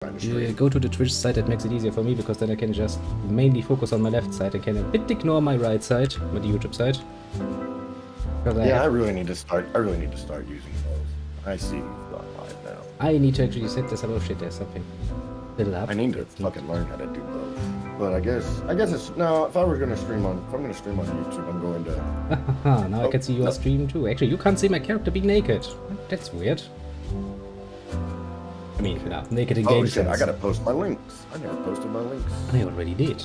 Go to the Twitch side, that makes it easier for me, because then I can just mainly focus on my left side. I can a bit ignore my right side, with the YouTube side. I really need to start. Using those. I see you've gone live now. I need to actually set this up. Oh shit, there's something. Little up. I need to fucking learn how to do both. But I guess it's no. If I'm gonna stream on YouTube, I'm going to. Now I can see your stream too. Actually, you can't see my character being naked. That's weird. I mean, naked in game. Oh shit! I gotta post my links. I never posted my links. I already did.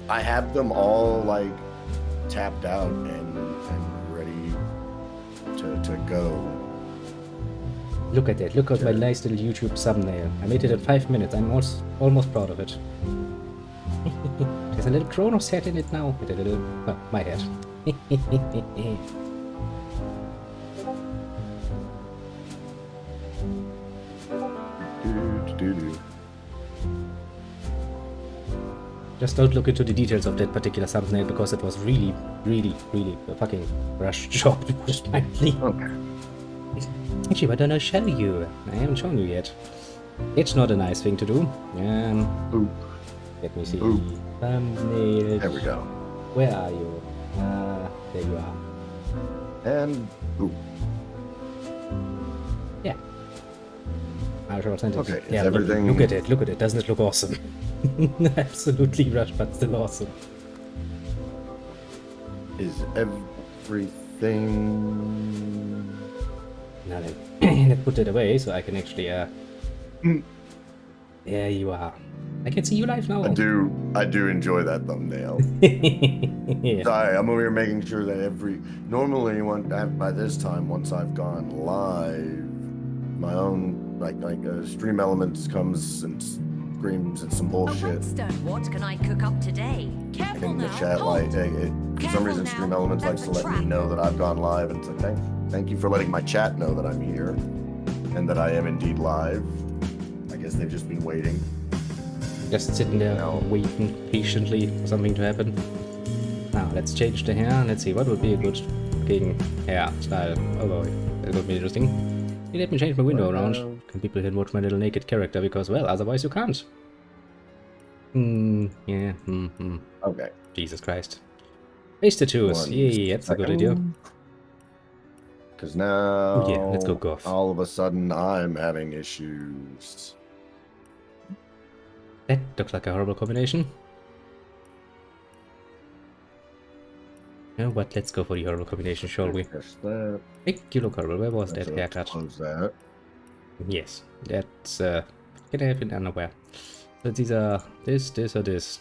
I have them all like tapped out and ready to go. Look at that. Look at my nice little YouTube thumbnail. I made it in 5 minutes. I'm almost proud of it. There's a little Cronos head in it now. With a little... Oh, my head. Just don't look into the details of that particular thumbnail, because it was really, really, really a fucking rush job to push my lead. Okay. Actually, why don't I show you? I haven't shown you yet. It's not a nice thing to do. Let me see. Thumbnail. There we go. Where are you? There you are. And yeah. I shall send it. Okay. Yeah, everything... look at it. Look at it. Doesn't it look awesome? Absolutely rush, but still awesome. Is everything... Now then, let's put it away so I can actually, There you are. I can see you live now. I do enjoy that thumbnail. Yeah. Sorry, I'm over here making sure that normally by this time, once I've gone live, my own Stream Elements comes and screams at some bullshit. What can I cook up today? Careful in the now. chat, for some reason, Stream Elements likes to let me know that I've gone live, and say thank you for letting my chat know that I'm here and that I am indeed live. I guess they've just been waiting. Just sitting there waiting patiently for something to happen. Now let's change the hair. Let's see what would be a good fucking hair style. Oh boy, that would be interesting. Let me change my window around. Can people can watch my little naked character, because well, otherwise you can't. Yeah. Okay. Jesus Christ. Face tattoos. Yeah, that's a good idea. Because now, yeah, let's go golf. All of a sudden, I'm having issues. That looks like a horrible combination. You know what? Let's go for the horrible combination, shall we? Hey, you look horrible. Where was that haircut? Close that. Yes, that's can I have it underwear? So these are this, or this.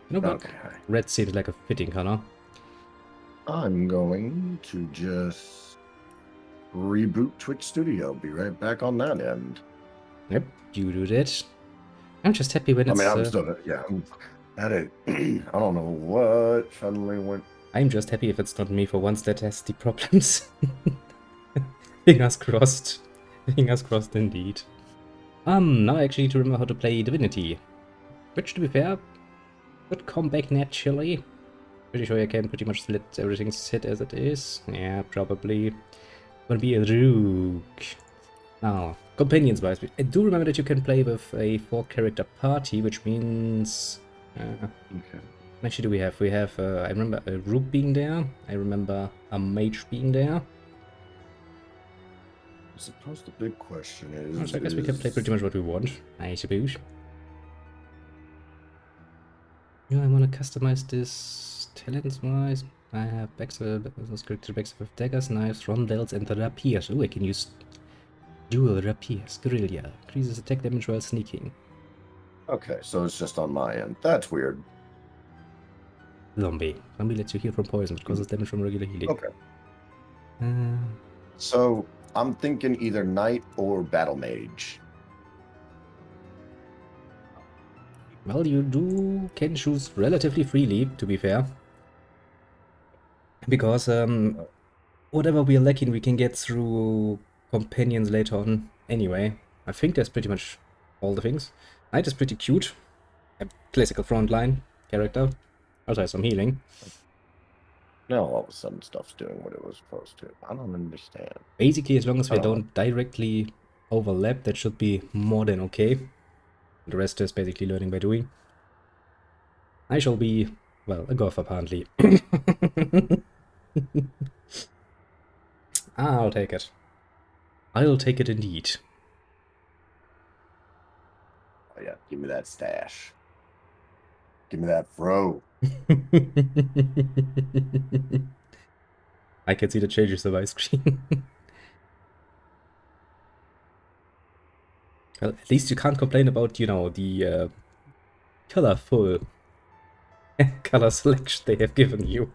You know what? Okay. Red seems like a fitting color. I'm going to just reboot Twitch Studio. Be right back on that end. Yep, you do that. I'm just happy when it's... I mean, I'm still... Yeah, I'm at it. I don't know what suddenly went... I'm just happy if it's not me for once that has the problems. Fingers crossed. Fingers crossed indeed. Now I actually need to remember how to play Divinity. Which, to be fair, would come back naturally. Pretty sure I can pretty much let everything sit as it is. Yeah, probably. Gonna be a rook. Now, companions wise, I do remember that you can play with a 4-character party, which means... okay. Actually, do we have? We have, I remember a rook being there. I remember a mage being there. I suppose the big question is... So I guess we can play pretty much what we want, I suppose. Yeah, I want to customize this talents-wise. I have backs with daggers, knives, rondels, and rapiers. Oh, I can use dual rapiers. Guerrilla. Increases attack damage while sneaking. Okay, so it's just on my end. That's weird. Zombie. Zombie lets you heal from poison, but causes damage from regular healing. Okay. So, I'm thinking either knight or battle mage. Well, you can choose relatively freely, to be fair. Because whatever we are lacking, we can get through companions later on anyway. I think that's pretty much all the things. Knight is pretty cute. A classical frontline character. Also has some healing. Now all of a sudden stuff's doing what it was supposed to. I don't understand. Basically, as long as we don't directly overlap. That should be more than okay. The rest is basically learning by doing. I shall be, well, a goth apparently. I'll take it. I'll take it indeed. Oh yeah, give me that stash. Give me that fro. I can see the changes of my screen. Well, at least you can't complain about, you know, the colorful color selection they have given you.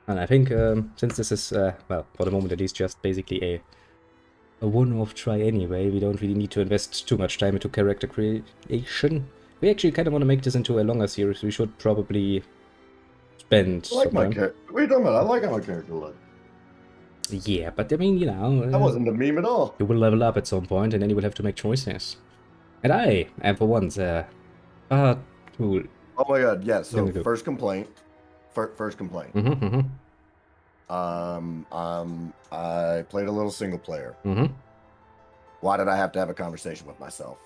And I think since this is, well, for the moment at least, just basically a one-off try anyway, we don't really need to invest too much time into character creation. We actually kind of want to make this into a longer series. We should probably spend I like some my time. character. What are you talking about? I like how my character looks. Yeah, but I mean, you know... That wasn't a meme at all. You will level up at some point, and then you will have to make choices. And I am, for once, far too... Oh my god, yeah, so There we go. first complaint. First complaint. I played a little single player. Why did I have to have a conversation with myself?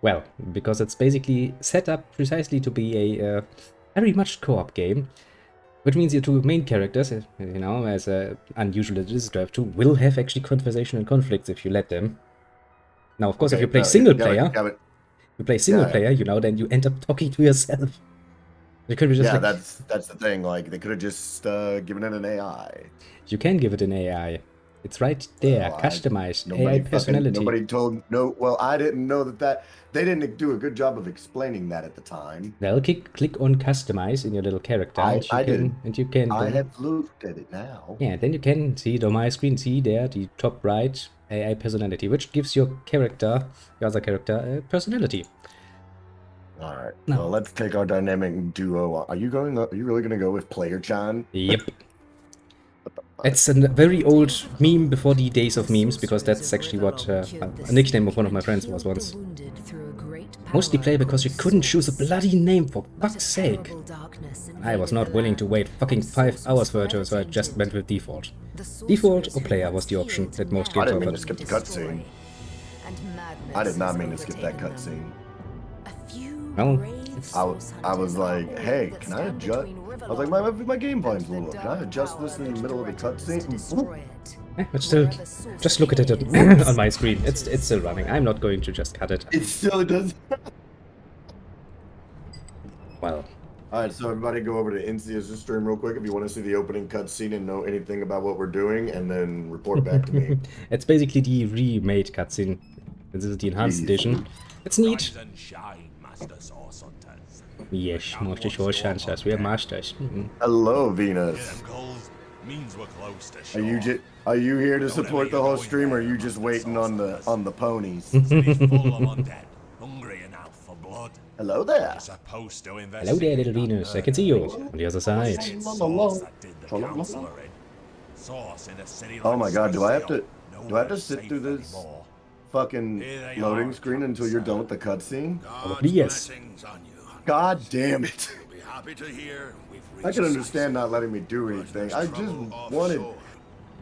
Well, because it's basically set up precisely to be a very much co-op game, which means your two main characters, you know, as unusual as it is to have two, will have actually conversation and conflicts if you let them. Now, of course, if you play single player, you know, then you end up talking to yourself. You could be just yeah, like, that's the thing. Like they could have just given it an AI. you can give it an AI. It's right there, Well, customized AI personality. Nobody told no. Well, I didn't know that they didn't do a good job of explaining that at the time. Well, click on customize in your little character. I did. And you can. I Then, have looked at it now. yeah, then you can see it on my screen. See there, the top right AI personality, which gives your other character, a personality. All right. No. Well, let's take our dynamic duo. Are you really going to go with Player Chan? Yep. It's a very old meme before the days of memes, because that's actually what a nickname of one of my friends was once. Mostly play because you couldn't choose a bloody name, for fuck's sake. I was not willing to wait fucking 5 hours for it, so I just went with default. Default or player was the option that most I games didn't mean to offered. skip the cutscene. I did not mean to skip that cutscene. Well, I was like, hey, can I adjust? I was like, my game volume's a little low. Can I adjust this in the middle of the cutscene? but still, just look at it on my screen. It's still running. I'm not going to just cut it. It still does. Well, All right, so everybody go over to Incius' stream real quick if you want to see the opening cutscene and know anything about what we're doing, and then report back to me. it's basically the remade cutscene. This is the enhanced edition. It's neat. Yes, Master Sword Hunters, we are masters. Hello, Venus. Are you here to support the whole stream, or are you just waiting on the ponies? Hello there. Hello there, little Venus. I can see you on the other side. Oh my god, do I have to sit through this fucking loading screen until you're done with the cutscene? Probably yes. God damn it. I can understand not letting me do anything. I just wanted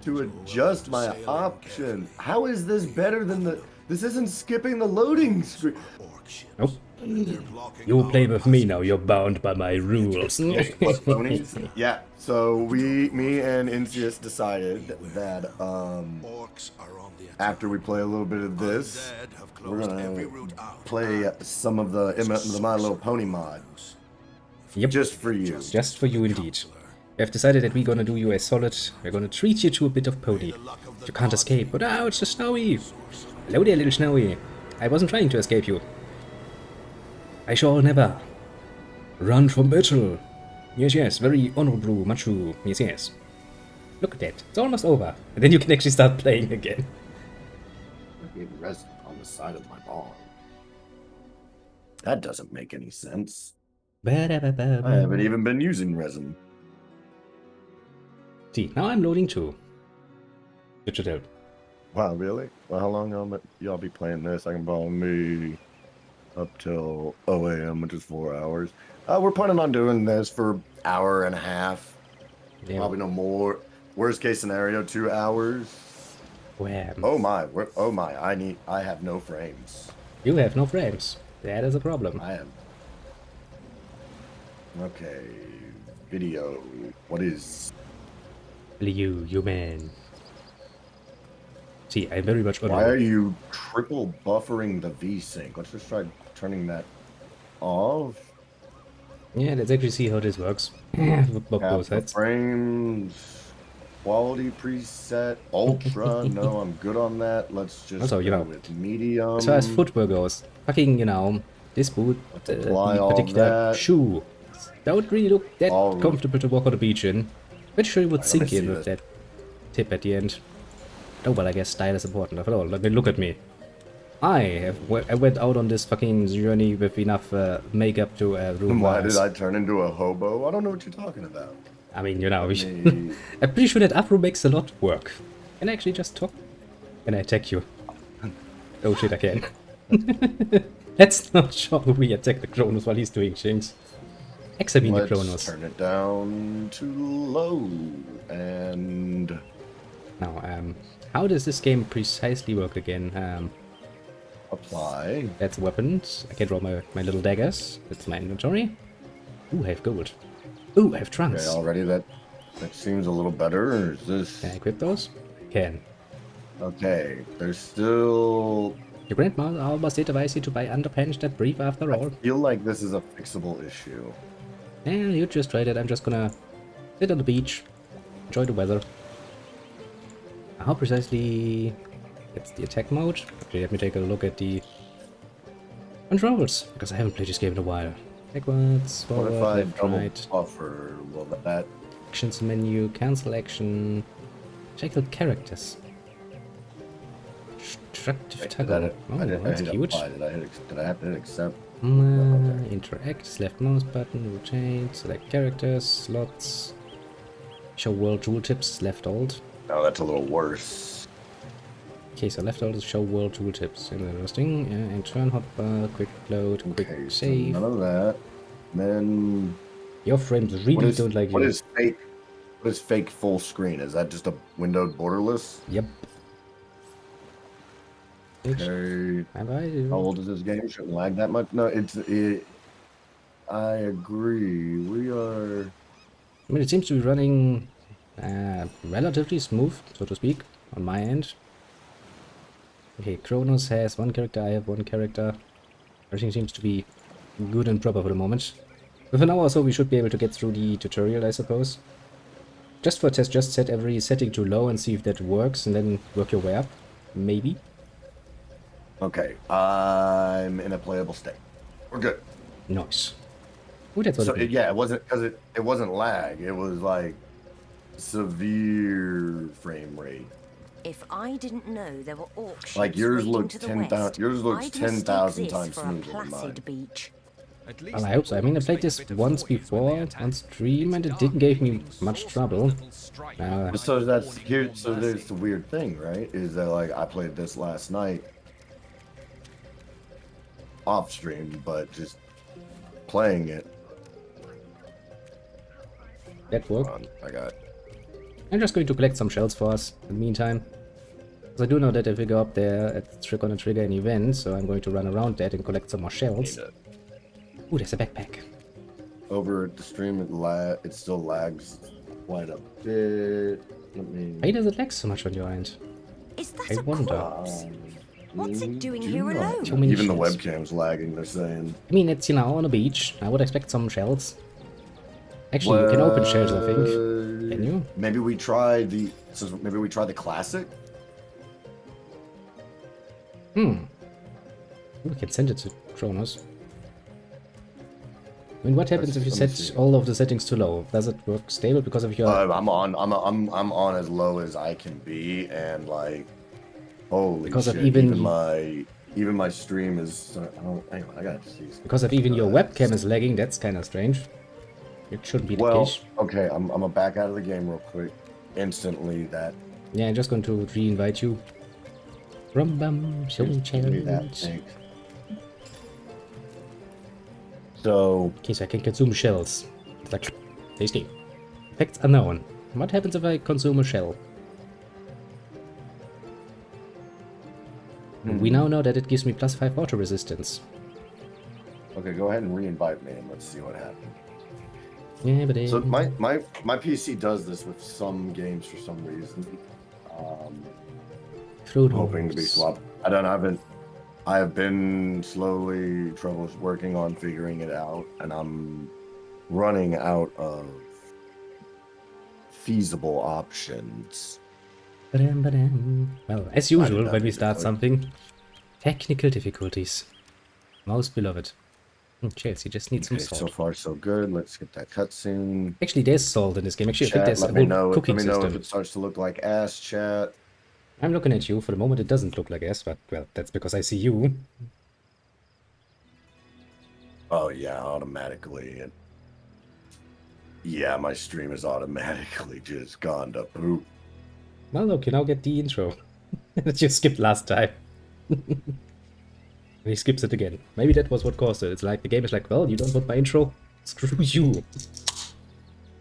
to adjust my option. How is this better than this isn't skipping the loading screen. Nope. You play with me now, you're bound by my rules. Yeah, so me and Incius decided that after we play a little bit of this, we're gonna play some of the My Little Pony mod. Yep. Just for you. Just for you indeed. We have decided that we're gonna do you a solid. We're gonna treat you to a bit of pony. You can't escape. But now it's a Snowy. Hello there, little Snowy. I wasn't trying to escape you. I shall never run from battle. Yes, yes, very honorable, macho. Yes, yes. Look at that. It's almost over. And then you can actually start playing again. Resin on the side of my barn. That doesn't make any sense. I haven't even been using resin. See, now I'm loading too. Digital. Wow, really? Well, how long y'all be playing this? I can follow me up till 0 a.m., which is 4 hours. We're planning on doing this for an hour and a half. Yeah. Probably no more. Worst case scenario, 2 hours. Wham. Oh my, I have no frames. You have no frames. That is a problem. I am. Okay, video. What is? You man. See, I very much. Why are you triple buffering the VSync? Let's just try turning that off. Yeah, let's actually see how this works. With both Half the sides. frames. Quality preset. Ultra. No, I'm good on that. Let's just Also, you go know, with medium. As far as footwear goes, fucking, this boot, the apply all particular that. shoe, don't really look that All- comfortable to walk on the beach in. Pretty sure you would Let sink me see in with this. that tip at the end. Oh, well, I guess style is important after all. Let me look at me. I went out on this fucking journey with enough makeup to ruin my Why did eyes. I turn into a hobo? I don't know what you're talking about. I mean, Me- I'm pretty sure that Afro makes a lot work. Can I actually just talk? Can I attack you? Oh shit, I can. Let's not show we attack the Cronos while he's doing things. Examine the Let's Cronos. turn it down to low and Now, how does this game precisely work again? apply. That's weapons. I can draw my little daggers. That's my inventory. Ooh, I have gold. Ooh, I have trunks. Okay, already that seems a little better. Or is this Can I equip those? Can. okay? There's still. Your grandma almost did advise you to buy underpants that brief after I all. feel like this is a fixable issue. Yeah, you just tried it. I'm just gonna sit on the beach, enjoy the weather. How precisely? That's the attack mode. Okay, let me take a look at the controls because I haven't played this game in a while. Backwards, What forward, if I left, double right. buffer? Will that? Actions menu, cancel action, check the characters. Destructive Did toggle. Oh, that's cute. apply. Did I have to hit accept? Interact, left mouse button, rotate, select characters, slots, show world tooltips, left alt. No, that's a little worse. Okay, so left alt is show world tooltips. Interesting. And turn hotbar, quick load, quick Okay, so save. none of that. Then Your frames really what don't like what you. is fake? What is fake full screen? Is that just a windowed borderless? Yep. Okay. Have I? How old is this game? Shouldn't lag that much. No, I agree. We are. I mean, it seems to be running relatively smooth, so to speak, on my end. Okay, Cronos has one character, I have one character. Everything seems to be good and proper for the moment. With an hour or so, we should be able to get through the tutorial, I suppose. Just for a test, just set every setting to low and see if that works, and then work your way up. Maybe. Okay. I'm in a playable state. We're good. Nice. Ooh, that's what So it means. yeah, it wasn't because it wasn't lag. It was like severe frame rate. If I didn't know there were auctions Like yours waiting looked to the 10,000 west, yours looks I'd mistake 10,000 this times for a smoother than mine. placid beach. Well, I hope so. I mean, I played this once before on stream, and it didn't give me much trouble. So that's here. So there's the weird thing, right? Is that like I played this last night off stream, but just playing it. That worked. Hold on, I got. I'm just going to collect some shells for us in the meantime. Because I do know that if we go up there, it's gonna trigger an event, so I'm going to run around that and collect some more shells. Ooh, there's a backpack. Over at the stream, it still lags quite a bit. Let me. Why does it lag so much on your end? Is that I a wonder. corpse? What's it doing Do here not. alone? Too many Even the shells. webcam's lagging. They're saying. I mean, it's, on a beach. I would expect some shells. Actually, you can open shells, I think. Can you? Maybe we try the. So maybe we try the classic. We can send it to Cronos. I mean, what happens if you Let me set see. all of the settings too low? Does it work stable because of your... I'm on as low as I can be, and like, holy Because of shit! even- Even my stream is. Hang on, I gotta see. Because of even your webcam is lagging, that's kind of strange. It shouldn't be the Well, case. okay, I'm gonna back out of the game real quick. Instantly, that Yeah, I'm just going to re-invite you. Rum-bum, show me give me that. challenge. Thanks. So Okay, so I can consume shells. It's like, tasty. Effects unknown. What happens if I consume a shell? We now know that it gives me +5 auto resistance. Okay, go ahead and re-invite me and let's see what happens. Yeah, but So my PC does this with some games for some reason. Hoping to be swapped. I have been slowly working on figuring it out, and I'm running out of feasible options. Well, as usual, when we start something, technical difficulties. Most beloved. Chelsea just needs some salt. So far, so good. Let's get that cutscene. Actually, there's salt in this game. Actually, I think Chat, there's a let me whole cooking know system. if it starts to look like ass, chat. I'm looking at you. For the moment, it doesn't look like ass, but, well, that's because I see you. Oh, yeah, automatically. Yeah, my stream is automatically just gone to poop. Well, look, you now get the intro that you skipped last time. And he skips it again. Maybe that was what caused it. It's like the game is like, well, you don't want my intro? Screw you.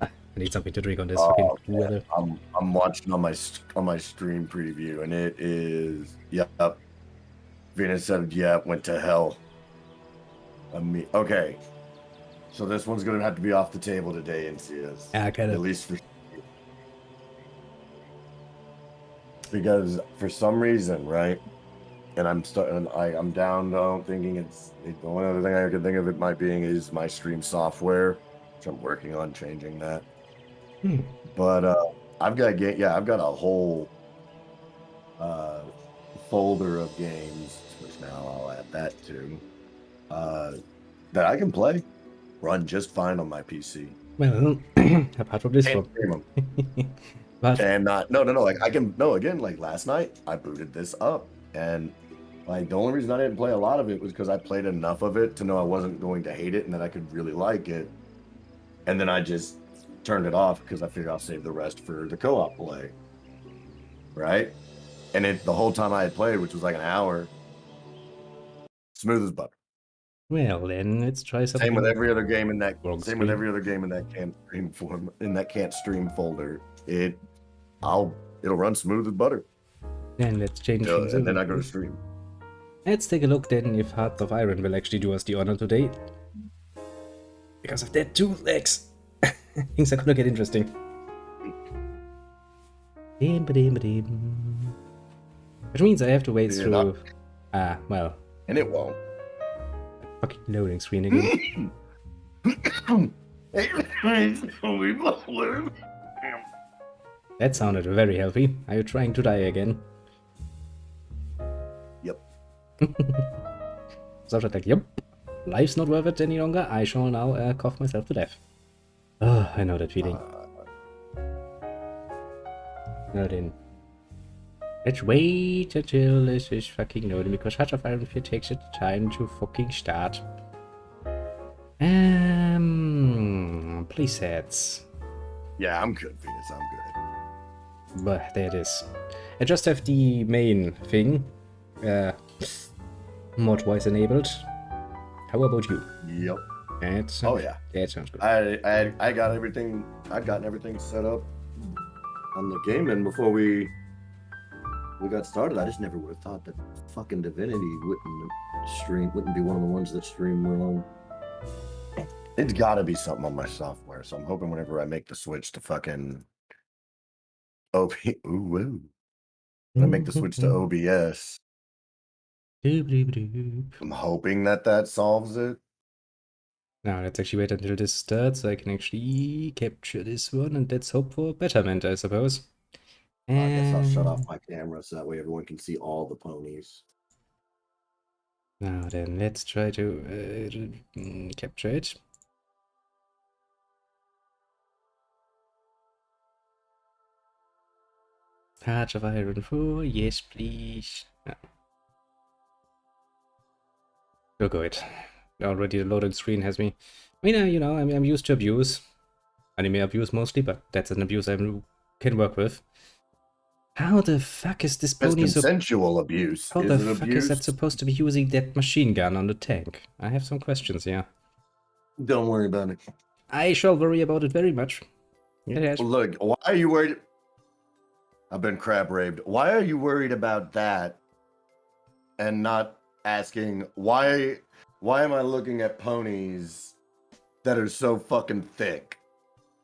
I need something to drink on this fucking weather. I'm watching on my stream preview, and it is Venus said went to hell. Okay, so this one's gonna have to be off the table today in CS. At least for because for some reason, right? And I'm down though, thinking the only other thing I can think of it might being is my stream software, which I'm working on changing that. But I've got a whole folder of games, which now I'll add that to, that I can run just fine on my PC. Well, apart from this one. But and like last night I booted this up, and like the only reason I didn't play a lot of it was because I played enough of it to know I wasn't going to hate it and that I could really like it, and then I just turned it off because I figured I'll save the rest for the co-op play, right? And the whole time I had played, which was like an hour, smooth as butter. Well, then let's try something. Same with every other game in that. With every other game in that can't stream folder. It'll run smooth as butter. Then let's change things. And then I go to stream. Let's take a look then if Hearts of Iron will actually do us the honor today. Because of their 2 legs. Things are gonna get interesting. Which means I have to wait through... well... And it won't. Fucking loading screen again. That sounded very healthy. Are you trying to die again? Yep. So I was like, yep. Life's not worth it any longer. I shall now cough myself to death. Oh, I know that feeling. Now then. Let's wait until this is fucking loading, because Hearts of Iron 4 takes its time to fucking start. Presets. Yeah, I'm good, Venus, I'm good. But there it is. I just have the main thing. Mod-wise enabled. How about you? Yep. Oh yeah. That sounds good. I got everything. I'd gotten everything set up on the game, and before we got started, I just never would have thought that fucking Divinity wouldn't be one of the ones that stream wrong. It's got to be something on my software, so I'm hoping whenever I make the switch to fucking when I make the switch to OBS, I'm hoping that solves it. Now let's actually wait until this starts so I can actually capture this one, and let's hope for betterment, I suppose. I guess I'll shut off my camera so that way everyone can see all the ponies. Now then, let's try to capture it. Heart of Iron 4, yes please. Yeah. Oh good. Already the loading screen has me. I mean, you know, I'm used to abuse. Anime abuse mostly, but that's an abuse I can work with. How the fuck is this pony consensual abuse? How the fuck is that supposed to be using that machine gun on the tank? I have some questions, yeah. Don't worry about it. I shall worry about it very much. Yeah, Look, why are you worried? I've been crab raved. Why are you worried about that and not asking why am I looking at ponies that are so fucking thick?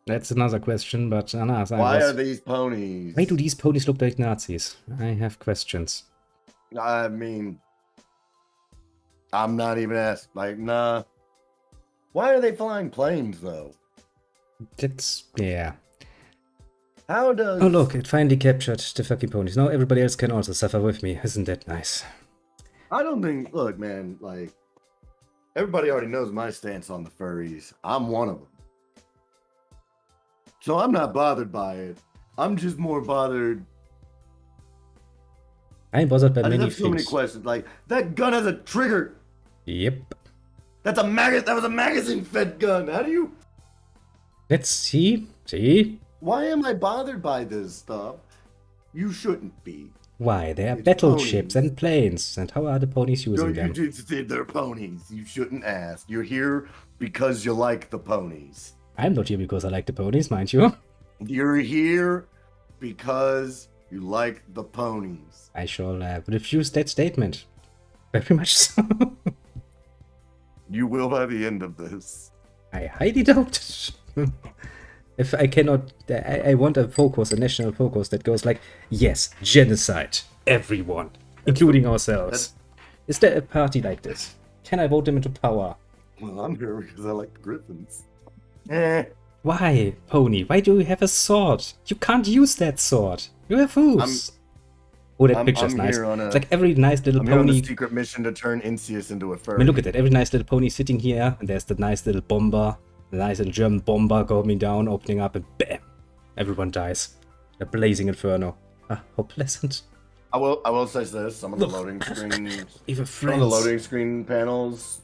that's another question, but Anas, Why are these ponies? Why do these ponies look like Nazis? I have questions. I mean, I'm not even asked. Like, nah. Why are they flying planes though? That's yeah. How does? Oh look, it finally captured the fucking ponies. Now everybody else can also suffer with me. Isn't that nice? I don't think. Look, man. Like, everybody already knows my stance on the furries. I'm one of them, so I'm not bothered by it. I'm just more bothered. I am bothered by I many have so many things. questions. Like, that gun has a trigger. Yep. That's a That was a magazine-fed gun. How do you? Let's see. See? Why am I bothered by this stuff? You shouldn't be. Why? They are It's battleships ponies. and planes. And how are the ponies using them? You just said they're ponies. You shouldn't ask. You're here because you like the ponies. I'm not here because I like the ponies, mind you. You're here because you like the ponies. I shall refuse that statement. Very much so. You will by the end of this. I highly doubt it. If I cannot, I want a focus, a national focus that goes like, yes, genocide, everyone, including ourselves. Is there a party like this? Can I vote them into power? Well, I'm here because I like the Griffins. Why, Pony? Why do you have a sword? You can't use that sword. You have hooves. Oh, that picture's nice. It's like every nice little I'm on pony. a secret mission to turn Insius into a furry. I mean, look at that. Every nice little pony sitting here, and there's the nice little bomber, the nice little German bomber coming down, opening up, and bam! Everyone dies. A blazing inferno. Ah, how pleasant. I will say this: some of the loading screens, Even some of the loading screen panels,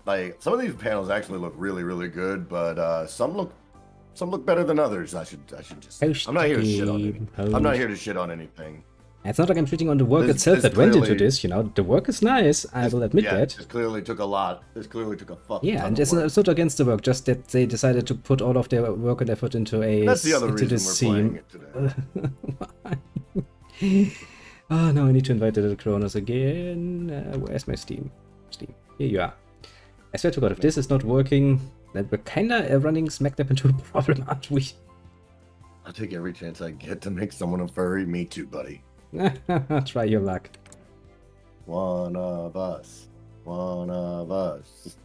like some of these panels actually look really, really good, but some look better than others. I should just. I'm not here to shit on anything. I'm not here to shit on anything. It's not like I'm shitting on the work itself that went into this, you know. The work is nice, I will admit that. This clearly took a lot. This clearly took a fucking Yeah, ton and of work. it's not against the work, just that they decided to put all of their work and effort into That's the other into reason this we're playing scene. it today. Oh, no, I need to invite the little Cronos again. Where's my Steam? Steam. Here you are. I swear to God, if this is not working, then we're kinda running smack dab into a problem, aren't we? I'll take every chance I get to make someone a furry. Me too, buddy. Try your luck. One of us. One of us.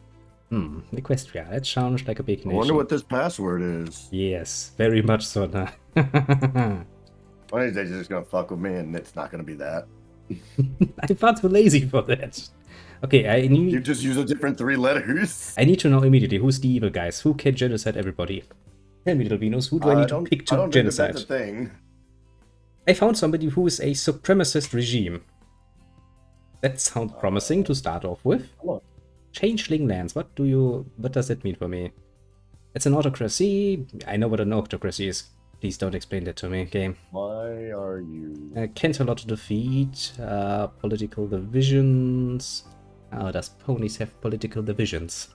Equestria. That sounds like a big I nation. wonder what this password is. Yes, very much so now. One of these days you're just gonna fuck with me and it's not gonna be that. I'm far too lazy for that. Okay, You just use a different 3 letters. I need to know immediately who's the evil guys. Who can genocide everybody? Tell me, little Venus, who do I need to pick to genocide? That's a thing. I found somebody who is a supremacist regime. That sounds promising to start off with. Changeling lands. What does that mean for me? It's an autocracy. I know what an autocracy is. Please don't explain that to me, game. Why are you? Can't to defeat. Political divisions. Oh, does ponies have political divisions?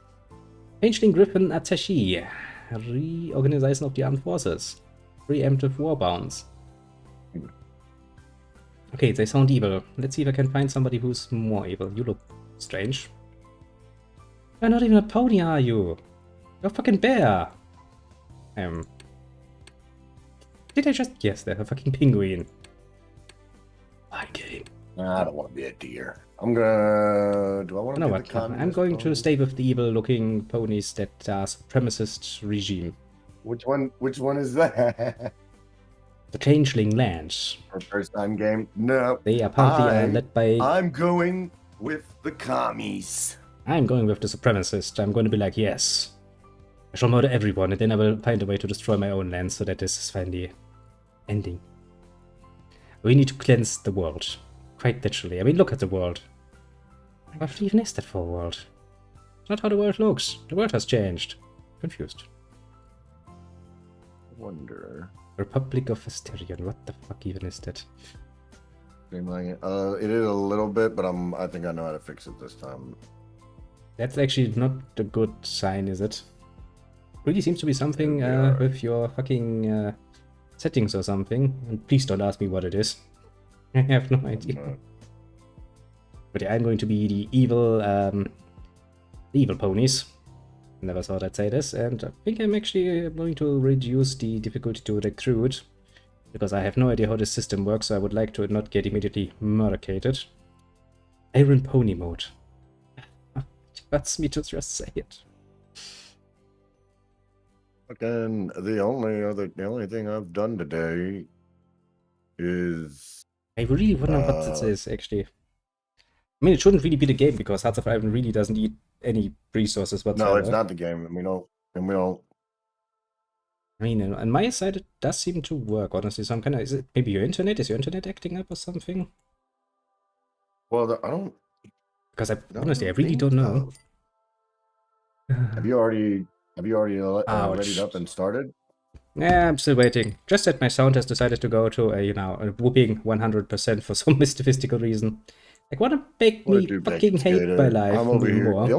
Changeling Griffin Attaché. Reorganization of the armed forces. Preemptive war bounds. Okay, they sound evil. Let's see if I can find somebody who's more evil. You look strange. You're not even a pony, are you? You're a fucking bear. Did I just... Yes, they're a fucking penguin. Fine game. I don't want to be a deer. I'm gonna... Do I want to You know be what? the communist I'm going to pony? stay with the evil-looking ponies that are supremacist regime. Which one is that? The Changeling Lands. For first time game? No. They apparently led by... I'm going with the commies. I'm going with the supremacist. I'm going to be like, yes. I shall murder everyone, and then I will find a way to destroy my own land so that this is finally ending. We need to cleanse the world. Quite literally. I mean, look at the world. What even is that for a world? It's not how the world looks. The world has changed. Confused. Wonder. Republic of Asterion. What the fuck even is that? It is a little bit, but I think I know how to fix it this time. That's actually not a good sign, is it? Really seems to be something with your fucking settings or something. And please don't ask me what it is. I have no idea. But yeah, I'm going to be the evil ponies. Never thought I'd say this, and I think I'm actually going to reduce the difficulty to recruit, because I have no idea how this system works, so I would like to not get immediately murdercated. Iron Pony mode. It hurts me to just say it. Again, the only thing I've done today is I really wonder what this is, actually. I mean, it shouldn't really be the game, because Hearts of Iron really doesn't need any resources whatsoever. no, it's not the game, and we don't. I mean, on my side, it does seem to work, honestly. So I'm kind of, is it maybe your internet? Is your internet acting up or something? Well, I don't. Because honestly, I really don't know. Have you already read it up and started? Yeah, I'm still waiting. Just that my sound has decided to go to a whooping 100% for some mystical reason. Like, wanna make me fucking hate my life I'm over here. more?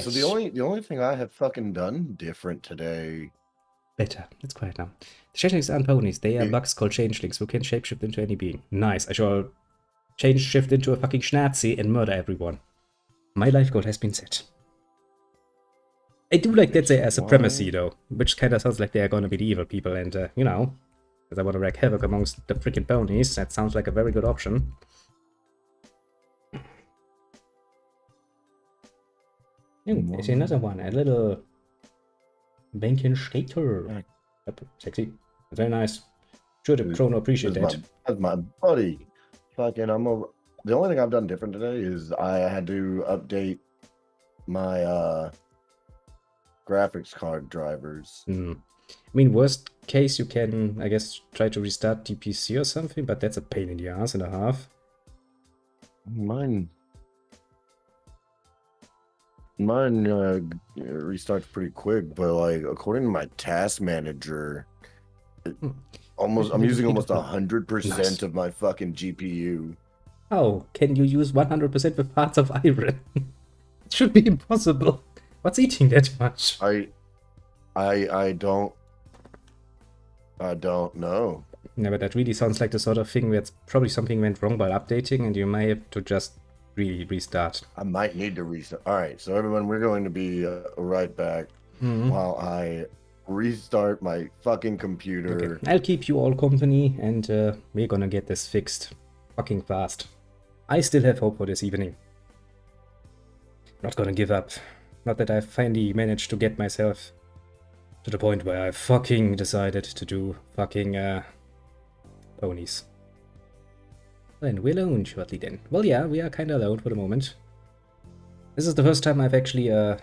So the only thing I have fucking done different today. Better. It's quiet now. The changelings aren't ponies. They are bugs called changelings who can shapeshift into any being. Nice. I shall shift into a fucking Schnazi and murder everyone. My life goal has been set. I do like that they are supremacy, though, which kind of sounds like they are going to be the evil people, and, because I want to wreak havoc amongst the freaking ponies. That sounds like a very good option. Oh, there's another one, a little banking skater. Yep, sexy. Very nice. Should have Chrono appreciate that. That's my buddy. Fucking, the only thing I've done different today is I had to update my graphics card drivers. I mean, worst case, you can, I guess, try to restart the PC or something, but that's a pain in the ass and a half. Mine restarts pretty quick, but like according to my task manager, I'm using almost 100% of my fucking GPU. How can you use 100% with Hearts of Iron? It should be impossible. What's eating that much? I don't know. Yeah, but that really sounds like the sort of thing that's probably something went wrong while updating, and you might have to just really restart. I might need to restart. All right, so everyone, we're going to be right back while I restart my fucking computer. Okay. I'll keep you all company, and we're gonna get this fixed fucking fast. I still have hope for this evening. Not gonna give up. Not that I've finally managed to get myself to the point where I fucking decided to do fucking ponies. Then we're alone shortly then. Well, yeah, we are kind of alone for the moment. This is the first time I've actually, how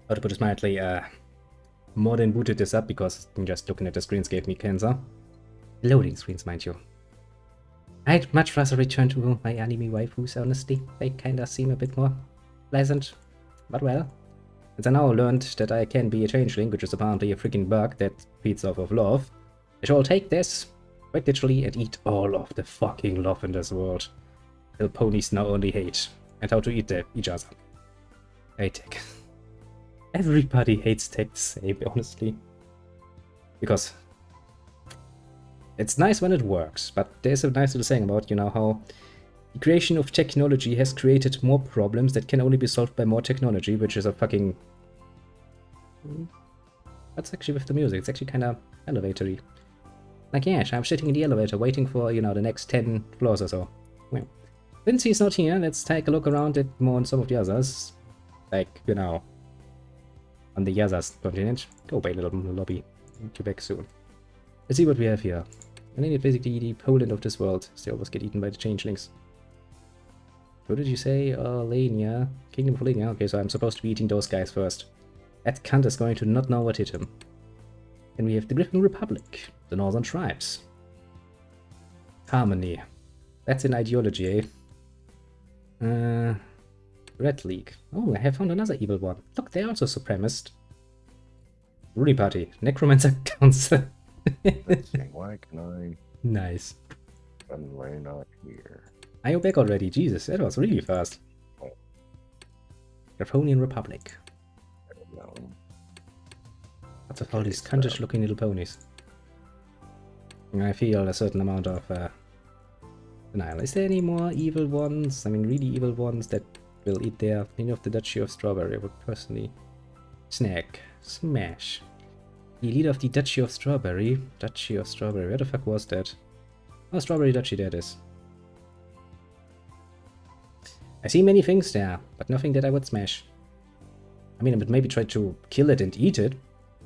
to put it mildly, more than booted this up, because just looking at the screens gave me cancer. Loading screens, mind you. I'd much rather return to my anime waifus, honestly. They kinda seem a bit more pleasant. But well, since I now learned that I can be a changeling, which is apparently a freaking bug that feeds off of love, I shall take this quite literally and eat all of the fucking love in this world. Till ponies now only hate, and how to eat each other. Hey, Tech. Everybody hates Tech the same, honestly. Because it's nice when it works, but there's a nice little saying about, how the creation of technology has created more problems that can only be solved by more technology, which is a fucking... That's actually with the music, it's actually kind of elevatory. Like, yeah, I'm sitting in the elevator waiting for, the next 10 floors or so. Well, since he's not here, let's take a look around at more on some of the others. Like, on the others continent. Go away, little lobby. I'll be back soon. Let's see what we have here. I think it's basically the Poland of this world. They always get eaten by the changelings. What did you say? Lania. Kingdom of Lania. Okay, so I'm supposed to be eating those guys first. That cunt is going to not know what hit him. And we have the Griffin Republic. The Northern Tribes. Harmony. That's an ideology, eh? Red League. Oh, I have found another evil one. Look, they're also supremacist. Rudy Party. Necromancer Council. Why can I? Nice. And why not here? Are you back already? Jesus, that was really fast. Draconian Republic. Lots of all these cuntish looking little ponies. And I feel a certain amount of denial. Is there any more evil ones? I mean, really evil ones that will eat their meaning of the Duchy of Strawberry? I would personally smash. The leader of the Duchy of Strawberry. Duchy of Strawberry. Where the fuck was that? Oh, Strawberry Duchy, there it is. I see many things there, but nothing that I would smash. I mean, I would maybe try to kill it and eat it,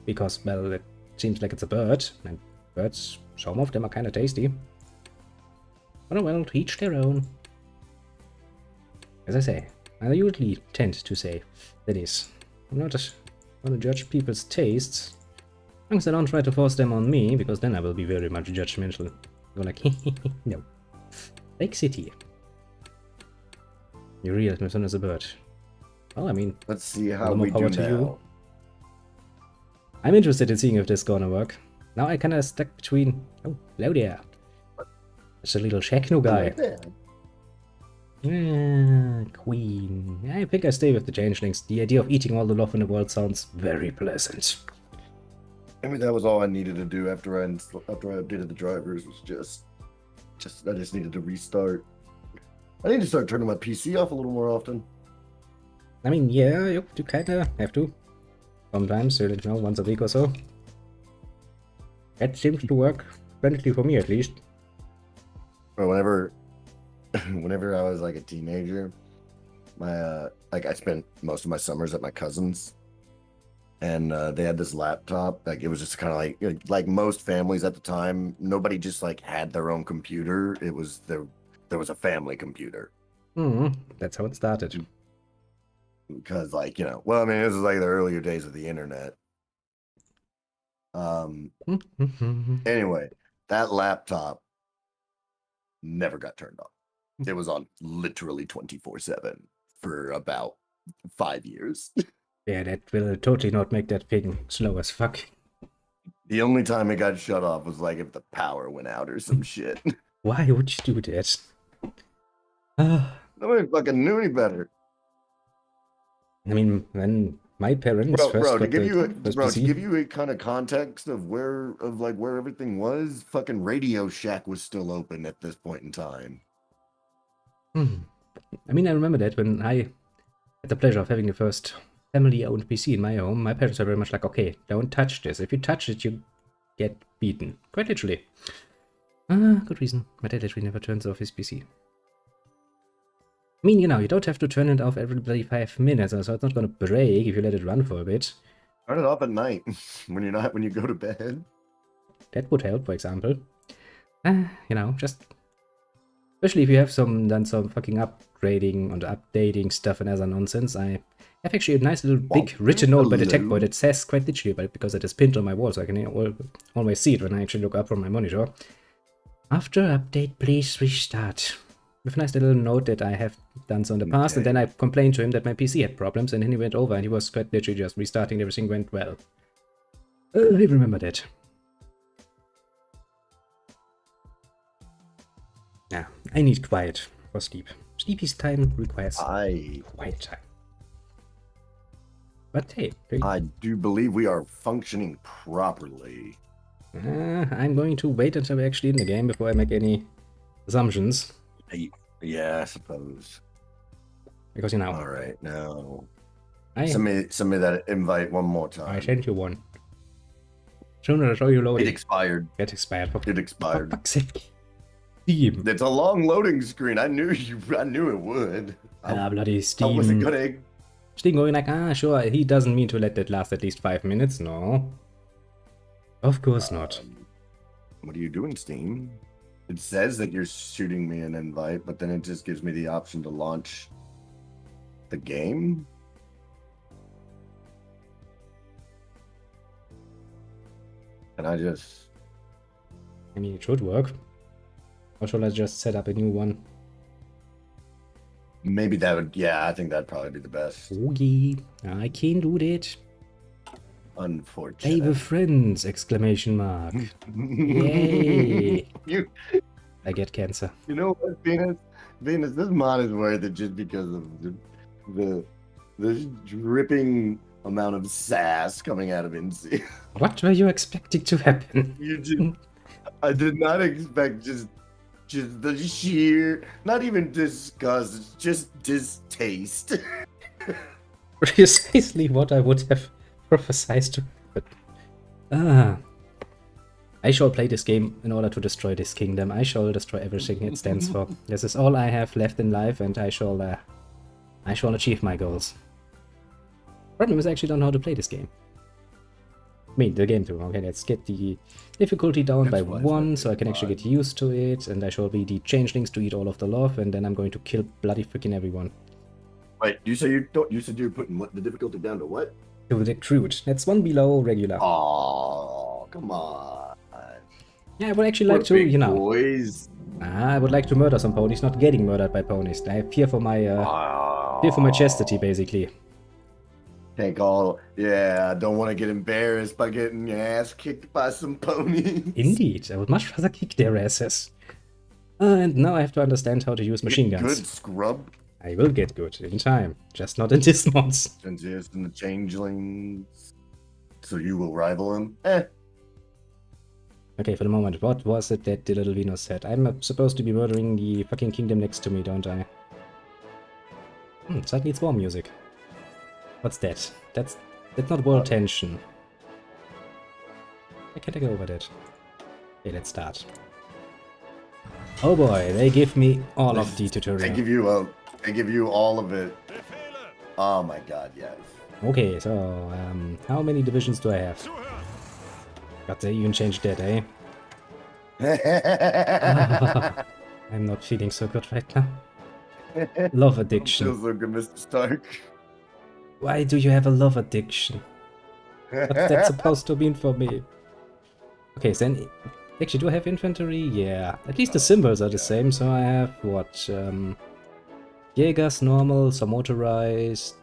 because, well, it seems like it's a bird, and birds, some of them are kind of tasty. But well, to each their own. As I say, I usually tend to say that is. I'm not going to judge people's tastes, as long as I don't try to force them on me, because then I will be very much judgmental. Go like, no. Lake City. You realize my son is a bird. Well, I mean, let's see how we do now. I'm interested in seeing if this is gonna work. Now I kinda stuck between... Oh, hello there. It's a little Shekno guy. Queen. I think I stay with the changelings. The idea of eating all the love in the world sounds very pleasant. I mean, that was all I needed to do after I updated the drivers. Was just I just needed to restart. I need to start turning my PC off a little more often. I mean, yeah, you kinda have to. Sometimes, you know, once a week or so. That seems to work plenty for me, at least. But whenever I was like a teenager, my like I spent most of my summers at my cousin's, and they had this laptop. Like it was just kind of like most families at the time. Nobody just like had their own computer. It was there was a family computer. That's how it started. Because, like, you know, well, I mean, this is like the earlier days of the internet. Anyway, that laptop never got turned on. It was on literally 24/7 for about 5 years. Yeah, that will totally not make that thing slow as fuck. The only time it got shut off was like if the power went out or some shit. Why would you do that? Nobody fucking knew any better. I mean, when my parents to give you a kind of context of where everything was, fucking Radio Shack was still open at this point in time. I mean, I remember that when I had the pleasure of having the first family-owned PC in my home, my parents were very much like, okay, don't touch this. If you touch it, you get beaten. Quite literally. Good reason. My dad literally never turns off his PC. I mean, you know, you don't have to turn it off every bloody 5 minutes, so it's not gonna break if you let it run for a bit. Turn it off at night when you go to bed. That would help, for example. You know, just especially if you have done some fucking upgrading and updating stuff and other nonsense. I have actually a nice little big written note by the tech boy that says quite literally about it, because it is pinned on my wall, so I can always see it when I actually look up from my monitor. After update, please restart. With a nice little note that I have done so in the past, and then I complained to him that my PC had problems, and then he went over and he was quite literally just restarting, everything went well. I remember that. Yeah, I need quiet for sleep. Sleepy time requires quiet time. But hey, I do believe we are functioning properly. I'm going to wait until we're actually in the game before I make any assumptions. Yeah, I suppose. Because, you know. All right, now send me that invite one more time. I sent you one. Sooner or you load it. Expired. It expired. It expired. For fuck's sake. Steam. It's a long loading screen. I knew it would. Bloody Steam. I wasn't gonna. Steam going like, sure, he doesn't mean to let that last at least 5 minutes. No. Of course not. What are you doing, Steam? It says that you're shooting me an invite, but then it just gives me the option to launch the game. And I mean, it should work. Or shall I just set up a new one? Maybe that would, yeah, I think that'd probably be the best. Okay, I can do that. Unfortunately. They were friends! Exclamation mark. Yay! I get cancer. You know what, Venus? Venus, this mod is worth it just because of the dripping amount of sass coming out of Incy. What were you expecting to happen? You did. I did not expect just the sheer, not even disgust, just distaste. Precisely what I would have prophesied to happen. Ah. I shall play this game in order to destroy this kingdom. I shall destroy everything it stands for. This is all I have left in life, and I shall achieve my goals. Problem is I actually don't know how to play this game. I mean, the game too. Okay, let's get the difficulty down by 1, so I can actually get used to it, and I shall be the changelings to eat all of the love, and then I'm going to kill bloody freaking everyone. Wait, you said you're putting the difficulty down to what? To the crude. That's 1 below regular. Oh, come on. Yeah, I would actually like to, you know. Boys. I would like to murder some ponies, not getting murdered by ponies. I have fear for my chastity, basically. Take all, yeah, I don't want to get embarrassed by getting your ass kicked by some ponies. Indeed, I would much rather kick their asses. And now I have to understand how to use machine guns. Good scrub. I will get good in time, just not in this mods. Since he is in the changelings, so you will rival him. Eh. Okay, for the moment, what was it that the little Venus said? I'm supposed to be murdering the fucking kingdom next to me, don't I? Suddenly it's war music. What's that? That's not world tension. I can't get over that. Okay, let's start. Oh boy, they give me all of the tutorial. They give you all of it. Oh my god, yes. Okay, so how many divisions do I have? God, they even changed that, eh? I'm not feeling so good right now. Love addiction. Feels so good, Mr. Stark. Why do you have a love addiction? What's that supposed to mean for me? Okay, so then... Actually, do I have infantry? Yeah. At least the symbols are the same, so I have, what, Jägers, normal, some motorized,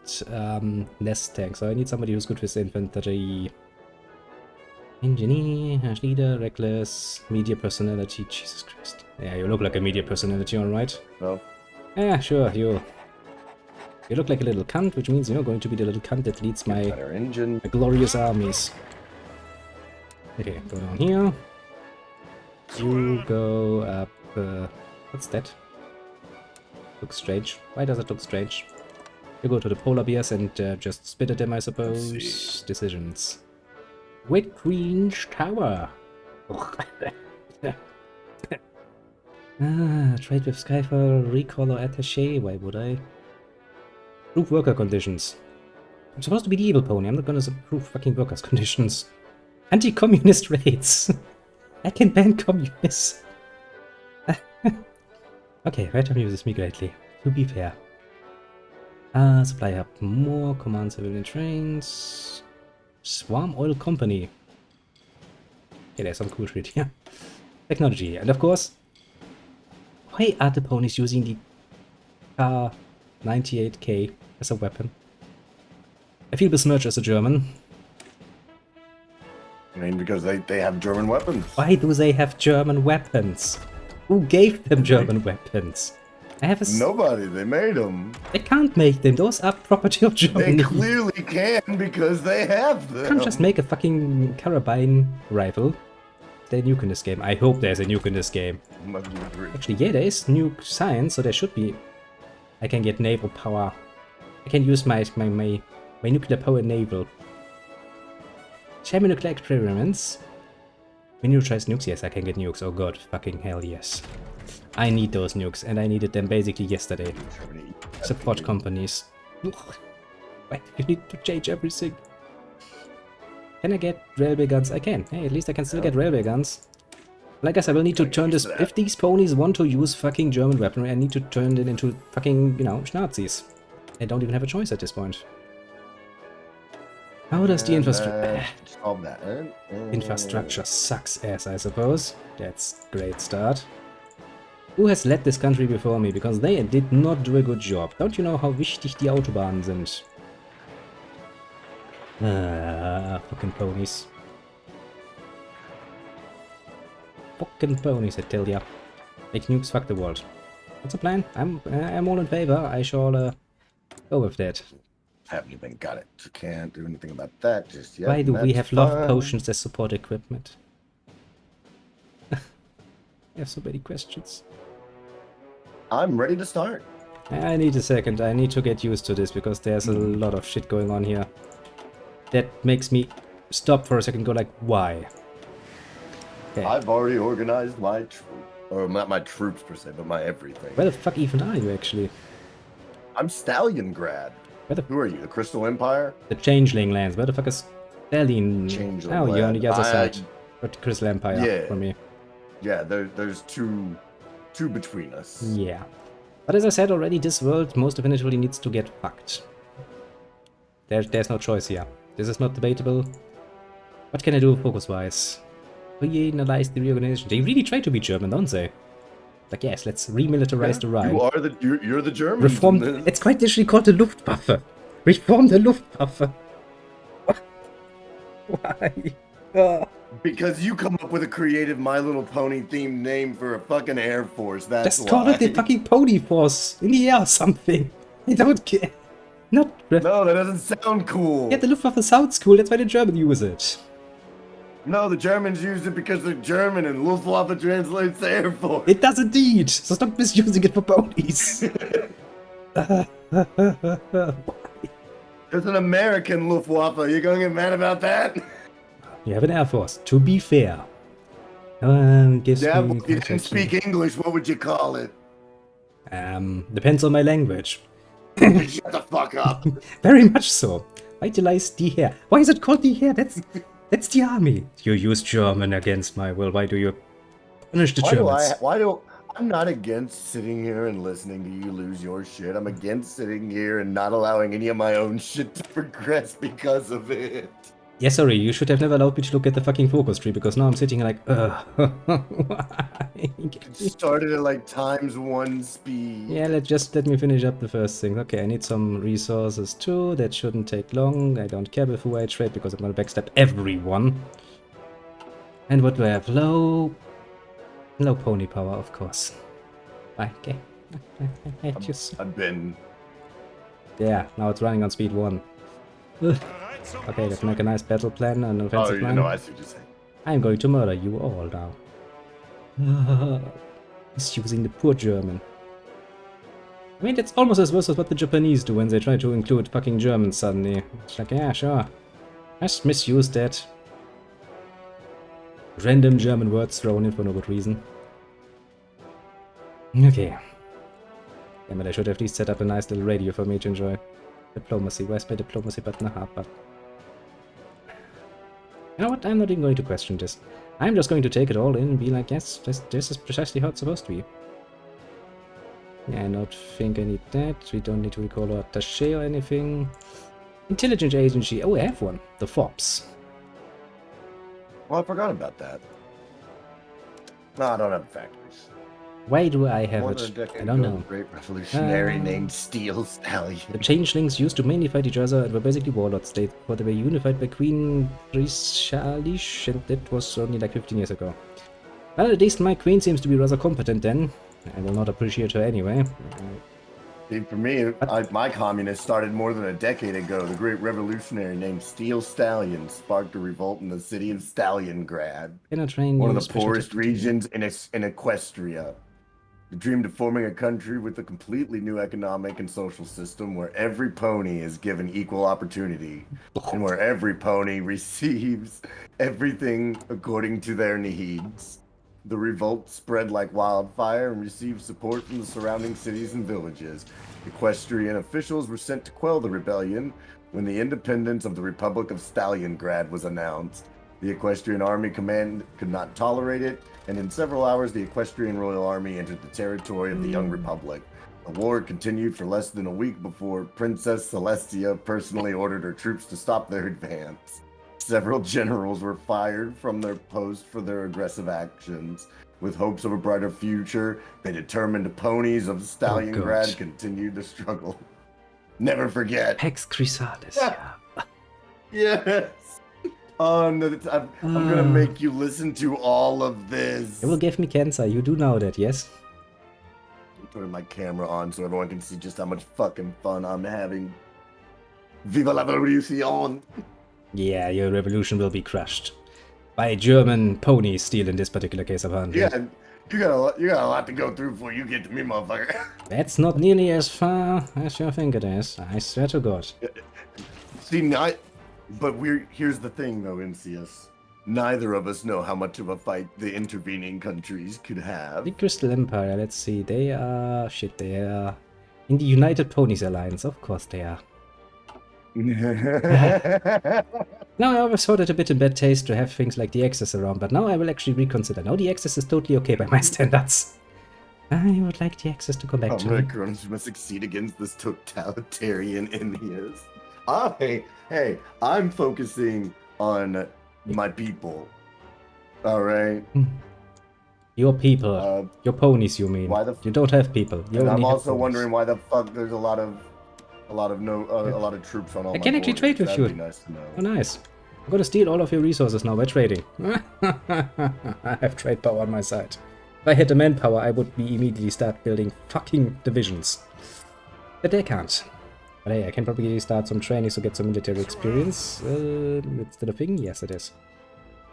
less tanks. So I need somebody who's good with infantry. Engineer, leader, reckless, media personality. Jesus Christ. Yeah, you look like a media personality, alright? No. Yeah, sure, you look like a little cunt, which means you're going to be the little cunt that leads my glorious armies. Okay, go down here. You go up... what's that? Looks strange. Why does it look strange? You go to the polar bears and just spit at them, I suppose. Decisions. Wet Queen's Tower. Trade with Skyfall, recall or attaché. Why would I? Prove worker conditions. I'm supposed to be the evil pony. I'm not gonna approve fucking workers' conditions. Anti-communist raids. I can ban communists. Okay, right time uses me greatly. To be fair. Supply hub. More command civilian trains. Swarm Oil Company. Okay, there's some cool shit here. Technology. And of course, why are the ponies using the K98K as a weapon? I feel besmirched as a German. I mean, because they have German weapons. Why do they have German weapons? Who gave them German weapons? I have a... Nobody, they made them. They can't make them, those are property of Germany. They clearly can because they have them. Can't just make a fucking carabine rifle. Is there a nuke in this game? I hope there's a nuke in this game. Actually, yeah, there is nuke science, so there should be. I can get naval power. I can use my nuclear power naval. Nuclear experiments. Miniaturized nukes, yes, I can get nukes. Oh god, fucking hell yes. I need those nukes, and I needed them basically yesterday. Support companies. Why do you need to change everything? Can I get railway guns? I can. Hey, at least I can still get railway guns. Well, I guess I will need to turn this... If these ponies want to use fucking German weaponry, I need to turn it into fucking, you know, Nazis. I don't even have a choice at this point. How does the infrastructure... Infrastructure sucks ass, I suppose. That's a great start. Who has led this country before me? Because they did not do a good job. Don't you know how wichtig die Autobahnen sind? Fucking ponies. Fucking ponies, I tell ya. Make nukes, fuck the world. What's the plan? I'm all in favor. I shall go with that. have anything. Got it. Can't do anything about that just yet. Why do we have that's love fine. potions as support equipment? I have so many questions. I'm ready to start. I need a second. I need to get used to this because there's a lot of shit going on here. That makes me stop for a second and go like, why? Okay. I've already organized my troops. Or not my troops per se, but my everything. Where the fuck even are you actually? I'm Stalliongrad. Where the Who are you? The Crystal Empire? The Changeling lands. Where the fuck is Stallion? Changeling Oh, you're on the other land. side. But Crystal Empire Yeah. for me. Yeah, there's two between us. Yeah. But as I said already, this world most eventually needs to get fucked. There's no choice here. This is not debatable. What can I do focus-wise? Reanalyze the reorganization. They really try to be German, don't they? Like, yes, let's remilitarize the Rhine. You're the Germans. Reform. in this. It's quite literally called the Luftwaffe. Reform the Luftwaffe. Why? Because you come up with a creative My Little Pony themed name for a fucking Air Force. That's Just why. call it the fucking Pony Force in the air or something. I don't care. Not. No, that doesn't sound cool. Yeah, the Luftwaffe sounds cool. That's why the Germans use it. No, the Germans use it because they're German and Luftwaffe translates to Air Force. It does indeed. So stop misusing it for ponies. There's an American Luftwaffe. You gonna get mad about that? You have an Air Force. To be fair. Gives Yeah, me if you didn't speak English, what would you call it? Depends on my language. Shut the fuck up. Very much so. Vitalize the hair. Why is it called the hair? That's the army. You use German against my will. Why do you punish the Germans? I'm not against sitting here and listening to you lose your shit. I'm against sitting here and not allowing any of my own shit to progress because of it. Yeah, sorry, you should have never allowed me to look at the fucking focus tree, because now I'm sitting here like, why? It started at like ×1 speed. Yeah, let me finish up the first thing. Okay, I need some resources too. That shouldn't take long. I don't care with who I trade because I'm gonna backstab everyone. And what do I have? Low pony power, of course. Okay. I hate you so. I've been. Yeah, now it's running on speed 1. Ugh. Okay, let's make a nice battle plan and offensive plan. I see what you're saying. I'm going to murder you all now. He's using the poor German. I mean, it's almost as worse as what the Japanese do when they try to include fucking Germans suddenly. It's like, yeah, sure. Just misuse that. Random German words thrown in for no good reason. Okay. Yeah, but I should have at least set up a nice little radio for me to enjoy. Diplomacy. Where's my diplomacy button? A hard button. You know what? I'm not even going to question this. I'm just going to take it all in and be like, yes, this is precisely how it's supposed to be. Yeah, I don't think I need that. We don't need to recall our attaché or anything. Intelligence agency. Oh, I have one. The FOPS. Well, I forgot about that. No, I don't have factories. Why do I have More than a it? decade I don't ago, know. a great revolutionary named Steel Stallion. The changelings used to mainly fight each other and were basically warlords. They were unified by Queen Drishalish, and that was only like 15 years ago. Well, at least my queen seems to be rather competent then. I will not appreciate her anyway. See, for me, my communist started more than a decade ago. The great revolutionary named Steel Stallion sparked a revolt in the city of Stalliongrad, Can I train one you of the special poorest tactics? regions in Equestria. They dreamed of forming a country with a completely new economic and social system where every pony is given equal opportunity and where every pony receives everything according to their needs. The revolt spread like wildfire and received support from the surrounding cities and villages. Equestrian officials were sent to quell the rebellion when the independence of the Republic of Stalliongrad was announced. The Equestrian Army Command could not tolerate it, and in several hours the Equestrian Royal Army entered the territory of the Young Republic. The war continued for less than a week before Princess Celestia personally ordered her troops to stop their advance. Several generals were fired from their post for their aggressive actions. With hopes of a brighter future, the determined ponies of Stalliongrad continued the struggle. Never forget. Hex Chrysalis. Yeah. Yes. Oh no, I'm gonna make you listen to all of this. It will give me cancer. You do know that, yes? I'm putting my camera on so everyone can see just how much fucking fun I'm having. Viva la revolution! Yeah, your revolution will be crushed. By German pony steel in this particular case, apparently. Yeah, you got a lot to go through before you get to me, motherfucker. That's not nearly as far as you think it is. I swear to God. See, but here's the thing, though, NCS. Neither of us know how much of a fight the intervening countries could have. The Crystal Empire, let's see. They are... Shit, they are... In the United Ponies Alliance, of course they are. Now, I always thought it a bit in bad taste to have things like the Axis around, but now I will actually reconsider. Now the Axis is totally okay by my standards. I would like the Axis to come back to me. Cronos must succeed against this totalitarian Envious. Hey, I'm focusing on my people. Alright? Your people. Your ponies, you mean. You don't have people. You and only I'm have also ponies. wondering why the fuck there's a lot of troops on all I my can actually borders. trade with That'd you. be nice to know. Oh, nice. I'm gonna steal all of your resources now by trading. I have trade power on my side. If I had the manpower, I would be immediately start building fucking divisions. But I can't. But hey, I can probably start some training to get some military experience. It's still a thing? Yes, it is.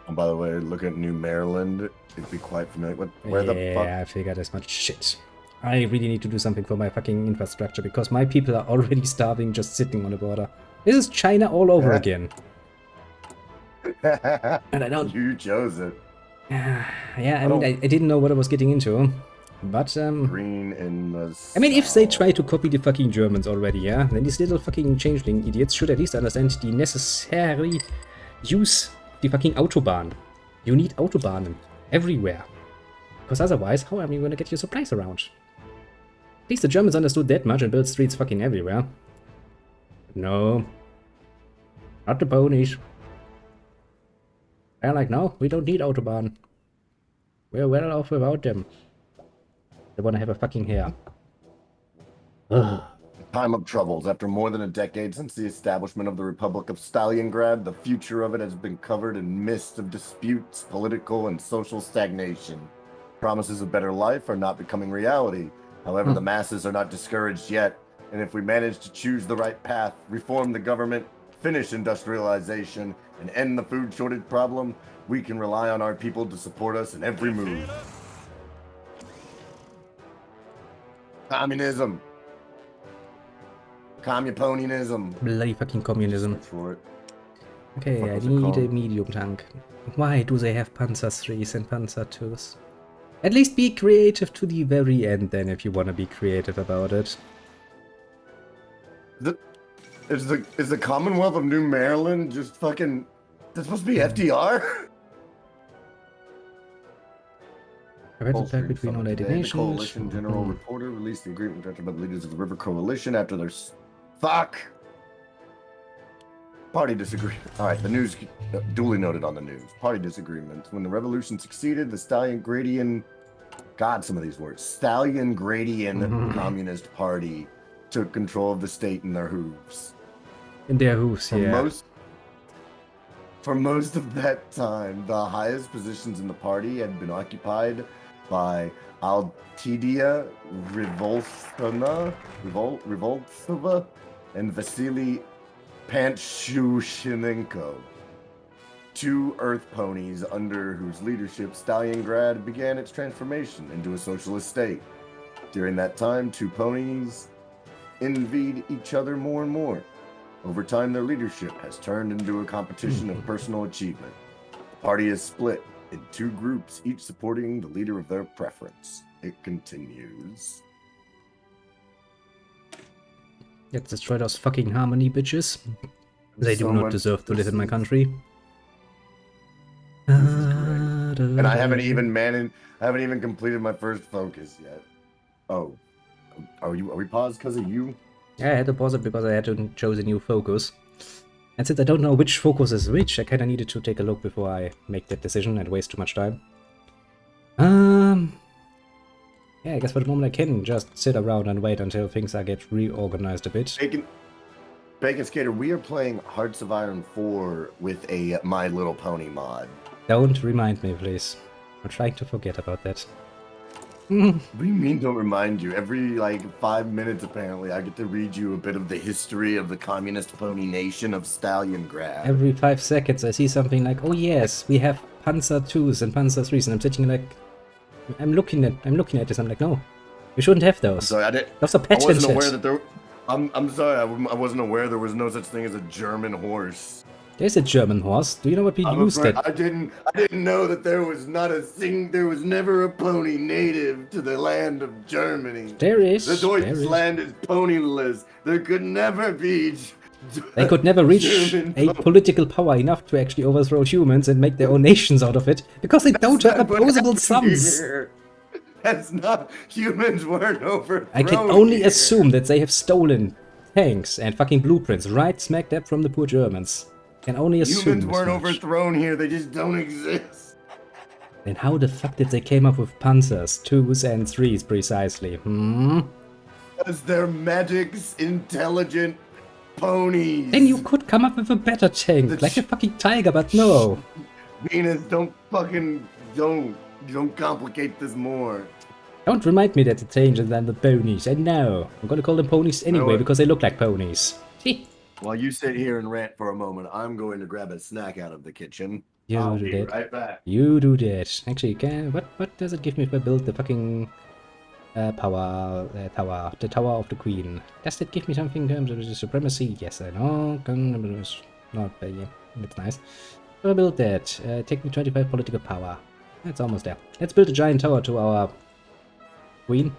And by the way, look at New Maryland. It'd be quite familiar. Where the fuck? Yeah, I figured as much. Shit. I really need to do something for my fucking infrastructure because my people are already starving just sitting on the border. This is China all over again. And I don't... You chose it. Yeah, I mean, I didn't know what I was getting into. But, Green in the I mean, if they try to copy the fucking Germans already, yeah, then these little fucking changeling idiots should at least understand the necessary use the fucking Autobahn. You need Autobahnen everywhere. Because otherwise, how are you gonna get your supplies around? At least the Germans understood that much and built streets fucking everywhere. No. Not the ponies. They're like, no, we don't need Autobahn. We're well off without them. They wanna have a fucking hair. Ugh. Time of troubles. After more than a decade since the establishment of the Republic of Stalingrad, the future of it has been covered in mist of disputes, political and social stagnation. Promises of better life are not becoming reality. However, the masses are not discouraged yet, and if we manage to choose the right path, reform the government, finish industrialization, and end the food shortage problem, we can rely on our people to support us in every move. Communism. Commuponism. Bloody fucking communism. Search for it. Okay, I was it need a called? medium tank. Why do they have Panzer 3s and Panzer 2s? At least be creative to the very end then, if you want to be creative about it. Is the Commonwealth of New Maryland just fucking... That's supposed to be FDR? I read the Gulf pact Stream between all Summit 80 today. The nations. Coalition General Reporter released the agreement drafted by the leaders of the River Coalition after their... Fuck! Party disagreement. Alright, the news... duly noted on the news. Party disagreements. When the revolution succeeded, the Stalin-Gradian... God, some of these words. Stalin-Gradian Communist Party took control of the state in their hooves. In their hooves, yeah. For most of that time, the highest positions in the party had been occupied by Altidia Revoltsova and Vasily Panchushchenko, two earth ponies under whose leadership Stalingrad began its transformation into a socialist state. During that time, two ponies envied each other more and more. Over time, their leadership has turned into a competition of personal achievement. The party is split in two groups, each supporting the leader of their preference. It continues. Let's destroy those fucking harmony bitches. They do not deserve to live in my country. And I haven't even completed my first focus yet. Oh. Are we paused because of you? Yeah, I had to pause it because I had to choose a new focus. And since I don't know which focus is which, I kinda needed to take a look before I make that decision and waste too much time. Yeah, I guess for the moment I can just sit around and wait until things get reorganized a bit. Bacon Skater, we are playing Hearts of Iron 4 with a My Little Pony mod. Don't remind me, please. I'm trying to forget about that. What do you mean don't remind you? Every, like, 5 minutes, apparently, I get to read you a bit of the history of the communist pony nation of Stalingrad. Every 5 seconds I see something like, oh yes, we have Panzer 2s and Panzer 3s, and I'm sitting like, I'm looking at this, I'm like, no, we shouldn't have those. Sorry, Those are I patented. wasn't aware that there... I'm sorry, I wasn't aware there was no such thing as a German horse. There's a German horse. Do you know what we used it? I didn't know that there was never a pony native to the land of Germany. There is. The Deutschland is ponyless. There could never be. They could never reach German a political power enough to actually overthrow humans and make their own nations out of it, because they don't have opposable sons. That's not. Humans weren't overthrown. I can only here. assume that they have stolen tanks and fucking blueprints right smack dab from the poor Germans. Can only assume. Humans weren't overthrown here. They just don't exist. Then how the fuck did they came up with Panzers 2s and 3s precisely? Because they're medics, intelligent ponies. Then you could come up with a better tank, like a fucking tiger, but no. Venus, don't complicate this more. Don't remind me that the changes than the ponies. I know. I'm gonna call them ponies anyway because they look like ponies. While you sit here and rant for a moment, I'm going to grab a snack out of the kitchen. You I'll do be that. right back. You do that. Actually, what does it give me if I build the fucking tower? The Tower of the Queen. Does it give me something in terms of the supremacy? Yes, I know. Not yeah, that's nice. So I build that. Take me 25 political power. That's almost there. Let's build a giant tower to our queen.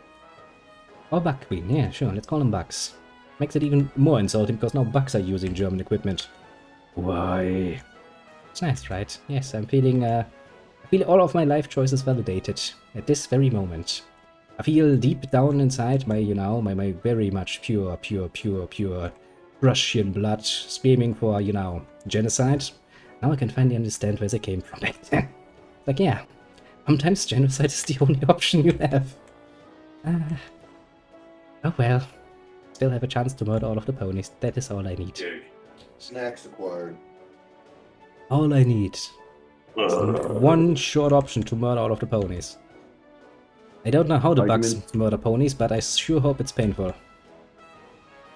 Or bug queen. Yeah, sure. Let's call them bugs. Makes it even more insulting because now bugs are using German equipment. Why? It's nice, right? Yes, I feel all of my life choices validated at this very moment. I feel deep down inside my, my very much pure Russian blood screaming for, genocide. Now I can finally understand where they came from back then. Like, yeah, sometimes genocide is the only option you have. Oh well. Still have a chance to murder all of the ponies. That is all I need. Snacks acquired. All I need. One short option to murder all of the ponies. I don't know how the bugs murder ponies, but I sure hope it's painful.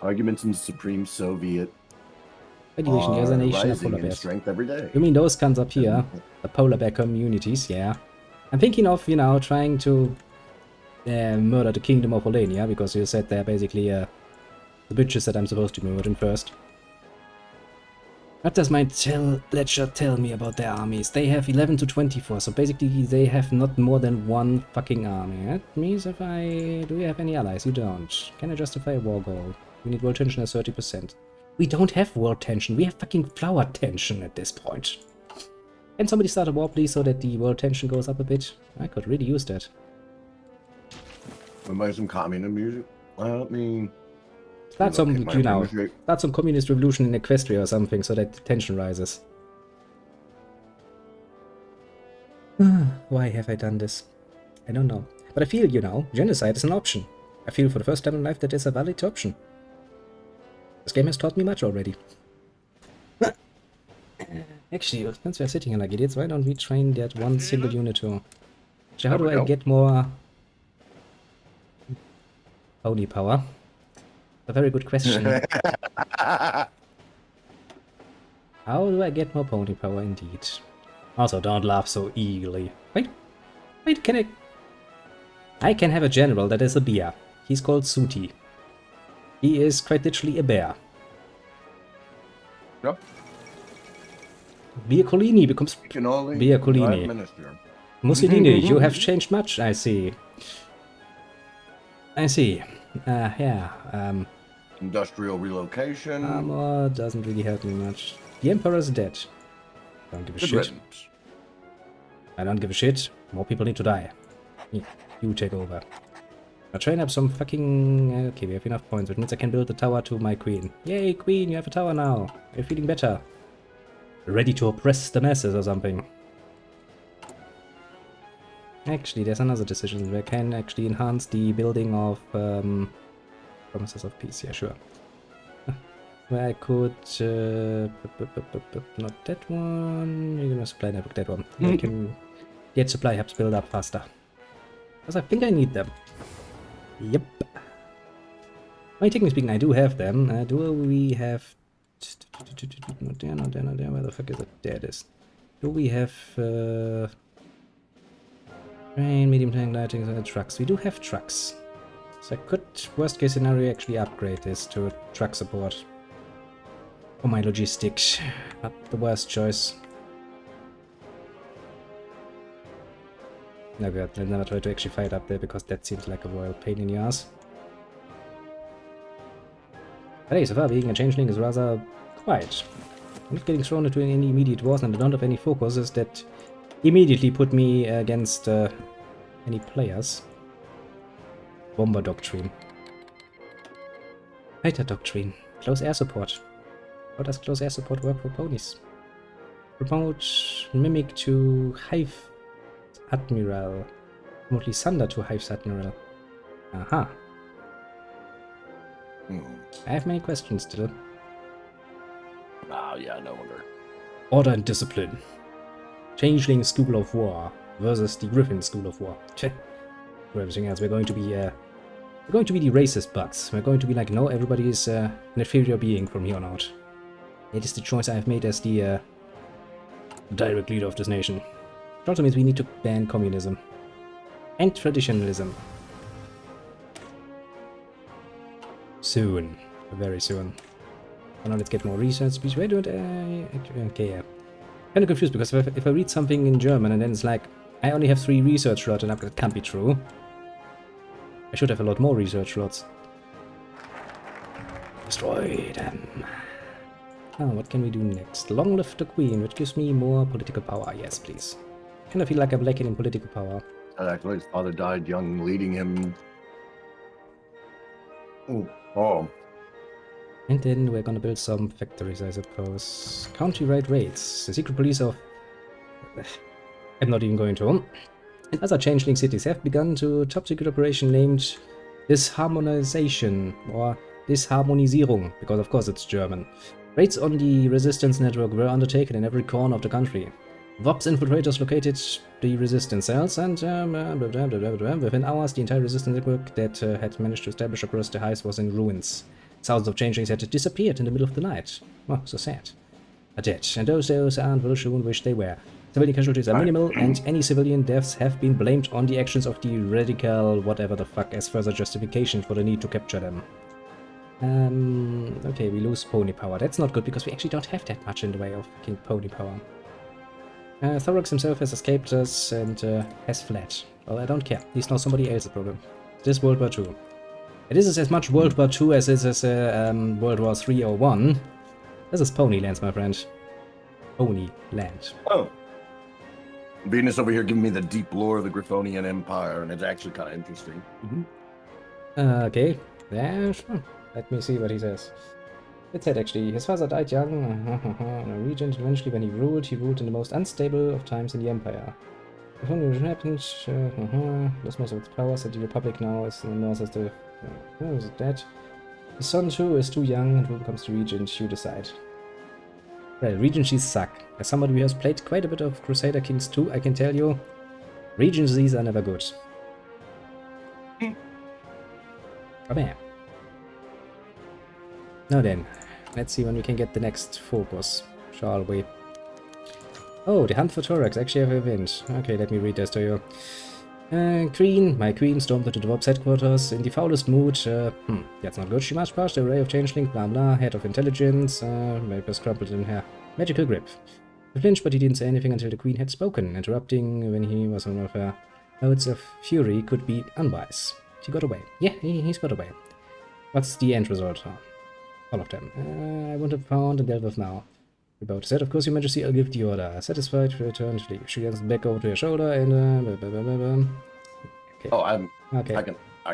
Arguments in the Supreme Soviet Federation as a nation of rising polar in bears. strength every day. You mean those cunts up here? The polar bear communities, yeah. I'm thinking of, trying to murder the Kingdom of Olenia, because you said they're basically the bitches that I'm supposed to be murdering first. What does my ledger tell me about their armies? They have 11 to 24, so basically they have not more than one fucking army. That means do you have any allies? You don't. Can I justify a war goal? We need world tension at 30%. We don't have world tension, we have fucking flower tension at this point. Can somebody start a war please so that the world tension goes up a bit? I could really use that. Wanna buy some communist music? I mean... Start some, start some communist revolution in Equestria or something so that the tension rises. Why have I done this? I don't know. But I feel, genocide is an option. I feel for the first time in life that is a valid option. This game has taught me much already. Actually, since we're sitting here like idiots, why don't we train that one single unit too? Actually, how do I get more pony power? A very good question. How do I get more pony power indeed? Also, don't laugh so eagerly. Wait, can I can have a general that is a bear. He's called Suti. He is quite literally a bear. Yep. Biacolini becomes Biacolini. Mussolini, you have changed much, I see. Yeah. Industrial relocation. Armor doesn't really help me much. The Emperor's dead. Don't give a shit. I don't give a shit. More people need to die. You take over. I'll train up some fucking... okay, we have enough points, which means I can build a tower to my queen. Yay, queen, you have a tower now. You're feeling better. Ready to oppress the masses or something. Actually, there's another decision where I can actually enhance the building of Promises of Peace. Yeah, sure. Where I could... not that one. You're gonna supply network that one. I can get supply hubs build up faster. Because I think I need them. Yep. I mean, technically speaking, I do have them. Do we have... Not there, not there, not there. Where the fuck is it? There it is. Do we have... Train, medium tank, lighting, trucks. We do have trucks. So I could, worst case scenario, actually upgrade this to truck support. For my logistics. Not the worst choice. No god, I'll never try to actually fight up there because that seems like a royal pain in the ass. But hey, so far being a changeling is rather quiet. I'm not getting thrown into any immediate wars and I don't have any focuses that immediately put me against any players. Bomber Doctrine. Fighter Doctrine. Close air support. How does close air support work for ponies? Promote Mimic to Hive Admiral. Remotely Sunder to Hive's Admiral. Aha. I have many questions still. Oh, yeah, no wonder. Order and Discipline. Changeling School of War versus the Griffin School of War. For everything else, we're going to be the racist bugs. We're going to be like, no, everybody is an inferior being from here on out. It is the choice I have made as the direct leader of this nation. It also means we need to ban communism and traditionalism. Soon, very soon. Oh, now let's get more research speech. Where don't I? Okay, yeah. Kind of confused because if I read something in German and then it's like I only have 3 research slots and that can't be true. I should have a lot more research slots. Destroy them. Oh, what can we do next? Long live the Queen, which gives me more political power. Yes, please. I kind of feel like I'm lacking in political power. Actually, his father died young, leading him. Ooh. Oh. And then we're gonna build some factories, I suppose. County-wide raids. The secret police of... I'm not even going to. And other changeling cities have begun to top-secret operation named Disharmonization, or Disharmonisierung, because of course it's German. Raids on the resistance network were undertaken in every corner of the country. VOPS infiltrators located the resistance cells, and within hours the entire resistance network that had managed to establish across the heights was in ruins. Thousands of changelings had disappeared in the middle of the night. Oh, so sad. Are dead, and those aren't will soon wish they were. Civilian casualties are minimal, and any civilian deaths have been blamed on the actions of the radical whatever the fuck as further justification for the need to capture them. Okay, we lose pony power. That's not good, because we actually don't have that much in the way of fucking pony power. Thorax himself has escaped us and has fled. Well, I don't care. He's now somebody else's problem. This World War II. This is as much World War II as it is World War III or 1. This is Ponylands, my friend. Ponyland. Oh. Venus over here giving me the deep lore of the Griffonian Empire, and it's actually kind of interesting. Okay. Yeah, sure. Let me see what he says. It's said actually, his father died young, a regent, eventually when he ruled in the most unstable of times in the Empire. If only happened, lost most of its powers, and the Republic now is in the north as the... is it dead? His son too is too young, and who becomes the regent, you decide. Well, regencies suck. As somebody who has played quite a bit of Crusader Kings 2, I can tell you, regencies are never good. Come here. Now then, let's see when we can get the next focus, shall we? Oh, the hunt for Thorax actually have a event. Okay, let me read this to you. My queen stormed into the Dwarf's headquarters in the foulest mood. That's not good. She marched past the array of changeling, blah blah, head of intelligence, papers crumpled in her magical grip. He flinched, but he didn't say anything until the queen had spoken, interrupting when he was on one of her notes of fury could be unwise. She got away. Yeah, he's got away. What's the end result? All of them. I want to found and dealt with now. About said, of course, Your Majesty, I'll give the order. Satisfied, return to leave. She hands back over to your shoulder and okay. Oh, okay. I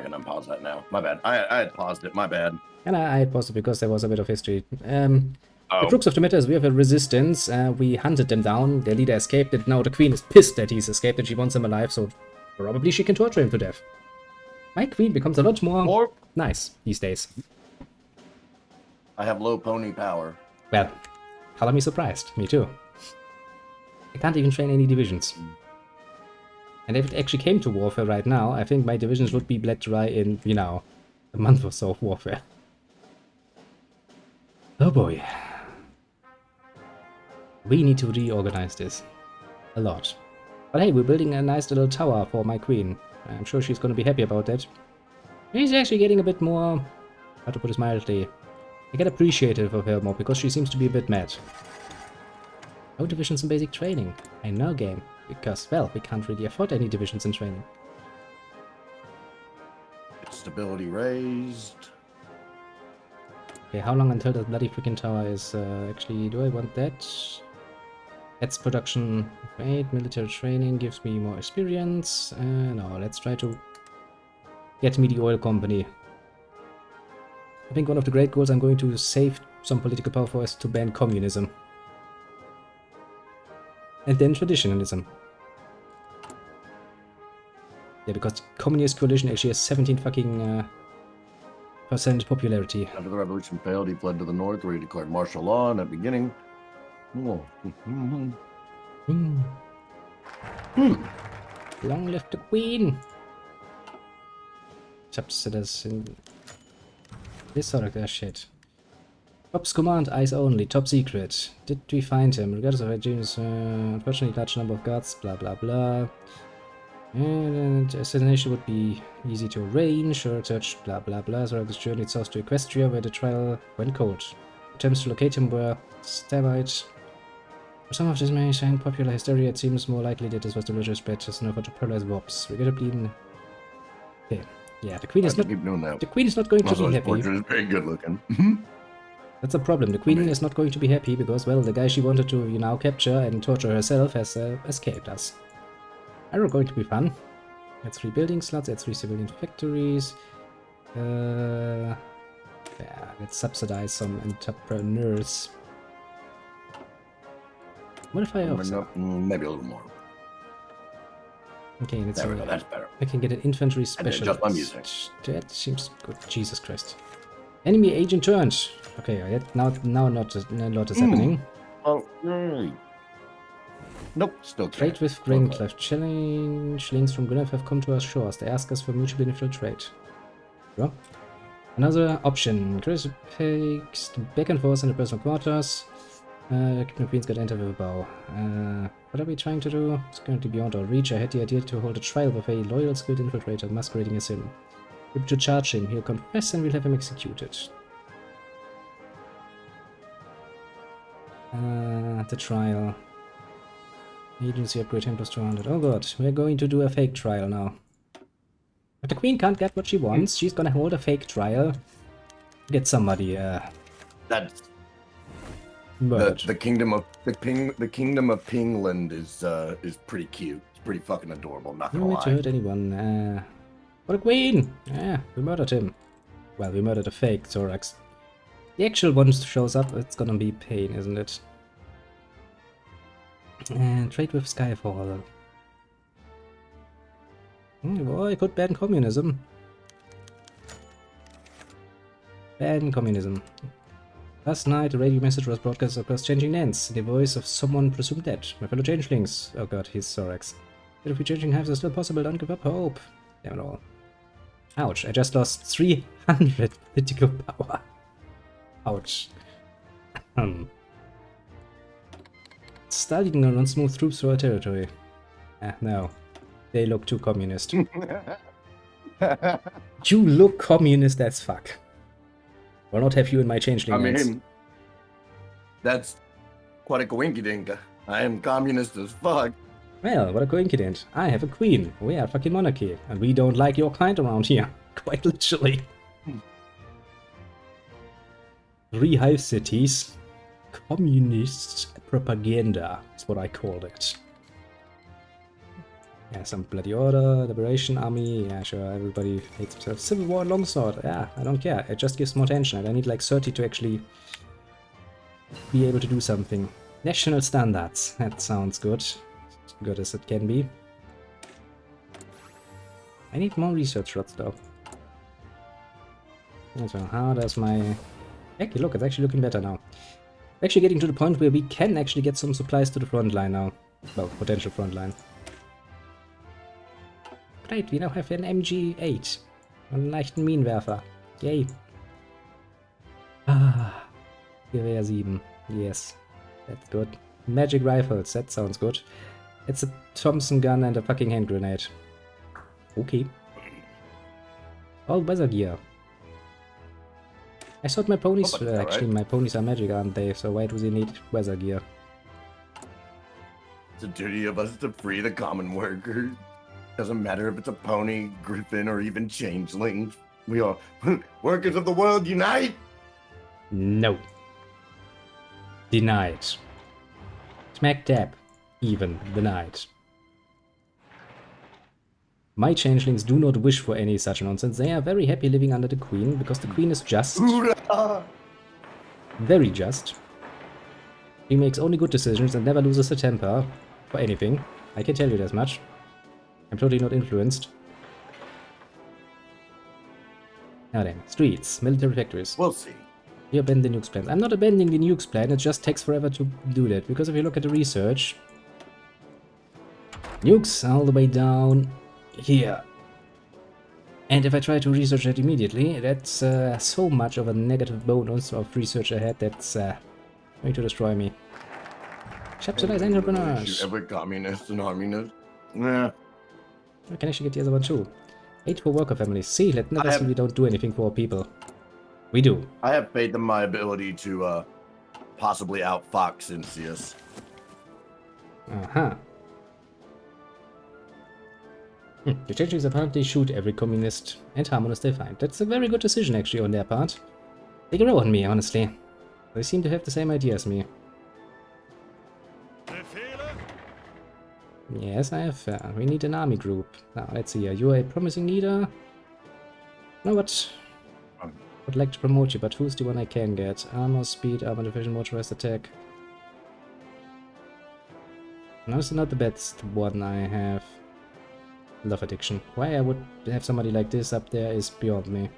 can unpause that now. My bad. I had paused it. My bad. And I had paused it because there was a bit of history. The crux of the matter is we have a resistance. We hunted them down. Their leader escaped, and now the queen is pissed that he's escaped and she wants him alive, so probably she can torture him to death. My queen becomes a lot more nice these days. I have low pony power. Well, color me surprised. Me too. I can't even train any divisions. And if it actually came to warfare right now, I think my divisions would be bled dry in, you know, a month or so of warfare. Oh boy. We need to reorganize this. A lot. But hey, we're building a nice little tower for my queen. I'm sure she's gonna be happy about that. She's actually getting a bit more, how to put this mildly, I get appreciative of her more because she seems to be a bit mad. No divisions in basic training. I know, game. Because, well, we can't really afford any divisions in training. Stability raised. Okay, how long until the bloody freaking tower is actually... Do I want that? That's production. Great, military training gives me more experience. No, let's try to get me the oil company. I think one of the great goals I'm going to save some political power for is to ban communism. And then traditionalism. Yeah, because the Communist Coalition actually has 17 fucking % popularity. After the revolution failed, he fled to the north where he declared martial law in the beginning. Oh. Long live the Queen! Subsidies in this sort of shit. Ops command, eyes only, top secret. Did we find him? Regardless of our genius, unfortunately large number of guards, blah blah blah. And assassination would be easy to arrange, or search, blah blah blah. So this journey south to Equestria where the trial went cold. Attempts to locate him were stymied. For some of this may sign popular hysteria, it seems more likely that this was the religious spread just enough to paralyze Wops. Regrettably, okay. Yeah, the queen is not. Keep doing that. The queen is not going to be happy. Portrait is very good looking. That's a problem. The queen is not going to be happy because, well, the guy she wanted to, you know, capture and torture herself has escaped us. Are going to be fun. That's 3 building slots. That's 3 civilian factories. Yeah, let's subsidize some entrepreneurs. What if I also... Maybe a little more. Okay, let's there we go. That's better. I can get an infantry specialist. Just my music. That seems good. Jesus Christ. Enemy agent turned. Okay, now not a lot is happening. Oh, nope, still can't. Trade with Graincleft. Changelings from Gwyneth have come to our shores. They ask us for mutual beneficial trade. Sure. Another option. Chris takes back and forth in the personal quarters. Captain Queen's got to enter with a bow. What are we trying to do? It's currently beyond our reach. I had the idea to hold a trial with a loyal, skilled infiltrator masquerading as him. We're to charge him. He'll confess and we'll have him executed. The trial. Agency upgrade him plus 200. Oh god, we're going to do a fake trial now. But the queen can't get what she wants. She's gonna hold a fake trial. Get somebody, That's murdered. the kingdom of the kingdom of Pingland is pretty cute. It's pretty fucking adorable, not gonna No way lie. to hurt anyone. What a queen! Yeah, we murdered him. Well, we murdered a fake thorax. The actual one shows up, it's gonna be pain, isn't it? And trade with Skyfall. Well, I could ban communism. Ban communism. Last night, a radio message was broadcast across changing lands. The voice of someone presumed dead. My fellow changelings. Oh god, he's Thorax. But if we changing hives are still possible, don't give up hope. Damn it all. Ouch, I just lost 300 political power. Ouch. Starting to run smooth troops through our territory. No. They look too communist. You look communist as fuck. Will not have you in my changeling I lands. mean, that's quite a coinkydink. I am communist as fuck. Well, what a coincidence. I have a queen. We are fucking monarchy. And we don't like your kind around here. Quite literally. 3 hive cities. Communist propaganda is what I called it. Yeah, some bloody order, liberation army, yeah sure, everybody hates themselves. Civil war, longsword, yeah, I don't care. It just gives more tension and I need like 30 to actually be able to do something. National standards, that sounds good. As good as it can be. I need more research rods though. So how does my... Actually, look, it's actually looking better now. Actually getting to the point where we can actually get some supplies to the front line now. Well, potential front line. Great, we now have an MG8. Einen leichten Minenwerfer. Yay. Ah, Gewehr 7. Yes, that's good. Magic rifles, that sounds good. It's a Thompson gun and a fucking hand grenade. Okay. All weather gear. I thought my ponies, actually my ponies are magic, aren't they? So why do they need weather gear? It's a duty of us to free the common workers. Doesn't matter if it's a pony, griffin, or even changeling. We are workers of the world unite! No. Denied. Smack dab. Even denied. My changelings do not wish for any such nonsense. They are very happy living under the queen, because the queen is just. Hoorah! Very just. She makes only good decisions and never loses her temper for anything. I can tell you this much. I'm totally not influenced. Now then, streets, military factories. We'll see. You abandon the nukes plan. I'm not abandoning the nukes plan, it just takes forever to do that. Because if you look at the research, nukes all the way down here. And if I try to research that immediately, that's so much of a negative bonus of research ahead that's going to destroy me. Subsidize entrepreneurs. Every communist and arminist. Nah. I can actually get the other one too. 8 for worker families. See, let never say we don't do anything for our people. We do. I have faith in my ability to possibly outfox Incius. Uh-huh. The changelings apparently shoot every communist and harmonist they find. That's a very good decision actually on their part. They grow on me, honestly. They seem to have the same idea as me. Yes, I have. We need an army group. Now, let's see. Are you a promising leader? No, what? Would like to promote you, but who's the one I can get? Armor, speed, armor division, motorized attack. No, it's not the best one I have. Love addiction. Why I would have somebody like this up there is beyond me.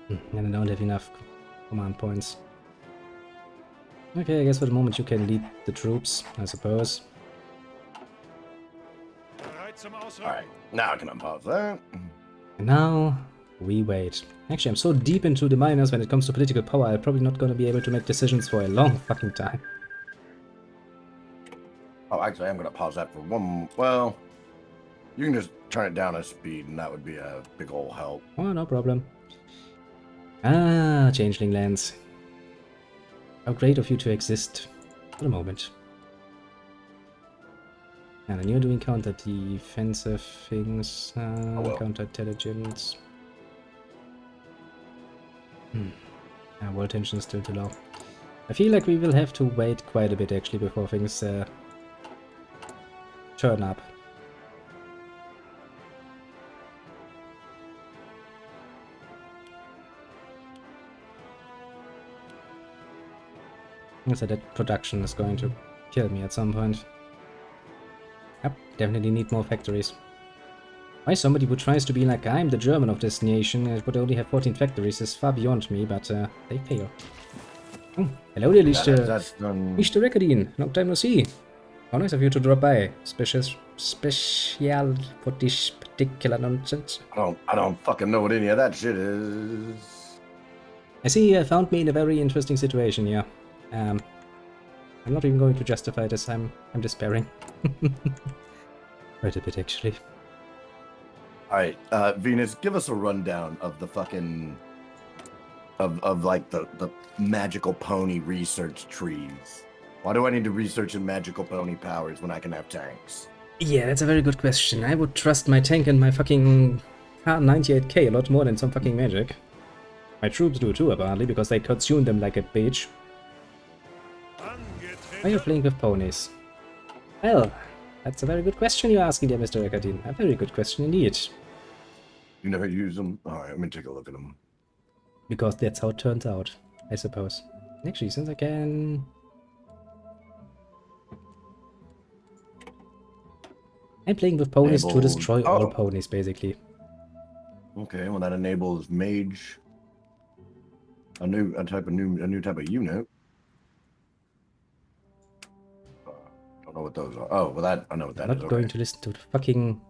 And I don't have enough command points. Okay, I guess for the moment you can lead the troops, I suppose. Alright, now I can unpause that. And now, we wait. Actually, I'm so deep into the minors when it comes to political power, I'm probably not gonna be able to make decisions for a long fucking time. Oh, actually, I'm gonna pause that for one. Well, you can just turn it down a speed, and that would be a big ol' help. Oh, no problem. Ah, changeling lands. How great of you to exist for the moment. And you're doing counter defensive things, counter intelligence. World tension is still too low. I feel like we will have to wait quite a bit actually before things turn up. So that production is going to kill me at some point. Yep, definitely need more factories. Why somebody who tries to be like, I'm the German of this nation and would only have 14 factories is far beyond me, but they fail. Oh, hello there, Mr. Recordine. Long time no see. How nice of you to drop by. Special for this particular nonsense. I don't fucking know what any of that shit is. I see you found me in a very interesting situation here. I'm not even going to justify this. I'm despairing. Quite a bit, actually. Alright, Venus, give us a rundown of the fucking... Of like, the magical pony research trees. Why do I need to research in magical pony powers when I can have tanks? Yeah, that's a very good question. I would trust my tank and my fucking 98k a lot more than some fucking magic. My troops do too, apparently, because they consume them like a bitch. Why are you playing with ponies? Well, that's a very good question you're asking there, Mr. Recordine. A very good question indeed. You never use them? Alright, let me take a look at them. Because that's how it turns out, I suppose. Actually, since I can... I'm playing with ponies to destroy all ponies, basically. Okay, well that enables mage. A new type of unit. don't know what those are. Oh, well, that I know what that I'm is. not going to listen to the fucking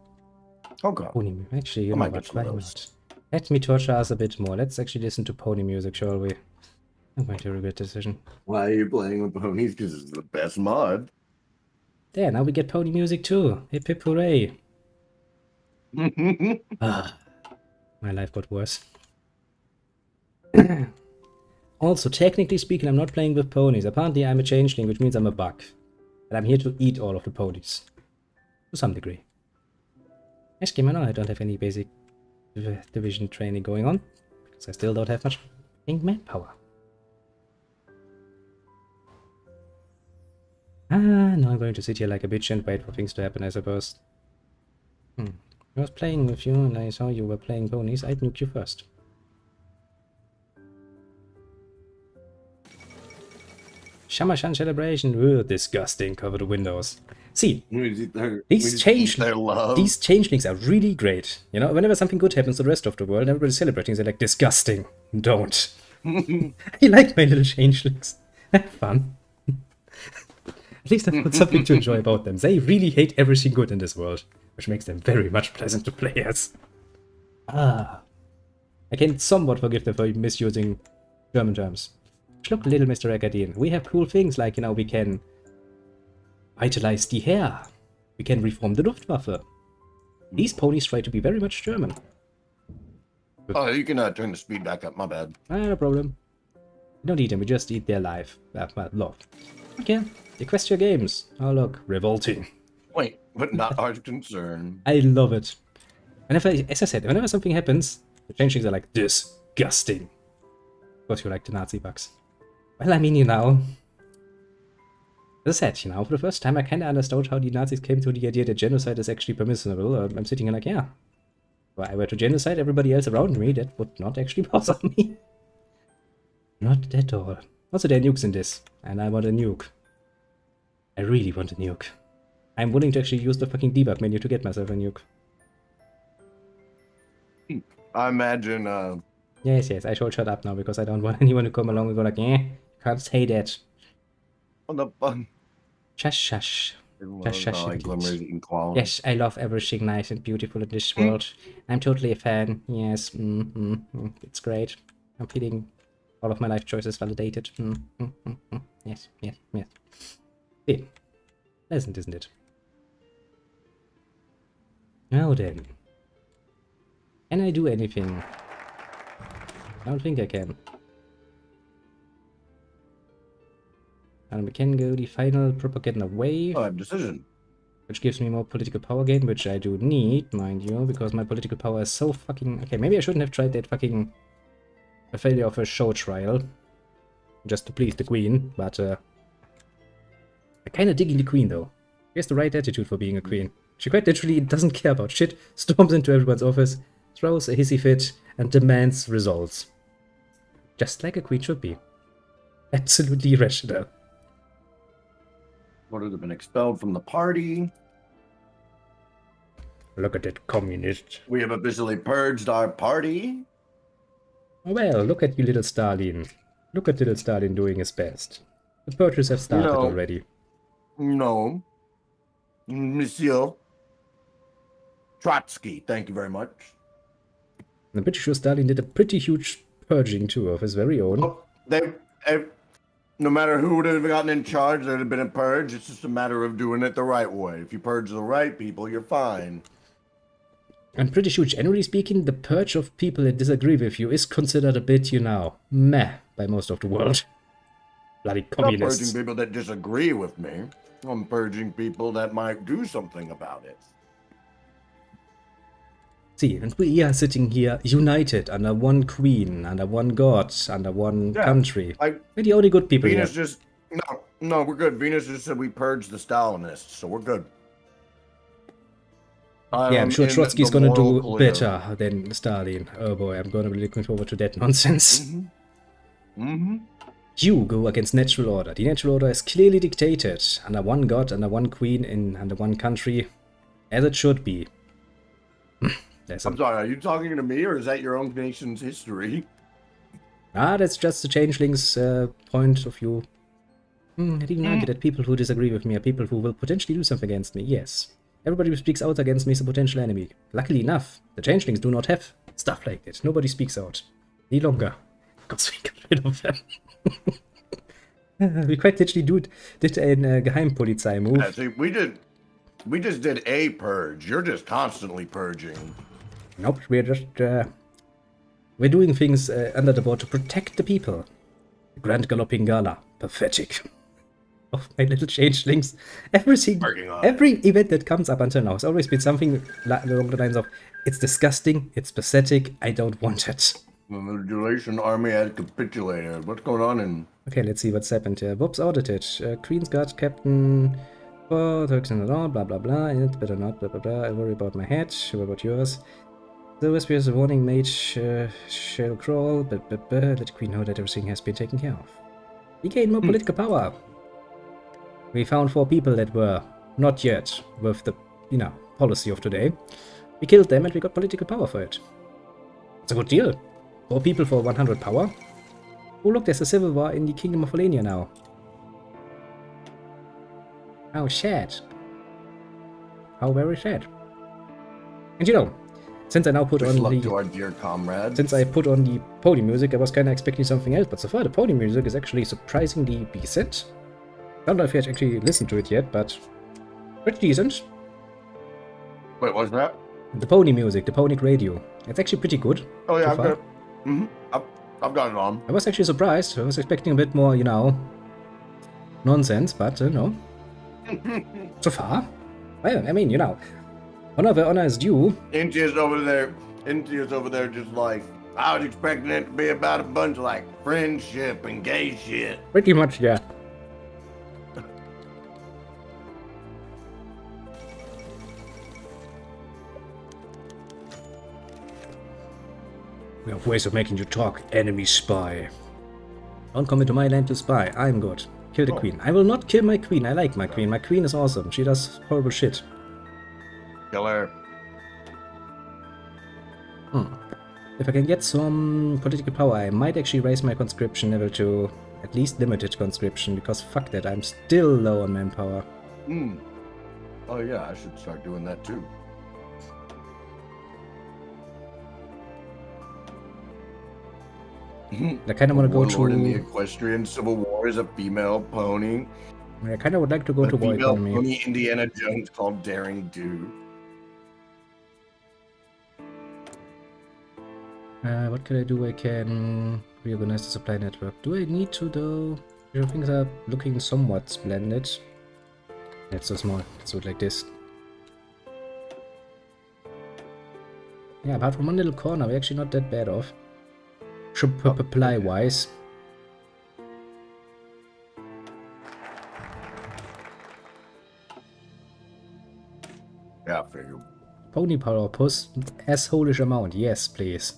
Okay. pony music. Actually, you I know might what? get some Why of not? those. Let me torture us a bit more. Let's actually listen to pony music, shall we? I'm going to regret the decision. Why are you playing with ponies? Because it's the best mod. There, now we get pony music too. Hip hip hooray. Ah, my life got worse. Also, technically speaking, I'm not playing with ponies. Apparently, I'm a changeling, which means I'm a bug. And I'm here to eat all of the ponies. To some degree. As game, I know I don't have any basic division training going on. Because I still don't have much manpower. Now I'm going to sit here like a bitch and wait for things to happen, I suppose. I was playing with you and I saw you were playing ponies. I'd nuke you first. Shamashan celebration. Ugh, disgusting. Cover the windows. See, these changelings are really great. You know, whenever something good happens to the rest of the world, everybody's celebrating. They're like, disgusting. Don't. I like my little changelings. Have fun. At least I've got something to enjoy about them. They really hate everything good in this world, which makes them very much pleasant to play as. I can somewhat forgive them for misusing German terms. Look, little Mr. Acadian, we have cool things like, you know, we can vitalize the hair. We can reform the Luftwaffe. These ponies try to be very much German. Oh, you can turn the speed back up. My bad. No problem. We don't eat them, we just eat their life. Love. Okay, Equestria Games. Oh look, revolting. Wait, but not our concern. I love it. Whenever, as I said, whenever something happens, the changelings are like, disgusting. Of course you like the Nazi bugs. Well, I mean, you know. As I said, you know, for the first time I kinda understood how the Nazis came to the idea that genocide is actually permissible. I'm sitting here like, yeah. If I were to genocide everybody else around me, that would not actually bother me. Not at all. Also, there are nukes in this, and I want a nuke. I really want a nuke. I'm willing to actually use the fucking debug menu to get myself a nuke. I imagine, Yes, I should shut up now, because I don't want anyone to come along and go like, can't say that. on the fun. Shush, shush. Shush, Like glimmers and clowns. Yes, I love everything nice and beautiful in this world. I'm totally a fan. Yes, it's great. I'm feeling all of my life choices validated. Yes. See, pleasant, isn't it? Now then. Can I do anything? I don't think I can. And we can go the final propaganda wave. Oh, I have decision. Which gives me more political power gain, which I do need, mind you, because my political power is so fucking... Okay, maybe I shouldn't have tried that fucking... a failure of a show trial. Just to please the queen, but I kinda digging the queen, though. She has the right attitude for being a queen. She quite literally doesn't care about shit, storms into everyone's office, throws a hissy fit, and demands results. Just like a queen should be. Absolutely irrational. Would have been expelled from the party. Look at that communist. We have officially purged our party. Well, look at you, little Stalin. Look at little Stalin doing his best. The purges have started already. No. Monsieur Trotsky, thank you very much. I'm pretty sure Stalin did a pretty huge purging too of his very own. Oh, no matter who would have gotten in charge, there'd have been a purge. It's just a matter of doing it the right way. If you purge the right people, you're fine. I'm pretty sure, generally speaking, the purge of people that disagree with you is considered a bit, you know, meh by most of the world. Bloody communists. I'm not purging people that disagree with me. I'm purging people that might do something about it. See, and we are sitting here united under one queen, under one god, under one country. We're the only good people Venus here. just... No, we're good. Venus just said we purged the Stalinists, so we're good. Yeah, I'm sure Trotsky's gonna do better than Stalin. Oh boy, I'm gonna be looking forward to that nonsense. You go against natural order. The natural order is clearly dictated under one god, under one queen, under one country, as it should be. I'm sorry, are you talking to me, or is that your own nation's history? That's just the changeling's point of view. I'd even argue that people who disagree with me are people who will potentially do something against me, yes. Everybody who speaks out against me is a potential enemy. Luckily enough, the changelings do not have stuff like that. Nobody speaks out. Any longer. Because we got rid of them. We quite literally did a Geheimpolizei-move. Yeah, see, we just did a purge. You're just constantly purging. Nope, we're just, we're doing things under the board to protect the people. Grand Galloping Gala. Pathetic. Of my little changelings. Every event that comes up until now has always been something along the lines of, it's disgusting, it's pathetic, I don't want it. The Modulation army has capitulated. What's going on in... Okay, let's see what's happened here. Bob's audited. Queen's Guard Captain... Oh, Turks in the law, blah blah blah. It better not, blah blah blah. I worry about my head. What about yours? The Whisper is a warning mage. Shall crawl. Let the Queen know that everything has been taken care of. We gain more political power. We found 4 people that were not yet with the, policy of today. We killed them and we got political power for it. It's a good deal. 4 people for 100 power. Oh look, there's a civil war in the Kingdom of Olenia now. How sad. How very sad. And since I now put on the... to our dear comrades. Since I put on the pony music, I was kinda expecting something else, but so far the pony music is actually surprisingly decent. I don't know if you actually listened to it yet, but pretty decent. Wait, what's that? The pony music, the ponic radio. It's actually pretty good. Oh yeah, so I've far. got it. I've got it on. I was actually surprised. I was expecting a bit more, nonsense, but no. So far. Well, I mean, honor where honor is due. Intia's over there just like, I was expecting it to be about a bunch of like friendship and gay shit. Pretty much, yeah. We have ways of making you talk, enemy spy. Don't come into my land to spy. I'm good. Kill the queen. I will not kill my queen. I like my queen. My queen is awesome. She does horrible shit. Kill her. If I can get some political power, I might actually raise my conscription level to at least limited conscription, because fuck that, I'm still low on manpower. Oh yeah, I should start doing that too. I kind of want to go Warlord in the to... Equestrian Civil War is a female pony. I kind of would like to go to war female economy. pony Indiana Jones called Daring Do. What can I do? I can reorganize the supply network. Do I need to though? Things are looking somewhat splendid. It's so small. Let's do it like this. Yeah, apart from one little corner, we're actually not that bad off. Supply wise. Yeah, I figure. Pony power puss, asshole-ish amount. Yes, please.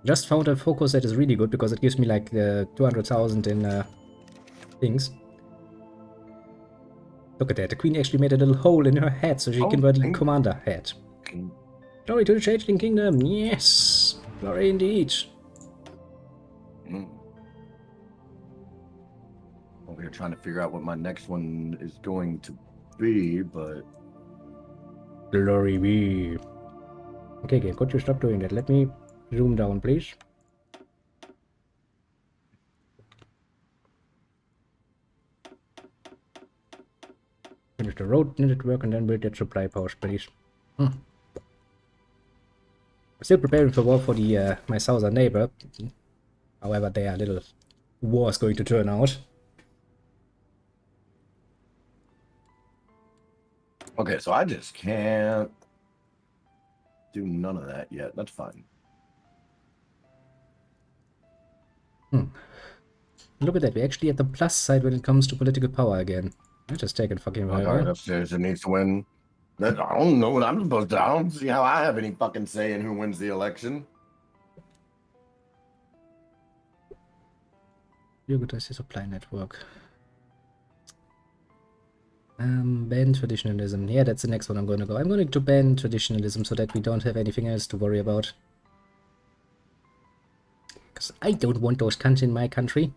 Just found a focus that is really good because it gives me like 200,000 in things. Look at that. The queen actually made a little hole in her head so she can wear the commander hat. Glory to the Changeling Kingdom. Yes. Glory indeed. Over here trying to figure out what my next one is going to be, but... Glory be. Okay, game, could you stop doing that? Let me zoom down, please. Finish the road network and then build that supply post, please. I'm still preparing for war for the my southern neighbor. However, their little war is going to turn out. Okay, so I just can't do none of that yet. That's fine. Look at that, we're actually at the plus side when it comes to political power again. I just taken fucking My guard upstairs that needs to win. I don't know what I'm supposed to. I don't see how I have any fucking say in who wins the election. Organize the supply network. Ban traditionalism. Yeah, that's the next one I'm going to go. I'm going to ban traditionalism so that we don't have anything else to worry about. Because I don't want those cunts in my country.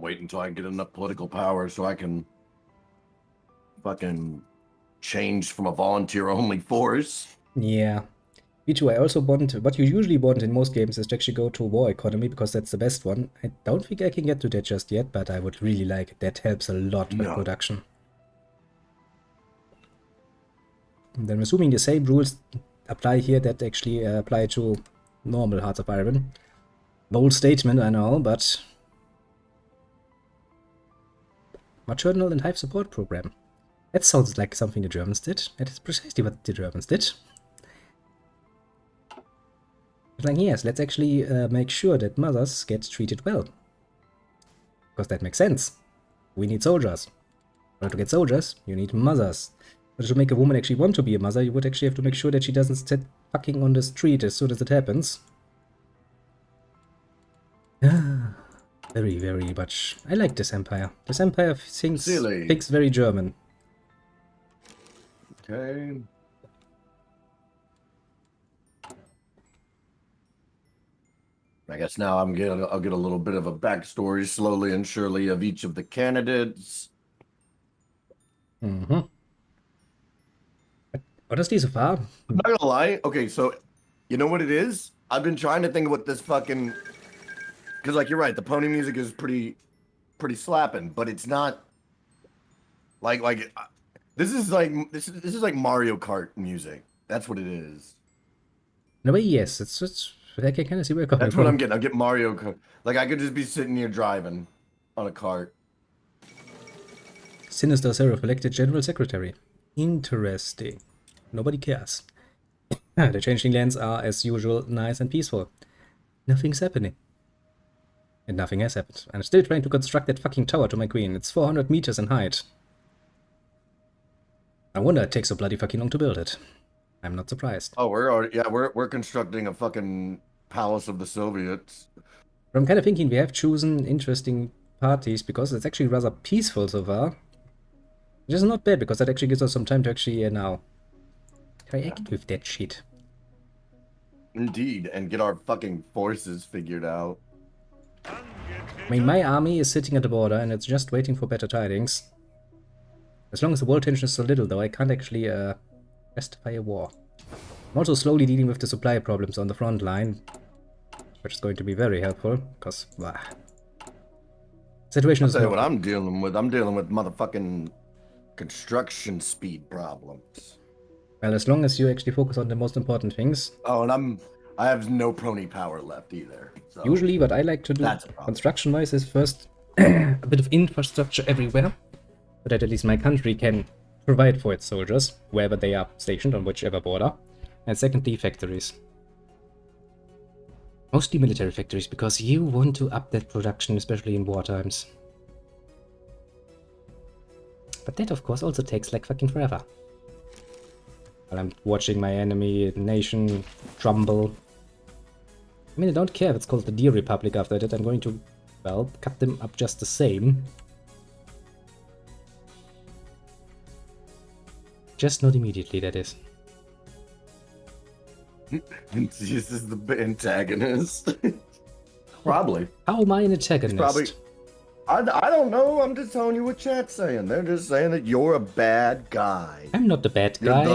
Wait until I get enough political power so I can fucking change from a volunteer-only force. Yeah. Me too, I also want, what you usually want in most games is to actually go to war economy, because that's the best one. I don't think I can get to that just yet, but I would really like it. That helps a lot with production. And then assuming the same rules apply here that actually apply to normal Hearts of Iron. Bold statement, I know, but... Maternal and Hive Support Program. That sounds like something the Germans did. That is precisely what the Germans did. Like, yes, let's actually make sure that mothers get treated well. Because that makes sense. We need soldiers. In order to get soldiers, you need mothers. But to make a woman actually want to be a mother, you would actually have to make sure that she doesn't sit fucking on the street as soon as it happens. Very, very much. I like this empire. This empire thinks very German. Okay. I guess now I'll get a little bit of a backstory slowly and surely of each of the candidates. Mm-hmm. Honestly, so far... I'm not gonna lie. Okay, so you know what it is? I've been trying to think of what this fucking... Because, like, you're right, the pony music is pretty slapping, but it's not... This is like Mario Kart music. That's what it is. No, but yes, it's I can kind of see where you're coming That's from. what I'm getting. I get Mario Kart. Like, I could just be sitting here driving on a cart. Sinister Seraph elected General Secretary. Interesting. Nobody cares. The Changeling Lands are, as usual, nice and peaceful. Nothing's happening. And nothing has happened. I'm still trying to construct that fucking tower to my queen. It's 400 meters in height. I wonder it takes so bloody fucking long to build it. I'm not surprised. Oh, we're constructing a fucking palace of the Soviets. But I'm kind of thinking we have chosen interesting parties because it's actually rather peaceful so far. Which is not bad, because that actually gives us some time to actually now interact with that shit. Indeed, and get our fucking forces figured out. I mean, my army is sitting at the border and it's just waiting for better tidings. As long as the world tension is so little, though, I can't actually justify a war. I'm also slowly dealing with the supply problems on the front line, which is going to be very helpful, because, situation is... I'll tell you what I'm dealing with. I'm dealing with motherfucking construction speed problems. Well, as long as you actually focus on the most important things. Oh, and I have no pony power left either. So usually what I like to do construction-wise is first a bit of infrastructure everywhere, so that at least my country can provide for its soldiers, wherever they are stationed on whichever border. And secondly, factories. Mostly military factories, because you want to up that production, especially in war times. But that, of course, also takes like fucking forever. While I'm watching my enemy nation crumble. I mean, I don't care if it's called the Deer Republic after that. I'm going to, well, cut them up just the same. Just not immediately, that is. This is the antagonist. Probably. How am I an antagonist? Probably. I don't know. I'm just telling you what chat's saying. They're just saying that you're a bad guy. I'm not the bad guy.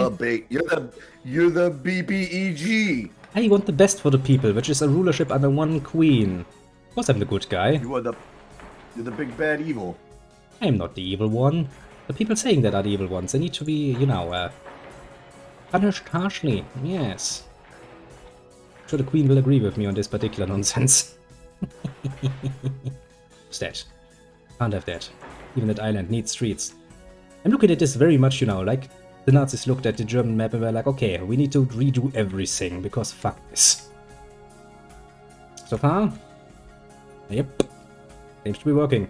You're the BBEG. I want the best for the people, which is a rulership under one queen. Of course I'm the good guy. You're the big bad evil. I'm not the evil one. The people saying that are the evil ones. They need to be, you know, punished harshly. Yes. I'm sure the queen will agree with me on this particular nonsense. What's that? Can't have that. Even that island needs streets. I'm looking at this very much, you know, like the Nazis looked at the German map and were like, okay, we need to redo everything, because fuck this. So far? Yep. Seems to be working.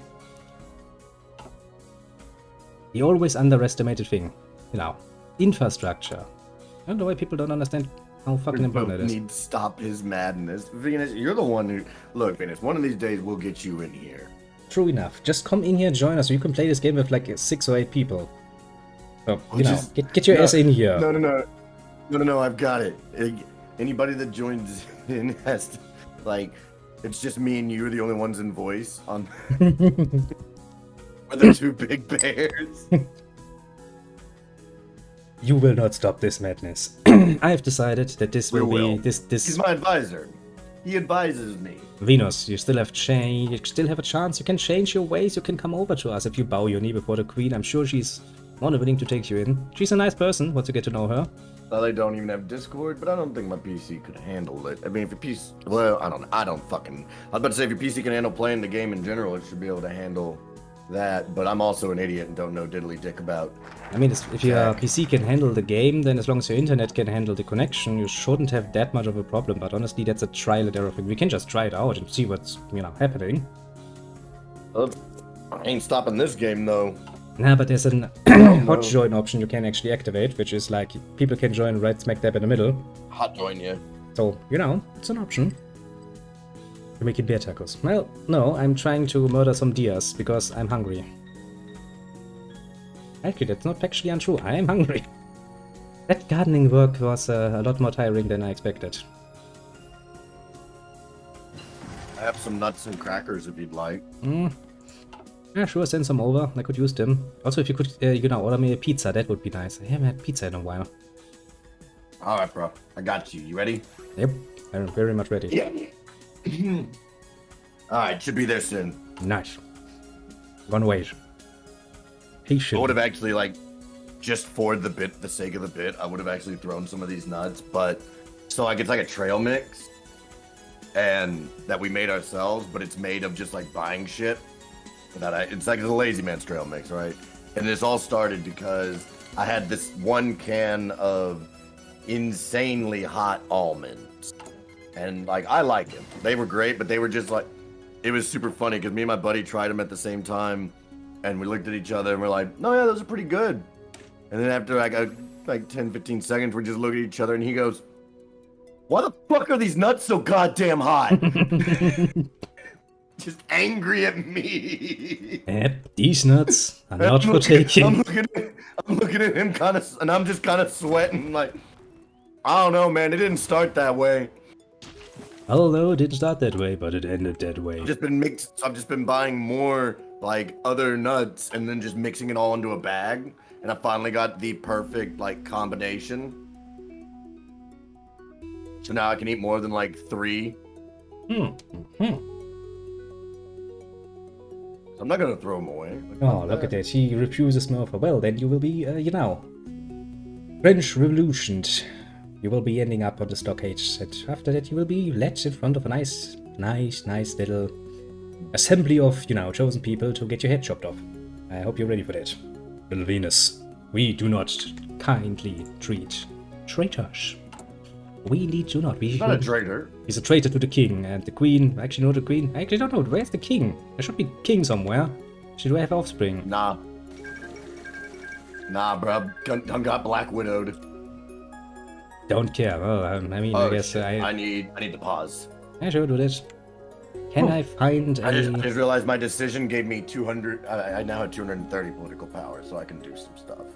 The always underestimated thing. You know, infrastructure. I don't know why people don't understand how fucking important it is. Need to stop his madness. Venus, you're the one who... Look, Venus, one of these days we'll get you in here. True enough. Just come in here, join us, so you can play this game with like 6 or 8 people. So, you know, get your ass in here. No, I've got it. Anybody that joins in has to, like, It's just me and you, the only ones in voice on. We're the two big bears. You will not stop this madness. I have decided that this will be this. He's my advisor. He advises me. Venus, you still have you still have a chance. You can change your ways. You can come over to us if you bow your knee before the queen. I'm sure she's more than willing to take you in. She's a nice person. Once you get to know her. Well, they don't even have Discord, but I don't think my PC could handle it. I mean, if your PC, well, I don't fucking. I was about to say if your PC can handle playing the game in general, it should be able to handle that. But I'm also an idiot and don't know diddly dick about. I mean, if your PC can handle the game, then as long as your internet can handle the connection, you shouldn't have that much of a problem. But honestly, that's a trial and error thing. We can just try it out and see what's happening. I ain't stopping this game though. Nah, but there's an hot join option you can actually activate, which is like people can join right smack dab in the middle. Hot join, yeah. So, it's an option. You're making bear tacos. Well, no, I'm trying to murder some deers because I'm hungry. Actually, that's not factually untrue. I am hungry. That gardening work was a lot more tiring than I expected. I have some nuts and crackers if you'd like. Yeah, sure, send some over. I could use them. Also, if you could, order me a pizza, that would be nice. I haven't had pizza in a while. Alright, bro. I got you. You ready? Yep, I'm very much ready. Yeah. Alright, should be there soon. Nice. Gonna wait. Patient. I would have actually, just for the sake of the bit, I would have actually thrown some of these nuts, but so it's like a trail mix, and that we made ourselves, but it's made of just buying shit. It's like a lazy man's trail mix, right? And this all started because I had this one can of insanely hot almonds, and I like them. They were great, but they were just it was super funny because me and my buddy tried them at the same time, and we looked at each other and we're like, "No, yeah, those are pretty good." And then after 10-15 seconds, we just look at each other and he goes, "Why the fuck are these nuts so goddamn hot?" Just angry at me. These nuts are not for taking. I'm looking at him and I'm just kind of sweating I don't know, man. It didn't start that way. Although it didn't start that way, but it ended that way. I've just been buying more other nuts and then just mixing it all into a bag, and I finally got the perfect combination. So now I can eat more than 3. I'm not gonna throw them away. Oh, look at that. He refuses more for. Well, then you will be, French Revolutioned. You will be ending up on the stockade. And after that, you will be led in front of a nice little assembly of, chosen people to get your head chopped off. I hope you're ready for that. Little Venus, we do not kindly treat traitors. We do not. He's not a traitor. He's a traitor to the king and the queen. Actually, no, the queen. I actually don't know. Where's the king? There should be king somewhere. Should we have offspring? Nah, bro. Done got Black Widowed. Don't care. Oh, I mean, I guess shit. I need to pause. I sure do this. Can I find I just realized my decision gave me 200. I now have 230 political power, so I can do some stuff.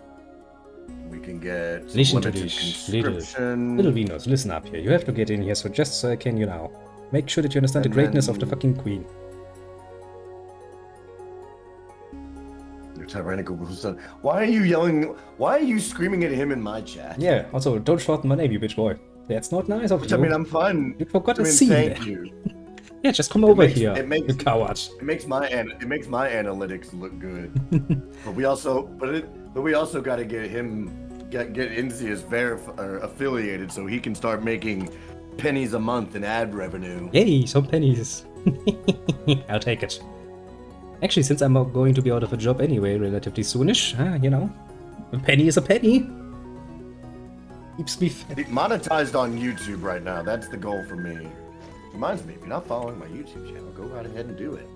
We can get listen to this, little Venus, listen up here. You have to get in here, so just so I can, make sure that you understand the greatness of the fucking queen. Your tyrannical son. Why are you yelling? Why are you screaming at him in my chat? Yeah, also, don't shorten my name, you bitch boy. That's not nice of you. I mean, I'm fine. You forgot to see thank you. Yeah, just come over here, you coward. It makes my analytics look good. but we also got to get Inzi as affiliated so he can start making pennies a month in ad revenue. Yay, some pennies. I'll take it. Actually, since I'm going to be out of a job anyway, relatively soonish, a penny is a penny. Keeps me monetized on YouTube right now. That's the goal for me. Reminds me, if you're not following my YouTube channel, go right ahead and do it.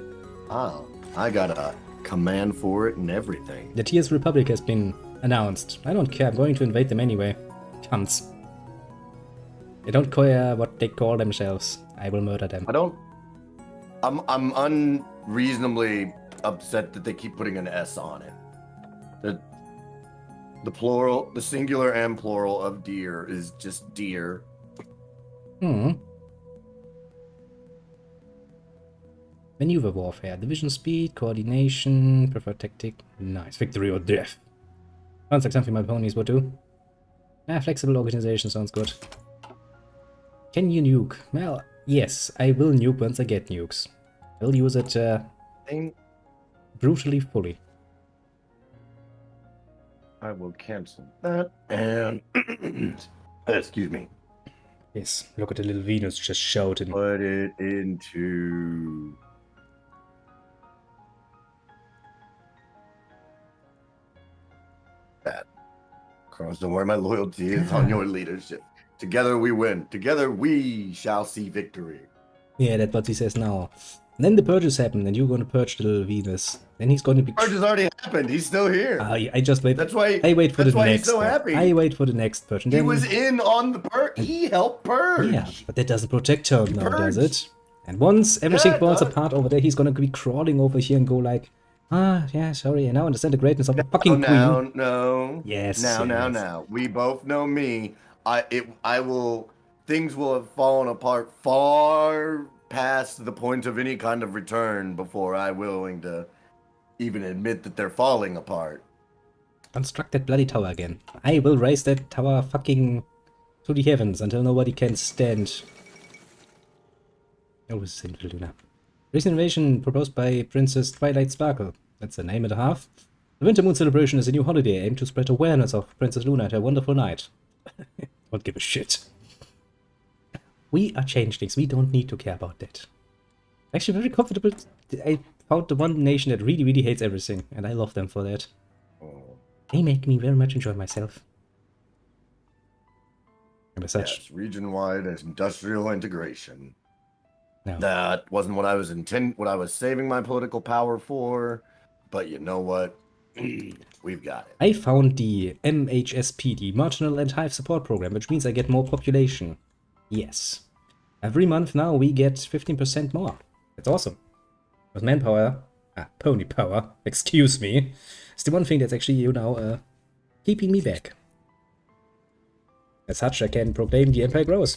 I got a command for it and everything. The Tears Republic has been announced. I don't care, I'm going to invade them anyway. Cunts. I don't care what they call themselves. I will murder them. I'm unreasonably upset that they keep putting an S on it. The plural, the singular and plural of deer is just deer. Maneuver warfare, division speed, coordination, preferred tactic. Nice. Victory or death. Sounds like something my ponies would do. Ah, flexible organization sounds good. Can you nuke? Well, yes, I will nuke once I get nukes. I'll use it brutally fully. I will cancel that and excuse me. Yes, look at the little Venus just shouting. Put it into that. Cronos, don't worry, my loyalty is on your leadership. Together we win. Together we shall see victory. Yeah, that's what he says now. And then the purges happen, and you're gonna purge the little Venus. Then he's gonna be. Purge has already happened. He's still here. I just wait. That's why. I wait for the that's why next. He's so happy. I wait for the next purge. And He then, was in on the purge. He helped purge. yeah, but that doesn't protect her now, does purged. it? And once everything Yeah, it falls does. apart over there, he's gonna be crawling over here and go like, ah, yeah, sorry, I now understand the greatness of the fucking queen. No. Yes. Now. We both know me. Things will have fallen apart far past the point of any kind of return before I'm willing to even admit that they're falling apart. Construct that bloody tower again. I will raise that tower fucking to the heavens until nobody can stand. Oh, sinful Luna. Recent invasion proposed by Princess Twilight Sparkle. That's the name and a half. The Winter Moon celebration is a new holiday aimed to spread awareness of Princess Luna and her wonderful night. Don't give a shit. We are changelings. We don't need to care about that. Actually, very comfortable. I found the one nation that really, really hates everything, and I love them for that. They make me very much enjoy myself. And as such, Yes, region-wide industrial integration. no. That wasn't what I was what I was saving my political power for, but you know what? We've got it. I found the MHSP, the Marginal and Hive Support Program, which means I get more population. Yes. Every month now we get 15% more. That's awesome. But manpower, pony power, excuse me, is the one thing that's actually, you know, keeping me back. As such, I can proclaim the Empire grows.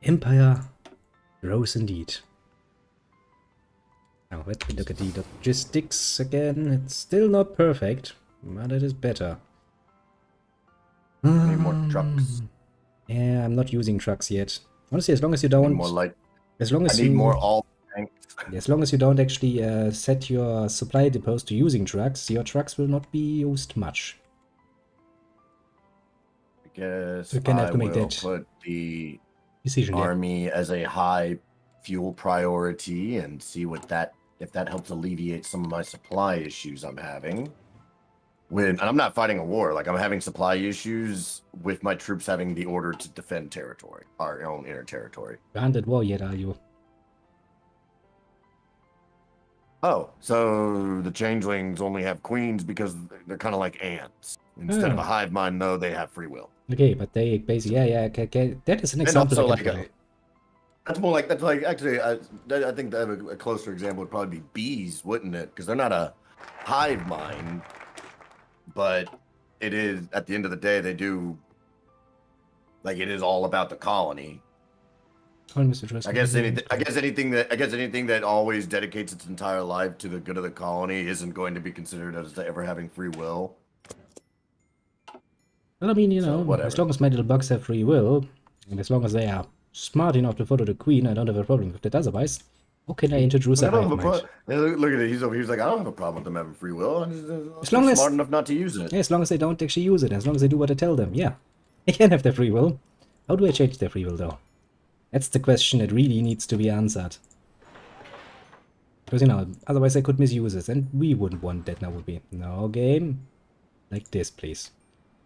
Empire grows indeed. Now, let me look at the logistics again. It's still not perfect, but it is better. Need more trucks. Yeah, I'm not using trucks yet. Honestly, as long as you Need don't, more light. as long I as need you, more all tanks. as long as you don't actually set your supply depots to using trucks, your trucks will not be used much. I guess You can have I to make will that put the decision. Yeah. army as a high fuel priority and see what if that helps alleviate some of my supply issues I'm having. And I'm not fighting a war, like I'm having supply issues with my troops having the order to defend territory, our own inner territory. You aren't at war yet, are you? Oh, so the changelings only have queens because they're kind of like ants. Instead of a hive mind, though, they have free will. Okay, but they basically, yeah, okay, that is an And example. also, I can like, that's like actually, I think that a closer example would probably be bees, wouldn't it? Because they're not a hive mind, but it is at the end of the day they do. Like it is all about the colony. I guess anything that always dedicates its entire life to the good of the colony isn't going to be considered as ever having free will. Well, I mean, you know, whatever. as long as my little bugs have free will, and as long as they are smart enough to follow the queen, I don't have a problem with that. Otherwise, how can I introduce a hive mind? Look at it. He's over here. He's like, I don't have a problem with them having free will. As long as smart enough not to use it. Yeah, as long as they don't actually use it, as long as they do what I tell them, yeah. They can have their free will. How do I change their free will, though? That's the question that really needs to be answered. Because, you know, otherwise I could misuse it, and we wouldn't want that now, would we? No, game. Like this, please.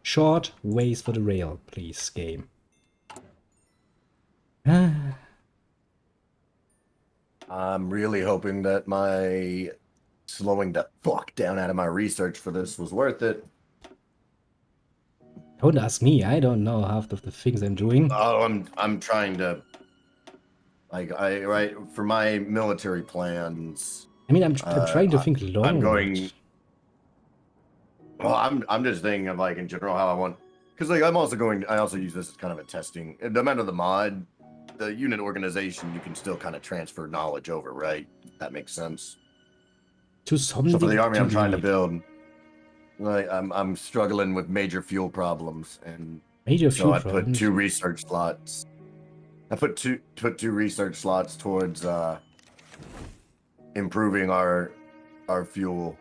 Short ways for the rail, please, game. I'm really hoping that my slowing the fuck down out of my research for this was worth it. Don't ask me, I don't know half of the things I'm doing. Oh, I'm trying to, like, for my military plans. I mean, I'm trying to think long. I'm going. Well, I'm just thinking of, like, in general how I want, because like I also use this as kind of a testing. No matter the mod, the unit organization, you can still kind of transfer knowledge over, right? That makes sense. To some So for the army I'm trying to degree. build, like I'm struggling with major fuel problems, and Major so fuel I put problems. 2 research slots. I put two research slots towards improving our fuel,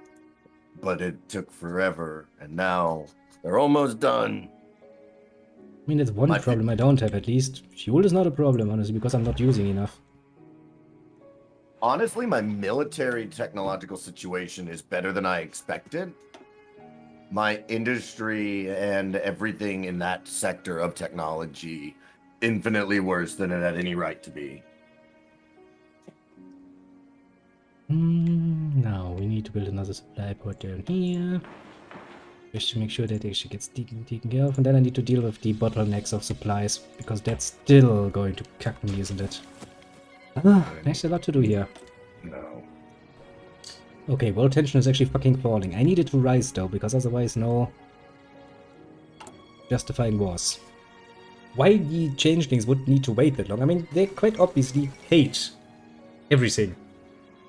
but it took forever, and now they're almost done. I mean, it's one My problem I don't have, at least. Fuel is not a problem, honestly, because I'm not using enough. Honestly, my military technological situation is better than I expected. My industry and everything in that sector of technology infinitely worse than it had any right to be. Now, we need to build another supply port down here. Just to make sure that it actually gets taken care of. And then I need to deal with the bottlenecks of supplies, because that's still going to cuck me, isn't it? Ah, there's a lot to do here. No. Okay, world tension is actually fucking falling. I need it to rise though, because otherwise no justifying wars. Why the changelings would need to wait that long? I mean, they quite obviously hate everything.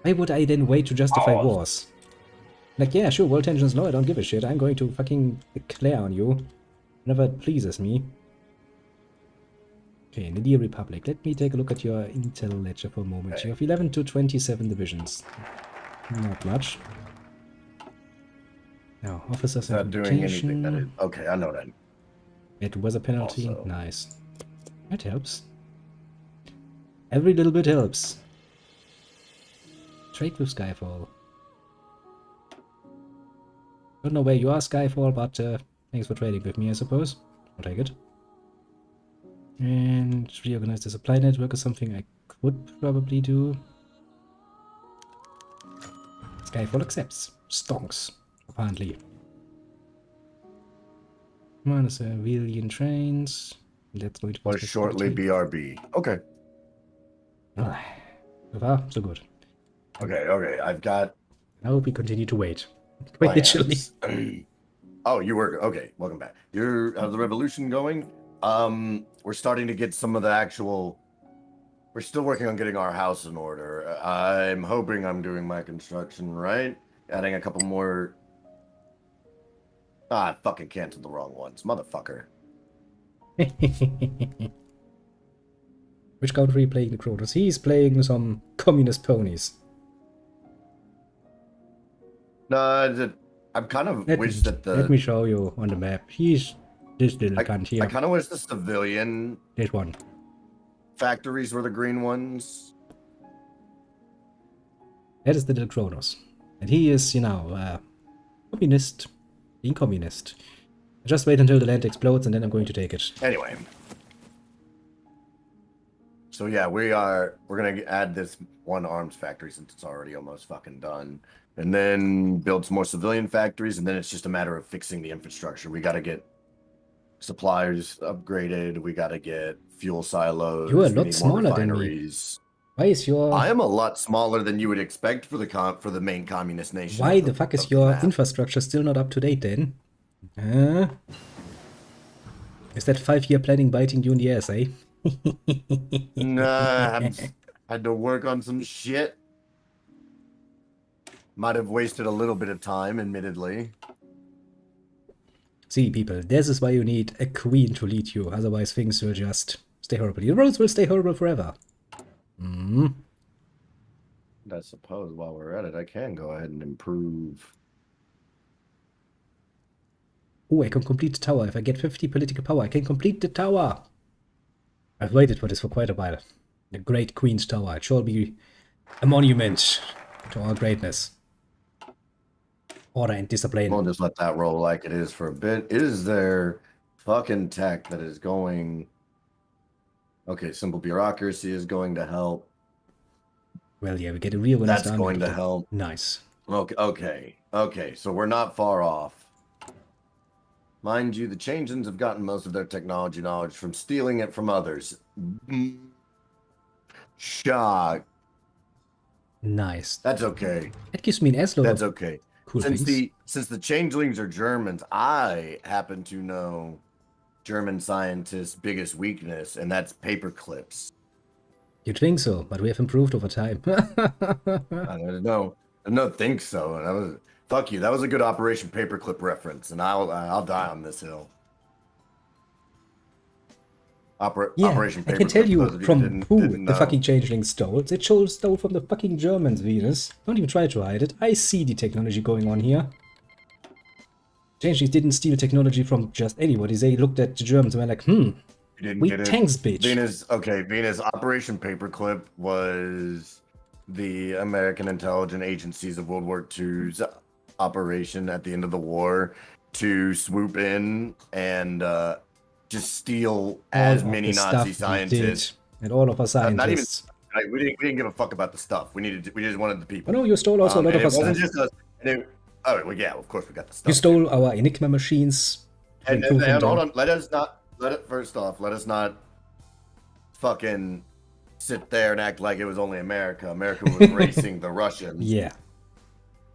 Why would I then wait to justify wars? Like, yeah, sure, world tension is low, I don't give a shit. I'm going to fucking declare on you whenever it pleases me. Okay, Nidia Republic. Let me take a look at your intel ledger for a moment. Okay. You have 11 to 27 divisions. Not much. Now, officers Not and doing anything that is rotation. okay. I know that. It was a penalty. Also. Nice. That helps. Every little bit helps. Trade with Skyfall. Don't know where you are, Skyfall, but thanks for trading with me, I suppose. I'll take it. And reorganize the supply network is something I could probably do. Skyfall accepts. Stonks, apparently. Minus civilian trains. That's going to Or shortly BRB. Okay. So far, so good. Okay. I've got I hope we continue to wait. Quite literally. plans. Oh, you were okay. Welcome back. How's the revolution going? We're starting to get some of the actual. We're still working on getting our house in order. I'm hoping I'm doing my construction right. Adding a couple more. I fucking canceled the wrong ones, motherfucker. Which country are you playing the Cronos? He's playing some communist ponies. No, I'm kind of wish that the. Let me show you on the map. He's this little cunt here. I kind of wish the civilian. This one. Factories were the green ones. That is the little Cronos. And he is, you know, communist. Being communist. Just wait until the land explodes and then I'm going to take it. Anyway. So yeah, we're gonna add this one arms factory since it's already almost fucking done. And then build some more civilian factories, and then it's just a matter of fixing the infrastructure. We gotta get suppliers upgraded, we gotta get fuel silos. You are a lot smaller than me. Why is your... I am a lot smaller than you would expect for the main communist nation. Why the fuck is your infrastructure still not up to date then? Huh? Is that 5-year planning biting you in the ass, eh? Nah, I had to work on some shit. Might have wasted a little bit of time, admittedly. See, people, this is why you need a queen to lead you. Otherwise, things will just stay horrible. The roads will stay horrible forever. I suppose while we're at it, I can go ahead and improve. Oh, I can complete the tower. If I get 50 political power, I can complete the tower. I've waited for this for quite a while. The Great Queen's Tower. It shall be a monument to our greatness. Order and discipline. We'll just let that roll like it is for a bit. Is there fucking tech that is going... Okay, simple bureaucracy is going to help. Well, yeah, we get a reorganized That's army. going to help. Nice. Okay, so we're not far off. Mind you, the changelings have gotten most of their technology knowledge from stealing it from others. Shock. Nice. That's okay. That gives me an S-load. That's okay. Cool Since things. the changelings are Germans, I happen to know German scientists' biggest weakness, and that's paper clips. You think so, but we have improved over time. I don't think so. That was fuck you. That was a good Operation Paperclip reference, and I'll die on this hill. Yeah, Operation I Paperclip. can tell for you those of from didn't who the know. fucking changeling stole. They stole from the fucking Germans, Venus. Don't even try to hide it. I see the technology going on here. Changelings didn't steal technology from just anybody. They looked at the Germans and were like, You didn't we get it. tanks, bitch. Venus. Operation Paperclip was the American intelligence agencies of World War II's operation at the end of the war to swoop in and just steal as All of many the Nazi stuff we did, scientists. and all of our Not even. scientists. Like, we didn't give a fuck about the stuff. We just wanted the people. Oh no, you stole also a lot and of it our wasn't stuff. just us. Oh well, yeah, of course we got the stuff. You stole our Enigma machines. And hold on, let us not fucking sit there and act like it was only America. America was racing the Russians. Yeah.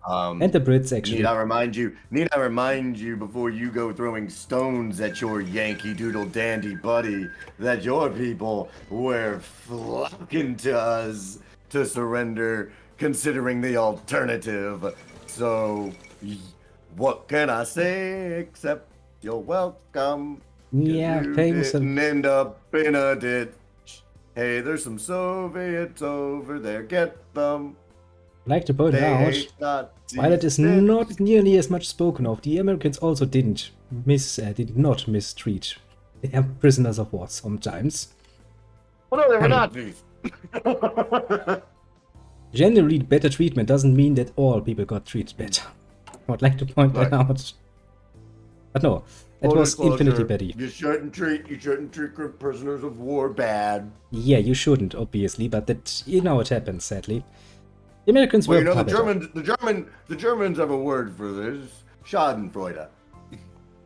And the Brits, actually. Need I remind you before you go throwing stones at your Yankee Doodle Dandy buddy that your people were flocking to us to surrender, considering the alternative. So, what can I say except you're welcome? Yeah, you thanks. didn't end up in a ditch. Hey, there's some Soviets over there. Get them. I'd like to point out, while it is not nearly as much spoken of, the Americans also did not mistreat their prisoners of war sometimes. Well, no, they were Nazis. Generally, better treatment doesn't mean that all people got treated better. I'd like to point that out. But no, it was infinitely better. You shouldn't treat prisoners of war bad. Yeah, you shouldn't, obviously, but that it happens, sadly. The Americans were the Germans have a word for this. Schadenfreude.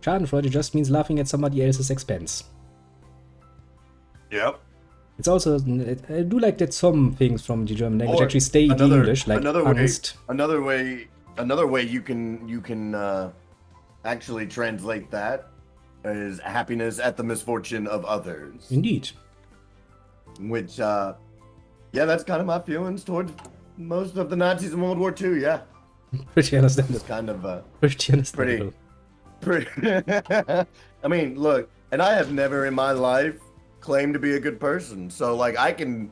Schadenfreude just means laughing at somebody else's expense. Yep. It's also, I do like that some things from the German language actually stay in English, like Angst. Another way you can actually translate that is happiness at the misfortune of others. Indeed. Which, yeah, that's kind of my feelings towards most of the Nazis in World War II, yeah. Pretty understandable. It's kind of, pretty understandable. Pretty. I mean, look, and I have never in my life claimed to be a good person. So, like, I can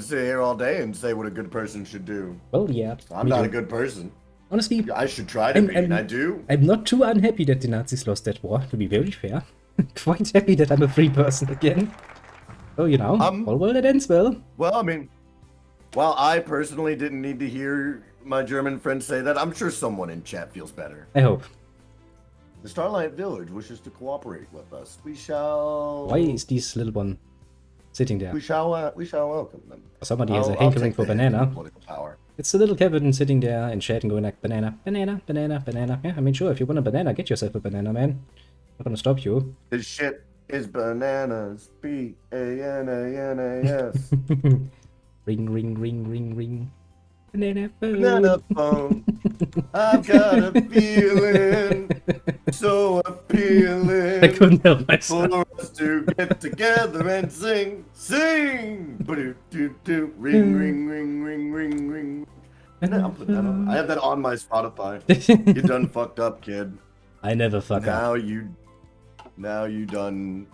sit here all day and say what a good person should do. Well, yeah. I'm not a good person. Honestly, I should try to be, and I do. I'm not too unhappy that the Nazis lost that war, to be very fair. Quite happy that I'm a free person again. So, all well that ends well. Well, I mean, while I personally didn't need to hear my German friends say that, I'm sure someone in chat feels better. I hope. The Starlight Village wishes to cooperate with us. We shall... Why is this little one sitting there? We shall welcome them. Somebody has a hankering for banana. Political power. It's the little Kevin sitting there in chat and going like, banana, banana, banana, banana. Yeah, I mean, sure, if you want a banana, get yourself a banana, man. I'm not gonna stop you. This shit is bananas. B-A-N-A-N-A-S. Ring, ring, ring, ring, ring. Banana phone. Banana phone. I've got a feeling so appealing. I couldn't help myself. For us to get together and sing. Ba-do-do-do. Ring, ring, ring, ring, ring, ring. I'll put that on. I have that on my Spotify. You done fucked up, kid. I never fuck up. Now you done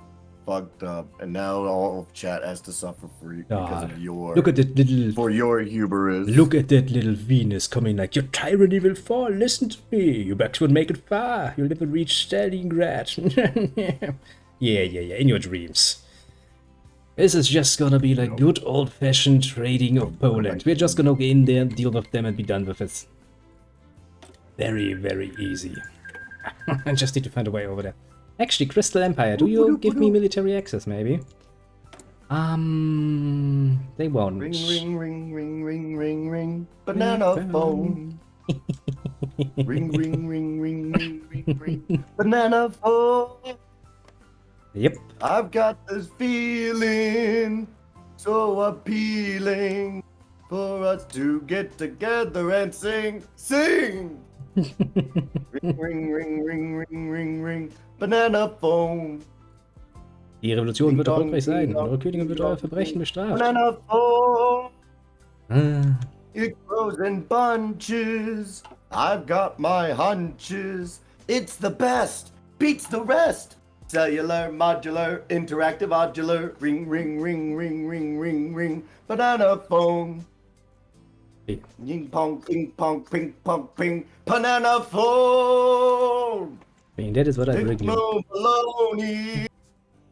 fucked up, and now all of chat has to suffer for you because of your. Look at that little. For your hubris. Look at that little Venus coming like, your tyranny will fall. Listen to me. Your backs won't make it far. You'll never reach Stalingrad. Yeah. In your dreams. This is just gonna be like good old-fashioned trading of Poland. We're just gonna go in there, deal with them, and be done with it. Very, very easy. I just need to find a way over there. Actually, Crystal Empire, do you give me military access, maybe? They won't. Ring, ring, ring, ring, ring, ring, ring. Banana phone. Ring, ring, ring, ring, ring, ring, ring. Banana phone. Yep. I've got this feeling so appealing for us to get together and sing. Ring, ring, ring, ring, ring, ring, ring. Banana phone. Die Revolution wird erfolgreich sein. Eure Königin wird euer Verbrechen bestraft. Banana phone. Ah, It grows in bunches. I've got my hunches. It's the best. Beats the rest. Cellular, modular, interactive, modular. Ring, ring, ring, ring, ring, ring, ring. Banana phone. okay. Ying pong, ping pong, ping pong, ping. Banana phone. I mean, that is what I bring It's you. no baloney.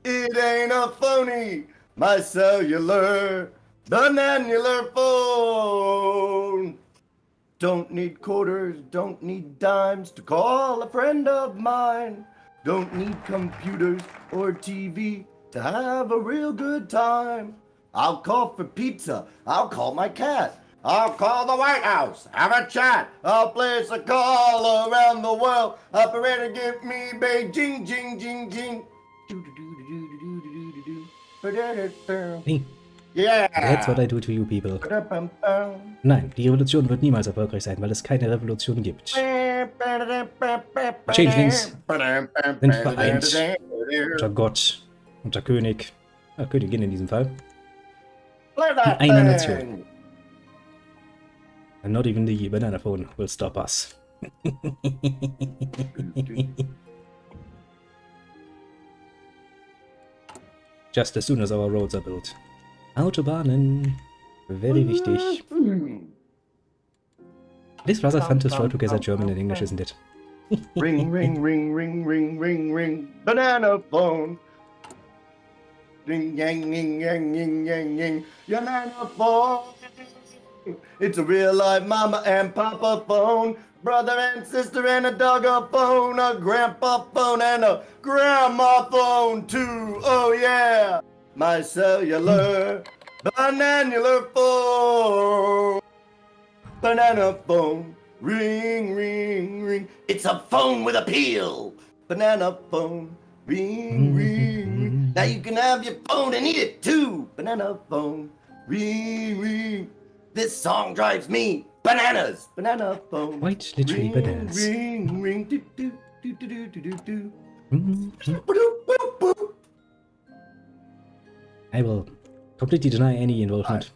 It ain't a phony. My cellular, bananular phone. Don't need quarters, don't need dimes to call a friend of mine. Don't need computers or TV to have a real good time. I'll call for pizza, I'll call my cat. I'll call the White House, have a chat. I'll place a call around the world. Operator, give me Beijing, jing, jing, jing. Hey, Yeah. that's what I do to you people. Nein, die Revolution wird niemals erfolgreich sein, weil es keine Revolution gibt. Changelings sind vereint unter Gott, unter König, Königin in diesem Fall, in einer Nation. And not even the banana phone will stop us. Just as soon as our roads are built. Autobahnen. Very wichtig. This rather fun to throw together German and English, isn't it? Ring, ring, ring, ring, ring, ring, ring. Banana phone. Ding, yang, yang, yang, yang, yang, yang. Banana phone. It's a real life mama and papa phone. Brother and sister and a dogger phone. A grandpa phone and a grandma phone too. Oh yeah. My cellular. Bananular phone. Banana phone. Ring, ring, ring. It's a phone with appeal. Banana phone. Ring, ring, ring. Now you can have your phone and eat it too. Banana phone. Ring, ring. This song drives me bananas. Banana phone. Quite literally ring, bananas. Ring, ring, do, do, do, do, do, do, do. Mhm. Boop, boop, boop. I will completely deny any involvement.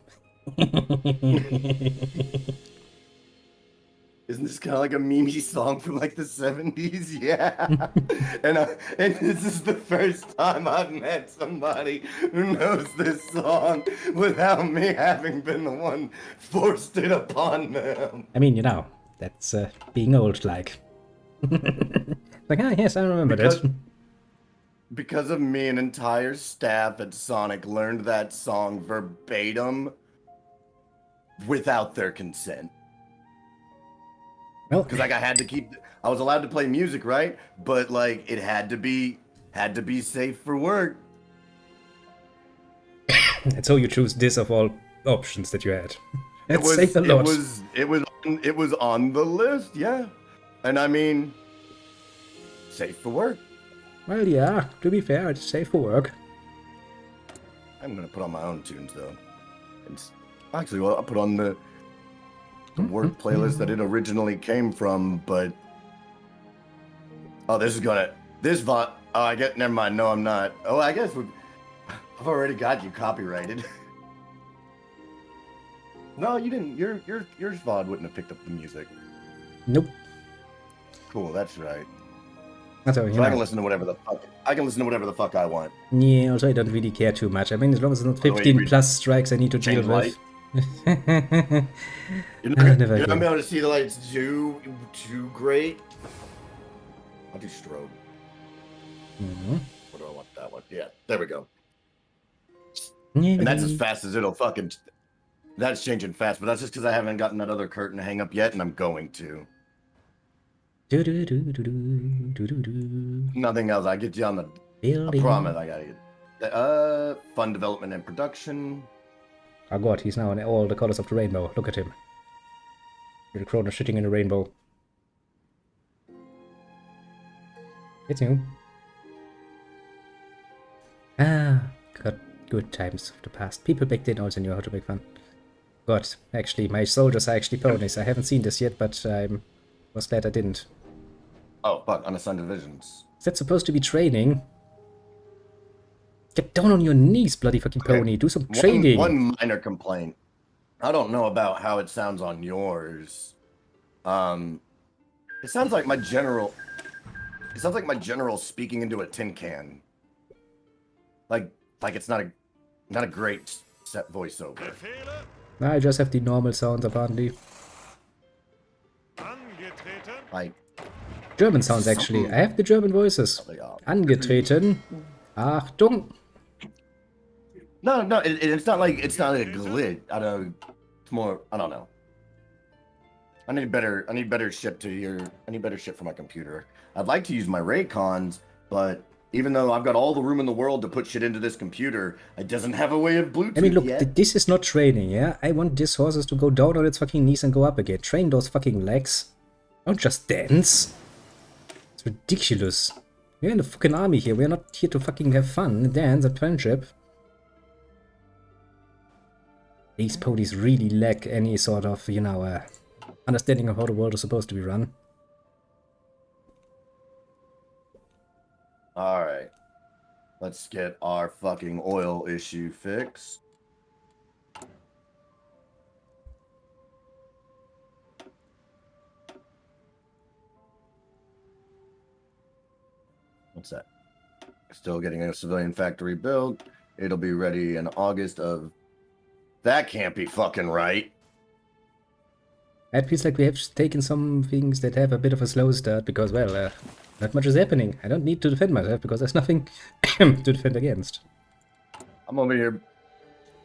Isn't this kind of like a meme song from like the 70s? Yeah. and this is the first time I've met somebody who knows this song without me having been the one forced it upon them. I mean, you know, that's being old, like. Like, ah, yes, I remember that. Because of me, an entire staff at Sonic learned that song verbatim without their consent. Well, Because like I was allowed to play music, right? But like it had to be safe for work. and so you choose this of all options that you had. That's saying a lot. It was on the list, yeah. And I mean, safe for work. Well, yeah, to be fair, it's safe for work. I'm gonna put on my own tunes though. Actually, well, I'll put on the work playlist that it originally came from, but oh, I get. Never mind. No, I'm not. Oh, I guess I've already got you copyrighted. No, you didn't. Your VOD wouldn't have picked up the music. Nope. Cool, that's right. That's all, So I can listen to whatever the fuck. I can listen to whatever the fuck I want. Yeah, also I don't really care too much. I mean, as long as it's not Oh, wait, 15 plus strikes I need to deal change with. You're not gonna Never be again. able to see the lights too great. I'll do strobe. Mhm. What do I want? That one. Yeah, there we go. And that's as fast as it'll fucking. That's changing fast, but that's just because I haven't gotten that other curtain to hang up yet, and I'm going to. Nothing else. I get you on the. I promise. I gotta get. Fun development and production. Oh god, he's now in all the colors of the rainbow. Look at him. The Cronos shitting in a rainbow. It's new. Ah, got good times of the past. People back then also knew how to make fun. God, actually, my soldiers are actually ponies. I haven't seen this yet, but I was glad I didn't. Oh fuck! Unassigned divisions. Is that supposed to be training? Get down on your knees, bloody fucking pony. Do some training. One minor complaint. I don't know about how it sounds on yours. It sounds like my general. It sounds like my general speaking into a tin can. Like it's not a great set voiceover. I just have the normal sounds apparently. Like German sounds actually. I have the German voices. Angetreten. Achtung. No, it's not like a glitch. It's more. I don't know. I need better shit for my computer. I'd like to use my Raycons, but even though I've got all the room in the world to put shit into this computer, it doesn't have a way of Bluetooth. I mean, look, yet. This is not training, yeah? I want these horses to go down on its fucking knees and go up again. Train those fucking legs. Don't just dance. It's ridiculous. We're in the fucking army here. We're not here to fucking have fun, dance, and friendship. These ponies really lack any sort of, you know, understanding of how the world is supposed to be run. Alright. Let's get our fucking oil issue fixed. What's that? Still getting a civilian factory built. It'll be ready in August of... That can't be fucking right. It feels like we have taken some things that have a bit of a slow start because, well, not much is happening. I don't need to defend myself because there's nothing to defend against. I'm over here.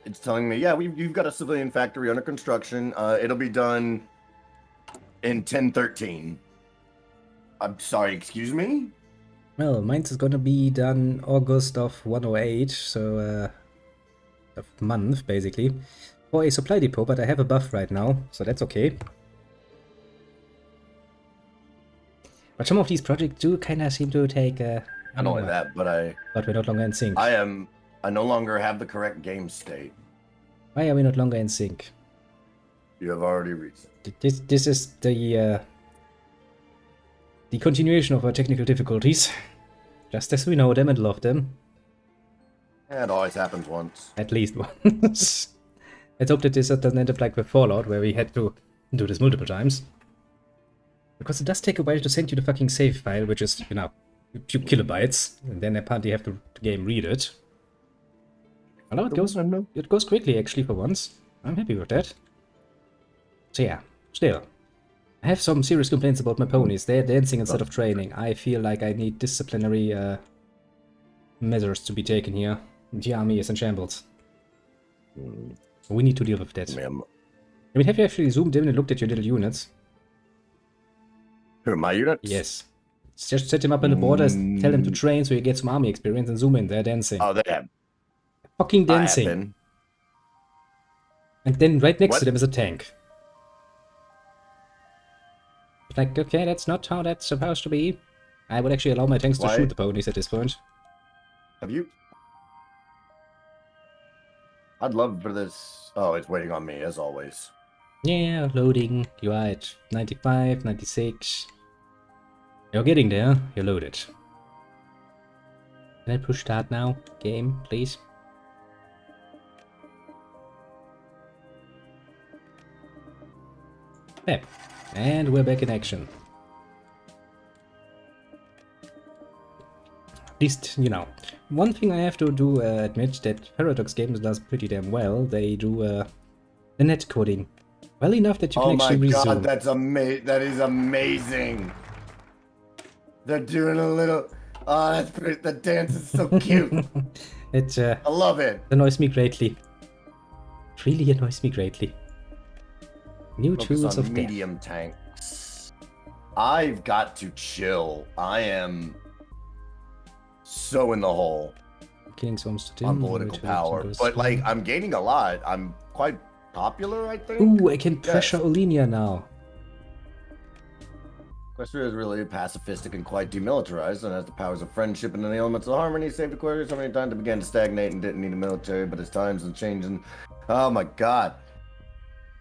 It's telling me, yeah, you've got a civilian factory under construction. It'll be done in 1013. I'm sorry, excuse me? Well, mine's is gonna be done August of 108, so a month, basically, for a supply depot, but I have a buff right now, so that's okay. But some of these projects do kind of seem to take... Not only that, but we're not longer in sync. I no longer have the correct game state. Why are we not longer in sync? You have already reached it. This is the continuation of our technical difficulties. Just as we know them and love them. It always happens once. At least once. Let's hope that this doesn't end up like with Fallout, where we had to do this multiple times. Because it does take a while to send you the fucking save file, which is, you know, a few kilobytes, and then apparently you have to the game read it. Although it goes quickly actually for once. I'm happy with that. So yeah, still. I have some serious complaints about my ponies. They're dancing instead of training. I feel like I need disciplinary measures to be taken here. The army is in shambles. We need to deal with that. I mean, have you actually zoomed in and looked at your little units? Who, my units? Yes. Just set them up on the borders, tell them to train so you get some army experience and zoom in. They're dancing. Oh, they have. Fucking dancing. And then right next to them is a tank. Like, okay, that's not how that's supposed to be. I would actually allow my tanks to shoot the ponies at this point. Have you? I'd love for this. Oh, it's waiting on me, as always. Yeah, loading. You are at 95, 96. You're getting there. You're loaded. Can I push start now? Game, please. Okay. And we're back in action. At least, you know. One thing I have to do admit that Paradox Games does pretty damn well. They do the net coding well enough that you can actually resume. Oh my god, that is amazing. They're doing a little... Oh, that's pretty... The dance is so cute. I love it. Annoys me greatly. It really annoys me greatly. New tools of medium tanks. I've got to chill. I am so in the hole Killing some on political power. But like, I'm gaining a lot. I'm quite popular, I think. Ooh, I can pressure Olinia now. Equestria is really pacifistic and quite demilitarized and has the powers of friendship and the elements of harmony. Saved Equestria so many times it began to stagnate and didn't need a military, but as times are changing. Oh my god.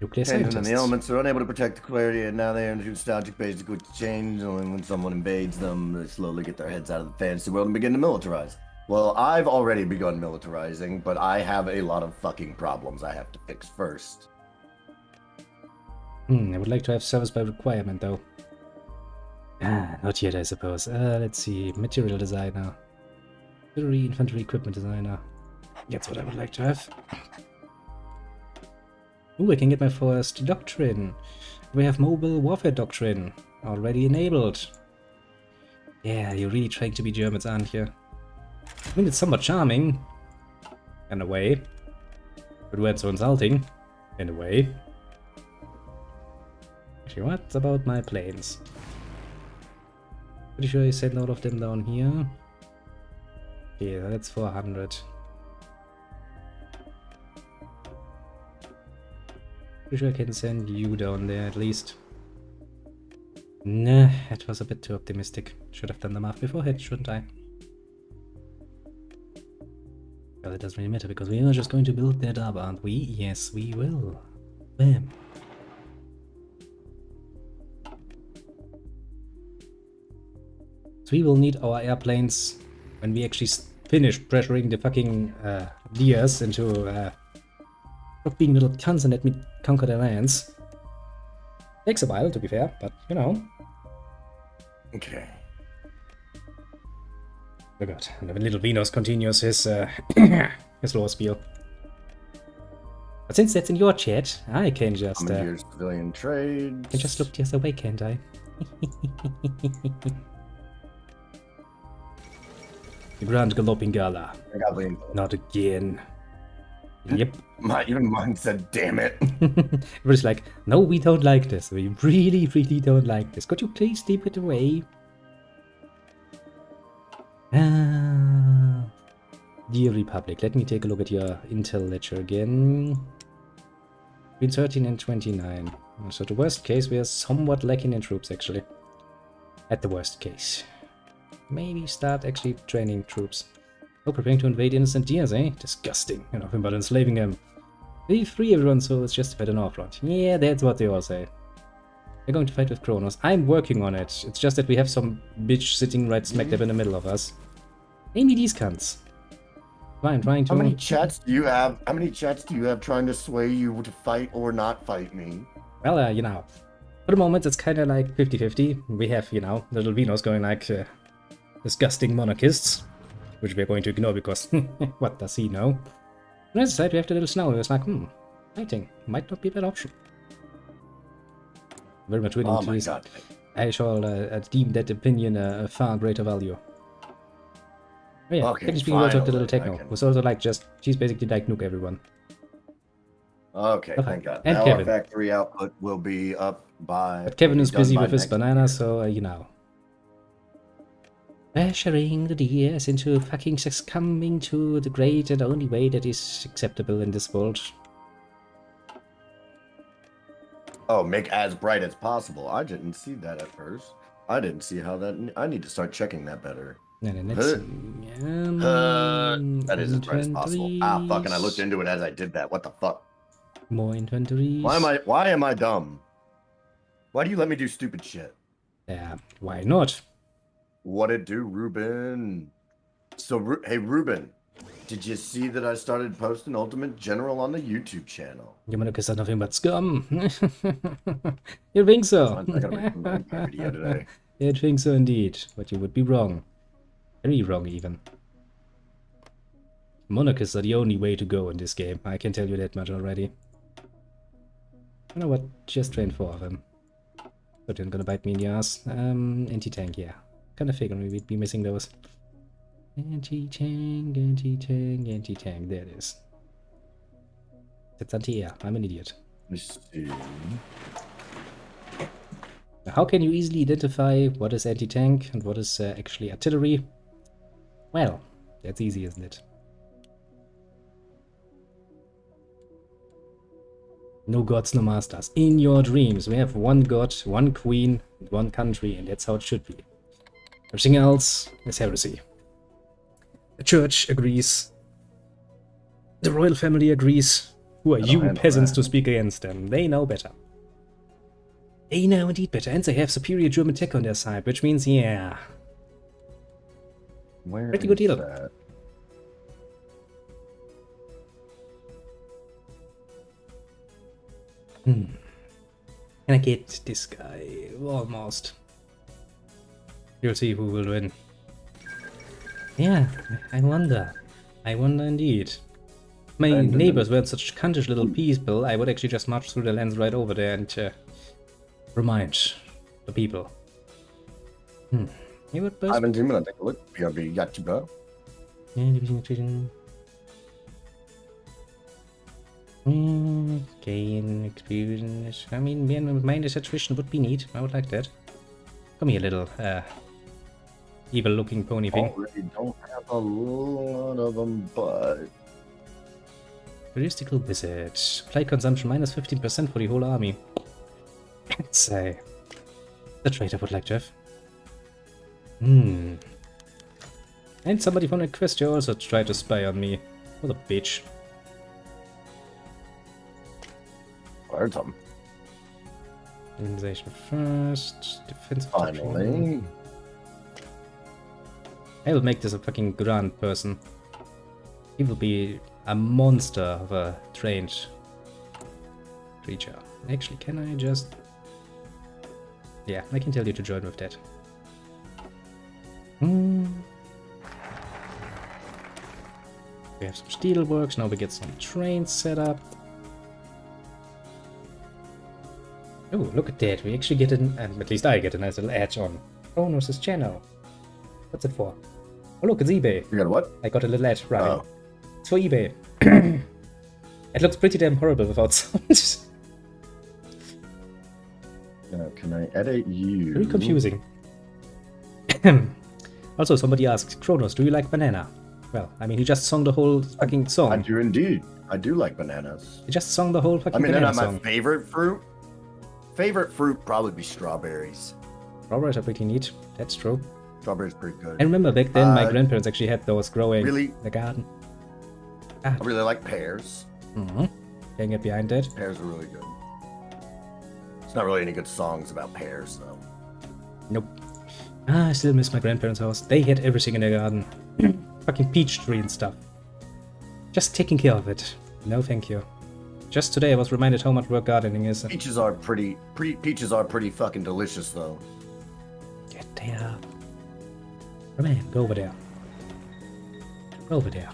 Nuclear Changing scientists. the elements are unable to protect the clarity, and now they are nostalgic based to change. Only when someone invades them, they slowly get their heads out of the fantasy world and begin to militarize. Well, I've already begun militarizing, but I have a lot of fucking problems I have to fix first. I would like to have service by requirement, though. Not yet, I suppose. Let's see. Material designer. Artillery, infantry equipment designer. That's what I would like to have. Ooh, I can get my first doctrine. We have mobile warfare doctrine already enabled. Yeah, you're really trying to be Germans, aren't you? I mean, it's somewhat charming. In a way. But we're so insulting. In a way. Actually, what about my planes? Pretty sure I sent all of them down here. Yeah, that's 400. Pretty sure I can send you down there at least. Nah, that was a bit too optimistic. Should have done the math beforehand, shouldn't I? Well, it doesn't really matter because we are just going to build that up, aren't we? Yes, we will. Bam. So we will need our airplanes when we actually finish pressuring the fucking deers into stop being little cunts and let me conquer their lands. Takes a while, to be fair, but you know. Okay. Oh god, and the little Venus continues his his law spiel. But since that's in your chat, I can just civilian trade. I can just look the other way, can't I? The Grand Galloping Gala. Not again. Yep. Even mine said, damn it. Everybody's like, no, we don't like this. We really, really don't like this. Could you please keep it away? Dear Republic, let me take a look at your intel ledger again. Between 13 and 29. So the worst case, we are somewhat lacking in troops, actually. At the worst case. Maybe start actually training troops. Oh, preparing to invade innocent deers, eh? Disgusting. You know, about enslaving them. They free everyone, so it's justified an off-front. Yeah, that's what they all say. They're going to fight with Cronos. I'm working on it. It's just that we have some bitch sitting right smack dab in the middle of us. Maybe these cunts. I'm trying to... How many chats do you have? How many chats do you have trying to sway you to fight or not fight me? Well, you know, for the moment it's kind of like 50-50. We have, you know, little Venus going like disgusting monarchists, which we're going to ignore because what does he know? On the other side, we have the little snow. It's like, fighting might not be a bad option. Very much willing to use. I shall deem that opinion a far greater value. Oh yeah, okay, speaking, we also have the little techno, who's also like she's basically like nuke everyone. Okay, thank God. And now Kevin. Our factory output will be up by... But Kevin is busy with his banana, so, you know. Pressuring the DS into fucking succumbing to the great and only way that is acceptable in this world. Oh, make as bright as possible. I didn't see that at first. I didn't see how that... I need to start checking that better. No, let's that is as bright as possible. Ah, fuck, and I looked into it as I did that. What the fuck? More inventories. Why am I dumb? Why do you let me do stupid shit? Yeah, why not? What it do, Ruben? So, hey, Ruben, did you see that I started posting Ultimate General on the YouTube channel? You wanna kiss nothing but scum? You think so? I gotta make my video today. You think so indeed, but you would be wrong. Very wrong, even. Monarchists are the only way to go in this game, I can tell you that much already. You know what? Just train 4 of them. But they're gonna bite me in the ass. Anti-tank, yeah. Kinda figured we'd be missing those. Anti-tank, anti-tank, anti-tank. There it is. That's anti-air. I'm an idiot. Let's see. Now, how can you easily identify what is anti-tank and what is actually artillery? Well, that's easy, isn't it? No gods, no masters. In your dreams, we have one god, one queen, and one country, and that's how it should be. Everything else is heresy. The church agrees. The royal family agrees. Who are you peasants to speak against them? They know better. They know indeed better, and they have superior German tech on their side, which means, yeah. Where pretty good deal. that? Can I get this guy? Almost. You'll see who will win. Yeah, I wonder. I wonder indeed. My neighbors weren't such cuntish little people, I would actually just march through the lands right over there and remind the people. You would best... 17 minutes, take a look. BRB, got you, bro. Gain experience. I mean, minus attrition would be neat. I would like that. Come here, little evil-looking pony thing. Already don't have a lot of them, but... Heuristical Wizard. Apply consumption minus 15% for the whole army. Let's say. The trade I would like to have. And somebody from Equestria also tried to spy on me. What a bitch. Heard some. Organization first. Defensive. Finally. I will make this a fucking grand person. He will be a monster of a trained creature. Actually, can I just... Yeah, I can tell you to join with that. We have some steelworks, now we get some trains set up. Oh, look at that, we actually get at least I get a nice little edge on Cronos' channel. What's it for? Oh look, it's eBay. You got what? I got a little edge running. Oh. It's for eBay. It looks pretty damn horrible without sound. Can I edit you? Very confusing. Also, somebody asked, Cronos, do you like banana? Well, I mean, he just sung the whole fucking song. I do indeed. I do like bananas. He just sung the whole fucking I mean, they're banana not my song. favorite fruit. Favorite fruit probably be strawberries. Strawberries are pretty neat. That's true. Strawberries pretty good. I remember back then my grandparents actually had those growing really? in the garden. I really like pears. Can't get behind that. Pears are really good. It's not really any good songs about pears, though. Nope. I still miss my grandparents' house. They had everything in their garden. Fucking peach tree and stuff. Just taking care of it. No thank you. Just today I was reminded how much work gardening is. Peaches are pretty fucking delicious, though. Get there. Come on, go over there. Go over there.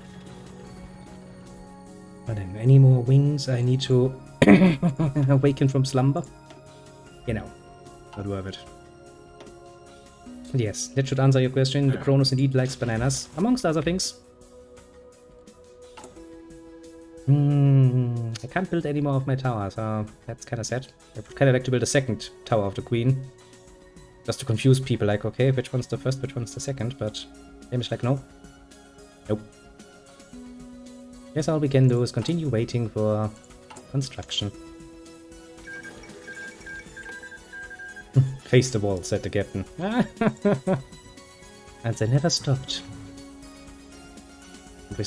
But then, any more wings I need to awaken from slumber? You know, not worth it. But yes, that should answer your question. The Cronos indeed likes bananas, amongst other things. I can't build any more of my towers, so that's kind of sad. I would kind of like to build a second Tower of the Queen. Just to confuse people, like, okay, which one's the first, which one's the second, but game is like, no. Nope. Guess all we can do is continue waiting for construction. Face the wall, said the captain. And they never stopped.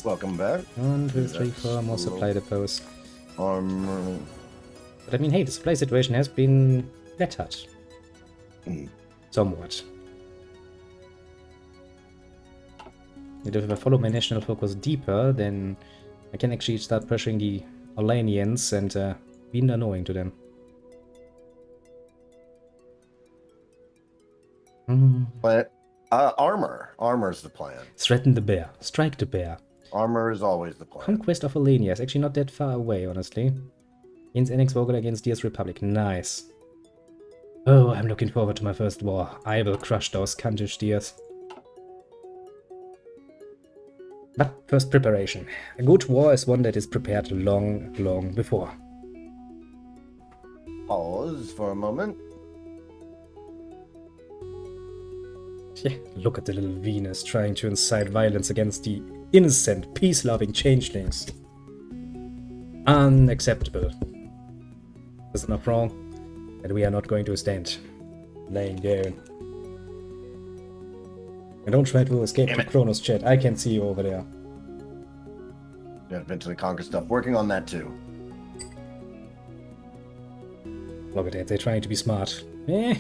Welcome back. 1, 2, 3, 4, more supply depots. Armor. But I mean, hey, the supply situation has been bettered. Somewhat. And if I follow my national focus deeper, then I can actually start pressuring the Olanians and be annoying to them. But armor. Armor's the plan. Threaten the bear. Strike the bear. Armor is always the plan. Conquest of Olania is actually not that far away, honestly. Against Annex Vogel against Dia's Republic. Nice. Oh, I'm looking forward to my first war. I will crush those cuntish Dias. But first preparation. A good war is one that is prepared long, long before. Pause for a moment. Yeah, look at the little Venus trying to incite violence against the innocent, peace-loving changelings. Unacceptable. There's enough wrong, and we are not going to stand laying down. And don't try to escape the Cronos chat. I can see you over there. Yeah, eventually conquer stuff. Working on that too. Look at that, they're trying to be smart. Okay,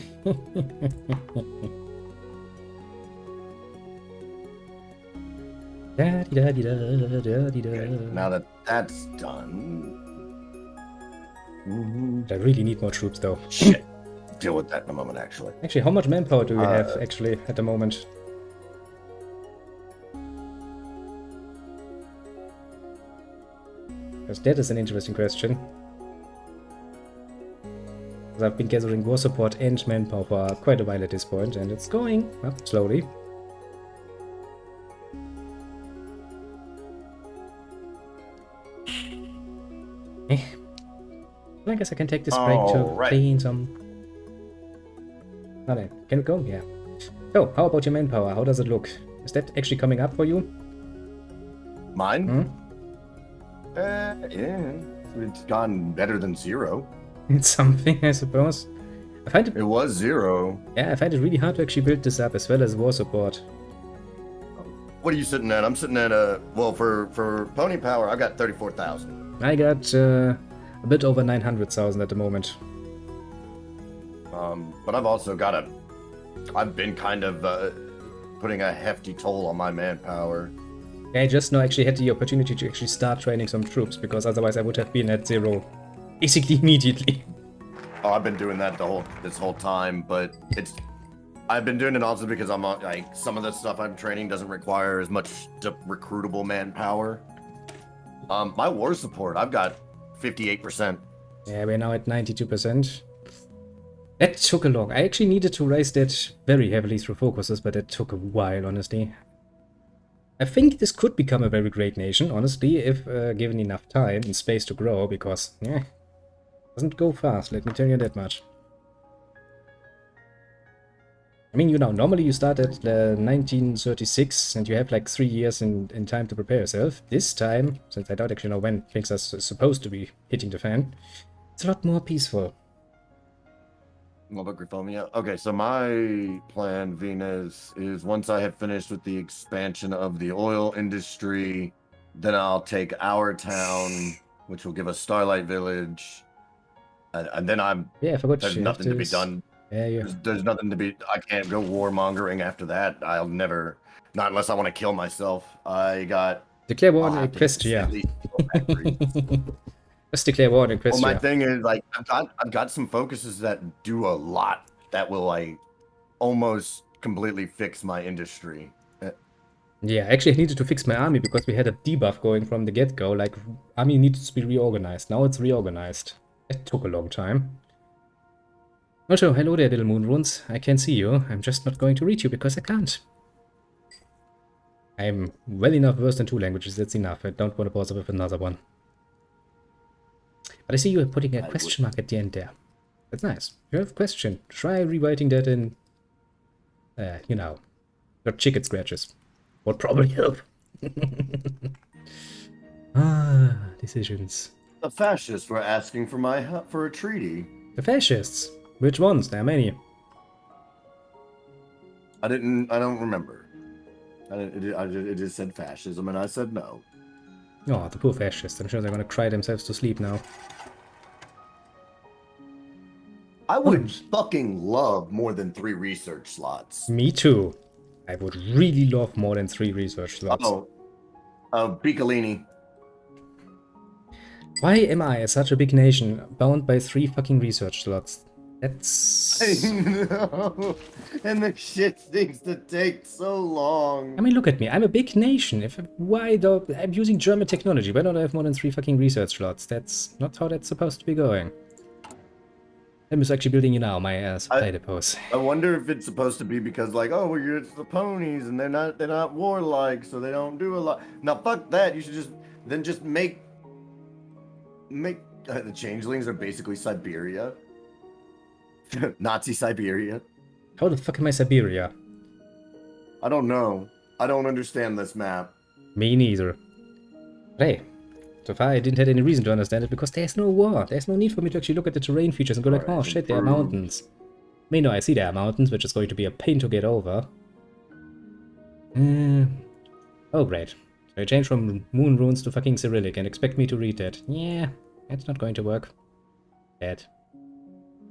now that that's done, I really need more troops though. Shit. Deal with that in a moment, actually. Actually, how much manpower do we have actually at the moment? Because that is an interesting question. Because I've been gathering war support and manpower for quite a while at this point, and it's going up slowly. I guess I can take this break to clean some... Alright, can we go? Yeah. So, how about your manpower? How does it look? Is that actually coming up for you? Mine? Yeah. It's gone better than 0. It's something, I suppose. I find it... It was 0. Yeah, I find it really hard to actually build this up, as well as war support. What are you sitting at? I'm sitting at, well, for pony power, I've got 34,000. I got a bit over 900,000 at the moment. But I've also got I've been kind of putting a hefty toll on my manpower. Yeah, I just now actually had the opportunity to actually start training some troops, because otherwise I would have been at 0 basically immediately. Oh, I've been doing that this whole time, but I've been doing it also because I'm like, some of the stuff I'm training doesn't require as much recruitable manpower. My war support, I've got 58%. Yeah, we're now at 92%. That took a long. I actually needed to raise that very heavily through focuses, but it took a while, honestly. I think this could become a very great nation, honestly, if given enough time and space to grow, because, yeah, doesn't go fast, let me tell you that much. I mean, you know, normally you start at 1936 and you have like 3 years in time to prepare yourself. This time, since I don't actually know when things are supposed to be hitting the fan, it's a lot more peaceful. Okay, so my plan, Venus, is once I have finished with the expansion of the oil industry, then I'll take our town, which will give us Starlight Village, and then I forgot there's nothing to be done. Yeah. There's nothing to be. I can't go warmongering after that. I'll never, not unless I want to kill myself. I got declare war on Equestria. Let's declare war on Equestria. Well, my thing is, like, I've got some focuses that do a lot that will, like, almost completely fix my industry. Yeah, actually I needed to fix my army because we had a debuff going from the get-go. Like, army needed to be reorganized. Now it's reorganized. It took a long time. Also, hello there, little moon runes. I can see you. I'm just not going to read you because I can't. I'm well enough versed in 2 languages. That's enough. I don't want to bother with another one. But I see you are putting a question mark at the end there. That's nice. You have a question. Try rewriting that in, you know, your chicken scratches. Would probably help. Decisions. The fascists were asking for my help for a treaty. The fascists? Which ones? There are many. I don't remember. It just said fascism, and I said no. Oh, the poor fascists. I'm sure they're gonna cry themselves to sleep now. I would fucking love more than 3 research slots. Me too. I would really love more than 3 research slots. Piccolini. Why am I, as such a big nation, bound by 3 fucking research slots? That's... I know. And the shit seems to take so long. I mean, look at me. I'm a big nation. I'm using German technology. Why don't I have more than 3 fucking research slots? That's not how that's supposed to be going. I'm just actually building, you know, my supply depots. I wonder if it's supposed to be because, like, oh, well, it's the ponies and they're not warlike, so they don't do a lot. Now, fuck that. You should just make the changelings are basically Siberia. Nazi Siberia. How the fuck am I Siberia? I don't know. I don't understand this map. Me neither. Hey, so far I didn't have any reason to understand it because there's no war. There's no need for me to actually look at the terrain features and go like, oh shit, there are mountains. I mean, no, I see there are mountains, which is going to be a pain to get over. Oh, great. So I changed from moon runes to fucking Cyrillic and expect me to read that. Yeah, that's not going to work. Bad.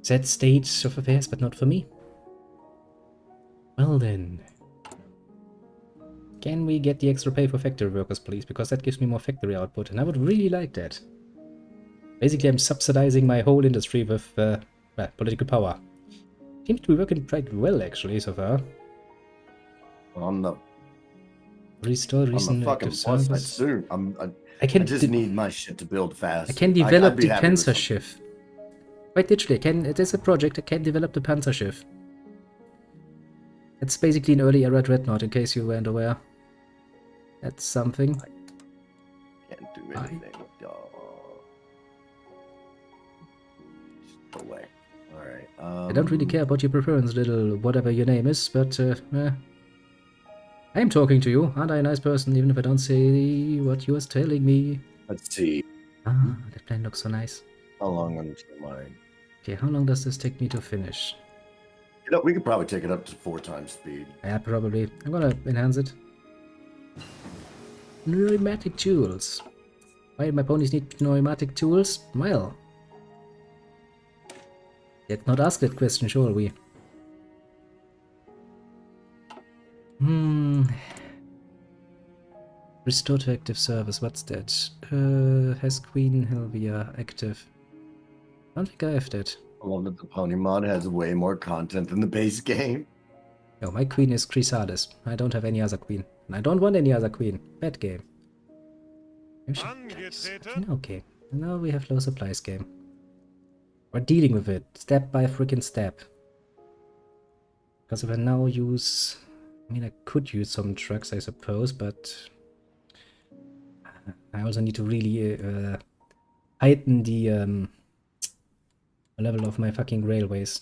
Sad state of affairs, but not for me. Well then. Can we get the extra pay for factory workers, please? Because that gives me more factory output, and I would really like that. Basically, I'm subsidizing my whole industry with well, political power. Seems to be working quite well, actually, so far. On the Restore recent fucking active plus side service. soon. I I can just need my shit to build fast. I can develop the Panzer Schiff. Quite literally, it is a project. I can develop the Panzer Schiff. It's basically an early era dreadnought, in case you weren't aware. That's something. Can't do anything with y'all. Away. Alright. I don't really care about your preference, little whatever your name is, but I am talking to you. Aren't I a nice person, even if I don't say what you are telling me? Let's see. Ah, that plan looks so nice. How long until mine? Okay, how long does this take me to finish? You know, we could probably take it up to 4 times speed. Yeah, probably. I'm gonna enhance it. Pneumatic tools. Why do my ponies need pneumatic tools? Well, let's not ask that question, shall we? Restore to active service, what's that? Has Queen Helvia active? I don't think I have that. I love that the pony mod has way more content than the base game. No, my queen is Chrysalis. I don't have any other queen. And I don't want any other queen. Bad game. Okay, now we have low supplies game. We're dealing with it, step by freaking step. Because if I now use... I mean, I could use some trucks, I suppose, but... I also need to really heighten the level of my fucking railways.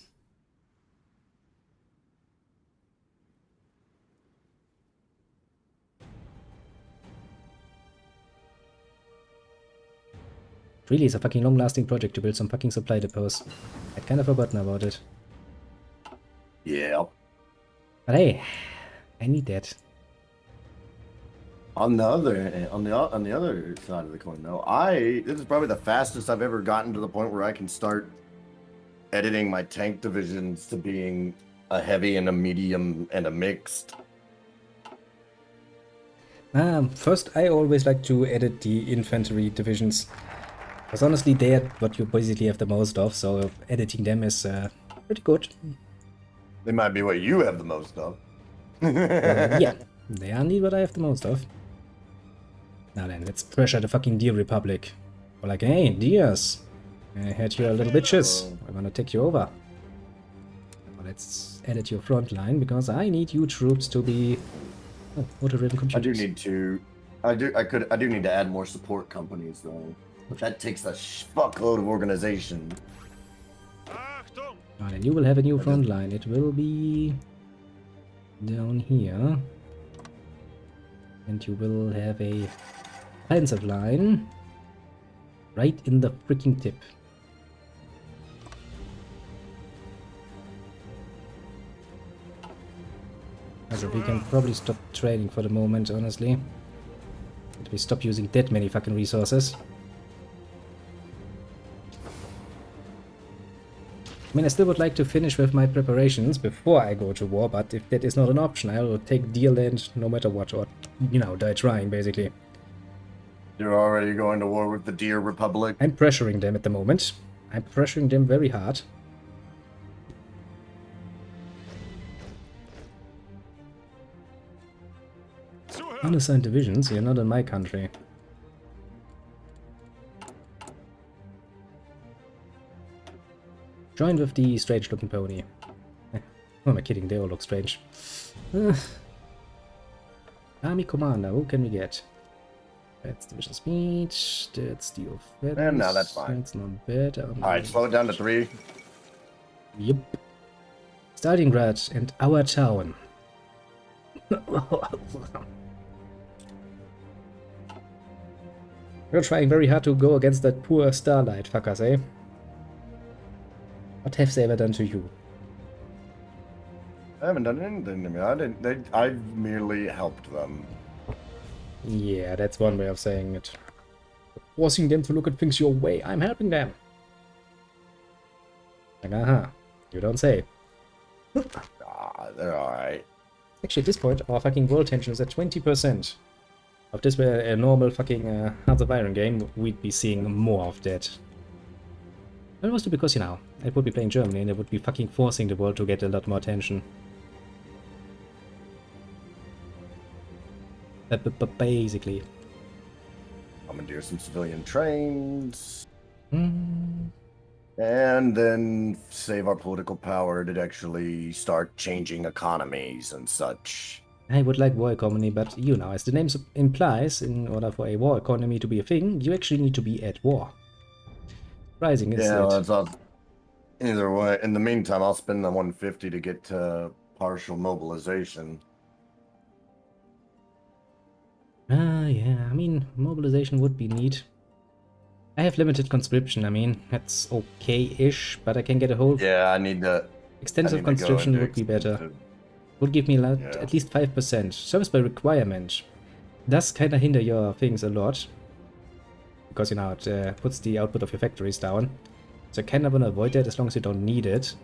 Really, it's a fucking long-lasting project to build some fucking supply depots. I'd kind of forgotten about it. Yeah. But hey, I need that. On the other side of the coin, though, this is probably the fastest I've ever gotten to the point where I can start editing my tank divisions to being a heavy and a medium and a mixed. First, I always like to edit the infantry divisions. Because honestly, they are what you basically have the most of, so editing them is pretty good. They might be what you have the most of. Yeah, they are indeed what I have the most of. Now then, let's pressure the fucking Deer Republic. We're like, hey, Deers, I heard you're little bitches. I'm gonna take you over. Well, let's edit your front line, because I need you troops to be... Oh, auto-driven computers. I do need to add more support companies, though. That takes a fuckload of organization. Now then, you will have a new front line. It will be down here. And you will have a offensive line right in the freaking tip. Also, we can probably stop trading for the moment, honestly. And we stop using that many fucking resources. I mean, I still would like to finish with my preparations before I go to war, but if that is not an option, I will take Deer land no matter what, or, you know, die trying, basically. You're already going to war with the Deer Republic? I'm pressuring them at the moment. I'm pressuring them very hard. Unassigned divisions, you're not in my country. Join with the strange-looking pony. Who am I kidding? They all look strange. Army commander, who can we get? That's division speed. That's the offense. And now that's fine. That's not bad. Alright, slow it down to 3. Yep. Stalingrad and our town. You're trying very hard to go against that poor Starlight fuckers, eh? What have they ever done to you? I haven't done anything to me. I've merely helped them. Yeah, that's one way of saying it. Forcing them to look at things your way. I'm helping them. Like, aha. You don't say. They're alright. Actually, at this point, our fucking world tension is at 20%. If this were a normal fucking Hearts of Iron game, we'd be seeing more of that. And mostly because, you know, it would be playing Germany and it would be fucking forcing the world to get a lot more attention. Basically. Commandeer some civilian trains. Hmm. And then save our political power to actually start changing economies and such. I would like war economy, but you know, as the name implies, in order for a war economy to be a thing, you actually need to be at war. Rising is Yeah, it. that's all. Either way, in the meantime, I'll spend the 150 to get to partial mobilization. Yeah, I mean, mobilization would be neat. I have limited conscription, I mean, that's okay-ish, but I can get a whole... Yeah, I need to... Extensive conscription would be better. Would give me at least 5%. Service by requirement does kind of hinder your things a lot. Because, you know, it puts the output of your factories down. So I kind of want to avoid that as long as you don't need it.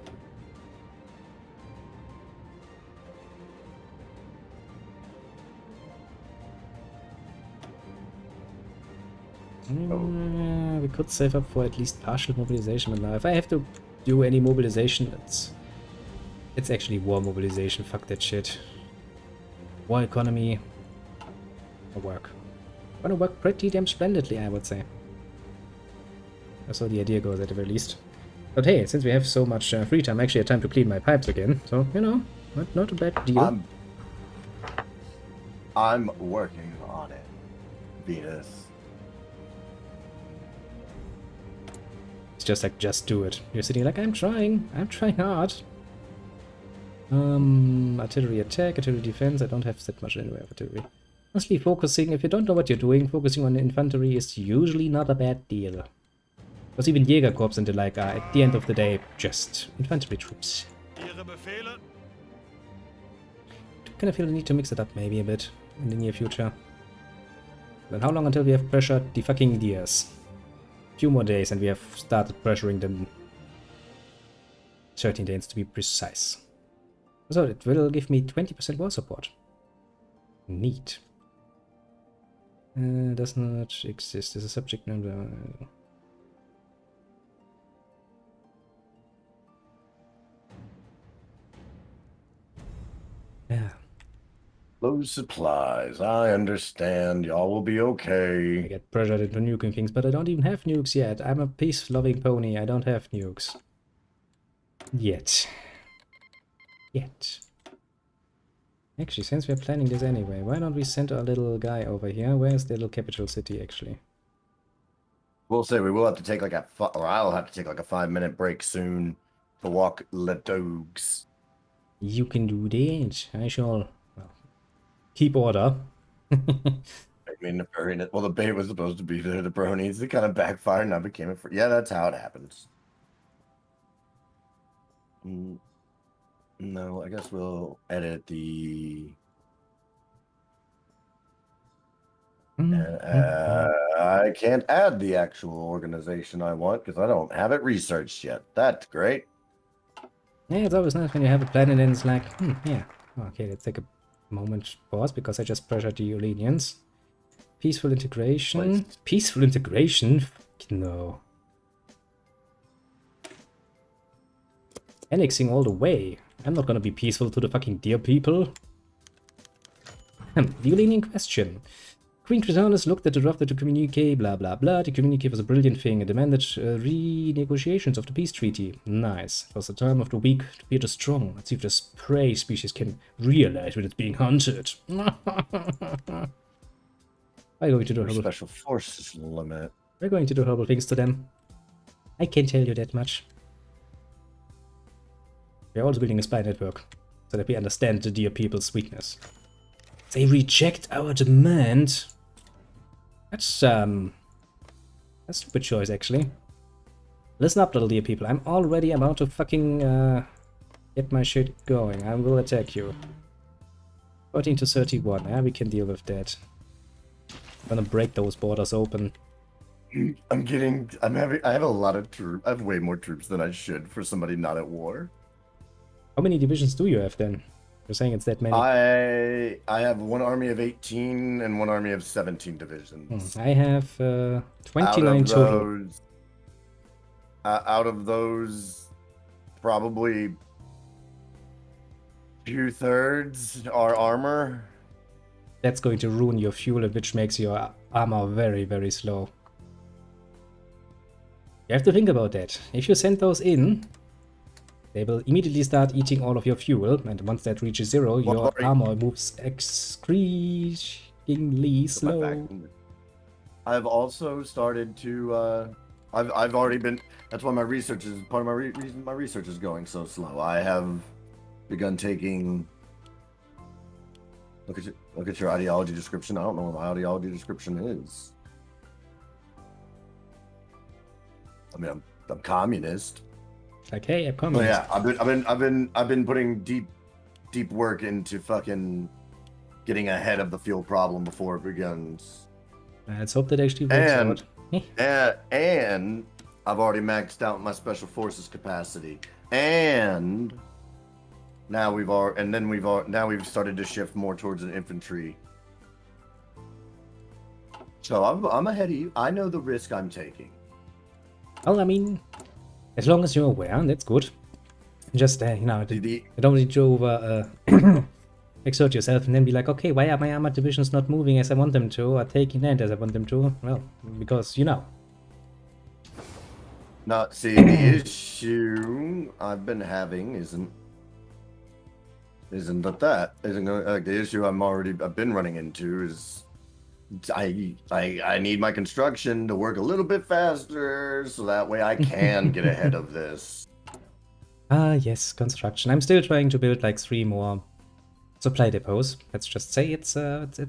We could save up for at least partial mobilization, but now if I have to do any mobilization, it's actually war mobilization. Fuck that shit. War economy will work. Gonna work pretty damn splendidly, I would say. That's how the idea goes at the very least. But hey, since we have so much free time, I actually had time to clean my pipes again. So, you know, not a bad deal. I'm working on it, Venus. It's just like, just do it. You're sitting like, I'm trying hard. Artillery attack, artillery defense, I don't have that much anyway of artillery. Mostly focusing, if you don't know what you're doing, focusing on infantry is usually not a bad deal. Because even Jägerkorps and the like are, at the end of the day, just infantry troops. I kind of feel the need to mix it up maybe a bit in the near future. Then how long until we have pressured the fucking Dias? Few more days and we have started pressuring them. 13 days to be precise. So it will give me 20% war support. Neat. Does not exist as a subject number. Yeah. Low supplies. I understand. Y'all will be okay. I get pressured into nuking things, but I don't even have nukes yet. I'm a peace-loving pony. I don't have nukes. Yet. Actually, since we're planning this anyway, why don't we send our little guy over here? Where's the little capital city, actually? We'll say we will have to take like or I'll have to take like a 5-minute break soon to walk the dogs. You can do that. I shall keep order. I mean, the bait was supposed to be the bronies. It kind of backfired and I became a yeah, that's how it happens. No, I guess we'll edit the... I can't add the actual organization I want because I don't have it researched yet. That's great. Yeah, it's always nice when you have a plan and then it's like, yeah. Okay, let's take a moment pause because I just pressured the Ulenians. Peaceful integration. Please. Peaceful integration? No. Annexing all the way. I'm not gonna be peaceful to the fucking dear people. The Ulenian question. Queen Cronos looked at the draft of the communique, blah blah blah. The communique was a brilliant thing and demanded renegotiations of the peace treaty. Nice. It was the time of the week to be the strong. Let's see if this prey species can realize when it's being hunted. I'm going to do horrible... Special forces limit. We're going to do horrible things to them. I can't tell you that much. We're also building a spy network, so that we understand the dear people's weakness. They reject our demand. That's a stupid choice, actually. Listen up, little dear people. I'm already about to fucking get my shit going. I will attack you. 14 to 31. Yeah, we can deal with that. I'm gonna break those borders open. I have a lot of troops. I have way more troops than I should for somebody not at war. How many divisions do you have then? You're saying it's that many? I have one army of 18 and one army of 17 divisions. I have 29 total. out of those, probably 2/3 are armor. That's going to ruin your fuel, which makes your armor very, very slow. You have to think about that. If you send those in, they will immediately start eating all of your fuel, and once that reaches 0, your armor moves excruciatingly slow. I've also started to. I've already been. That's why my research is part of my reason my research is going so slow. I have begun taking. Look at your ideology description. I don't know what my ideology description is. I mean, I'm communist. Okay, I'm communist. Yeah, I've been putting deep work into fucking getting ahead of the fuel problem before it begins. Let's hope that actually works out. And I've already maxed out my special forces capacity, and now we've started to shift more towards an infantry. So I'm ahead of you. I know the risk I'm taking. Well, I mean, as long as you're aware, that's good. Just, you know, don't need to exert yourself and then be like, okay, why are my armored divisions not moving as I want them to, or taking land as I want them to? Well, because, you know. Not see, the issue I've been having isn't the issue I've been running into is I need my construction to work a little bit faster so that way I can get ahead of this. Ah, yes, construction. I'm still trying to build like 3 more supply depots. Let's just say it's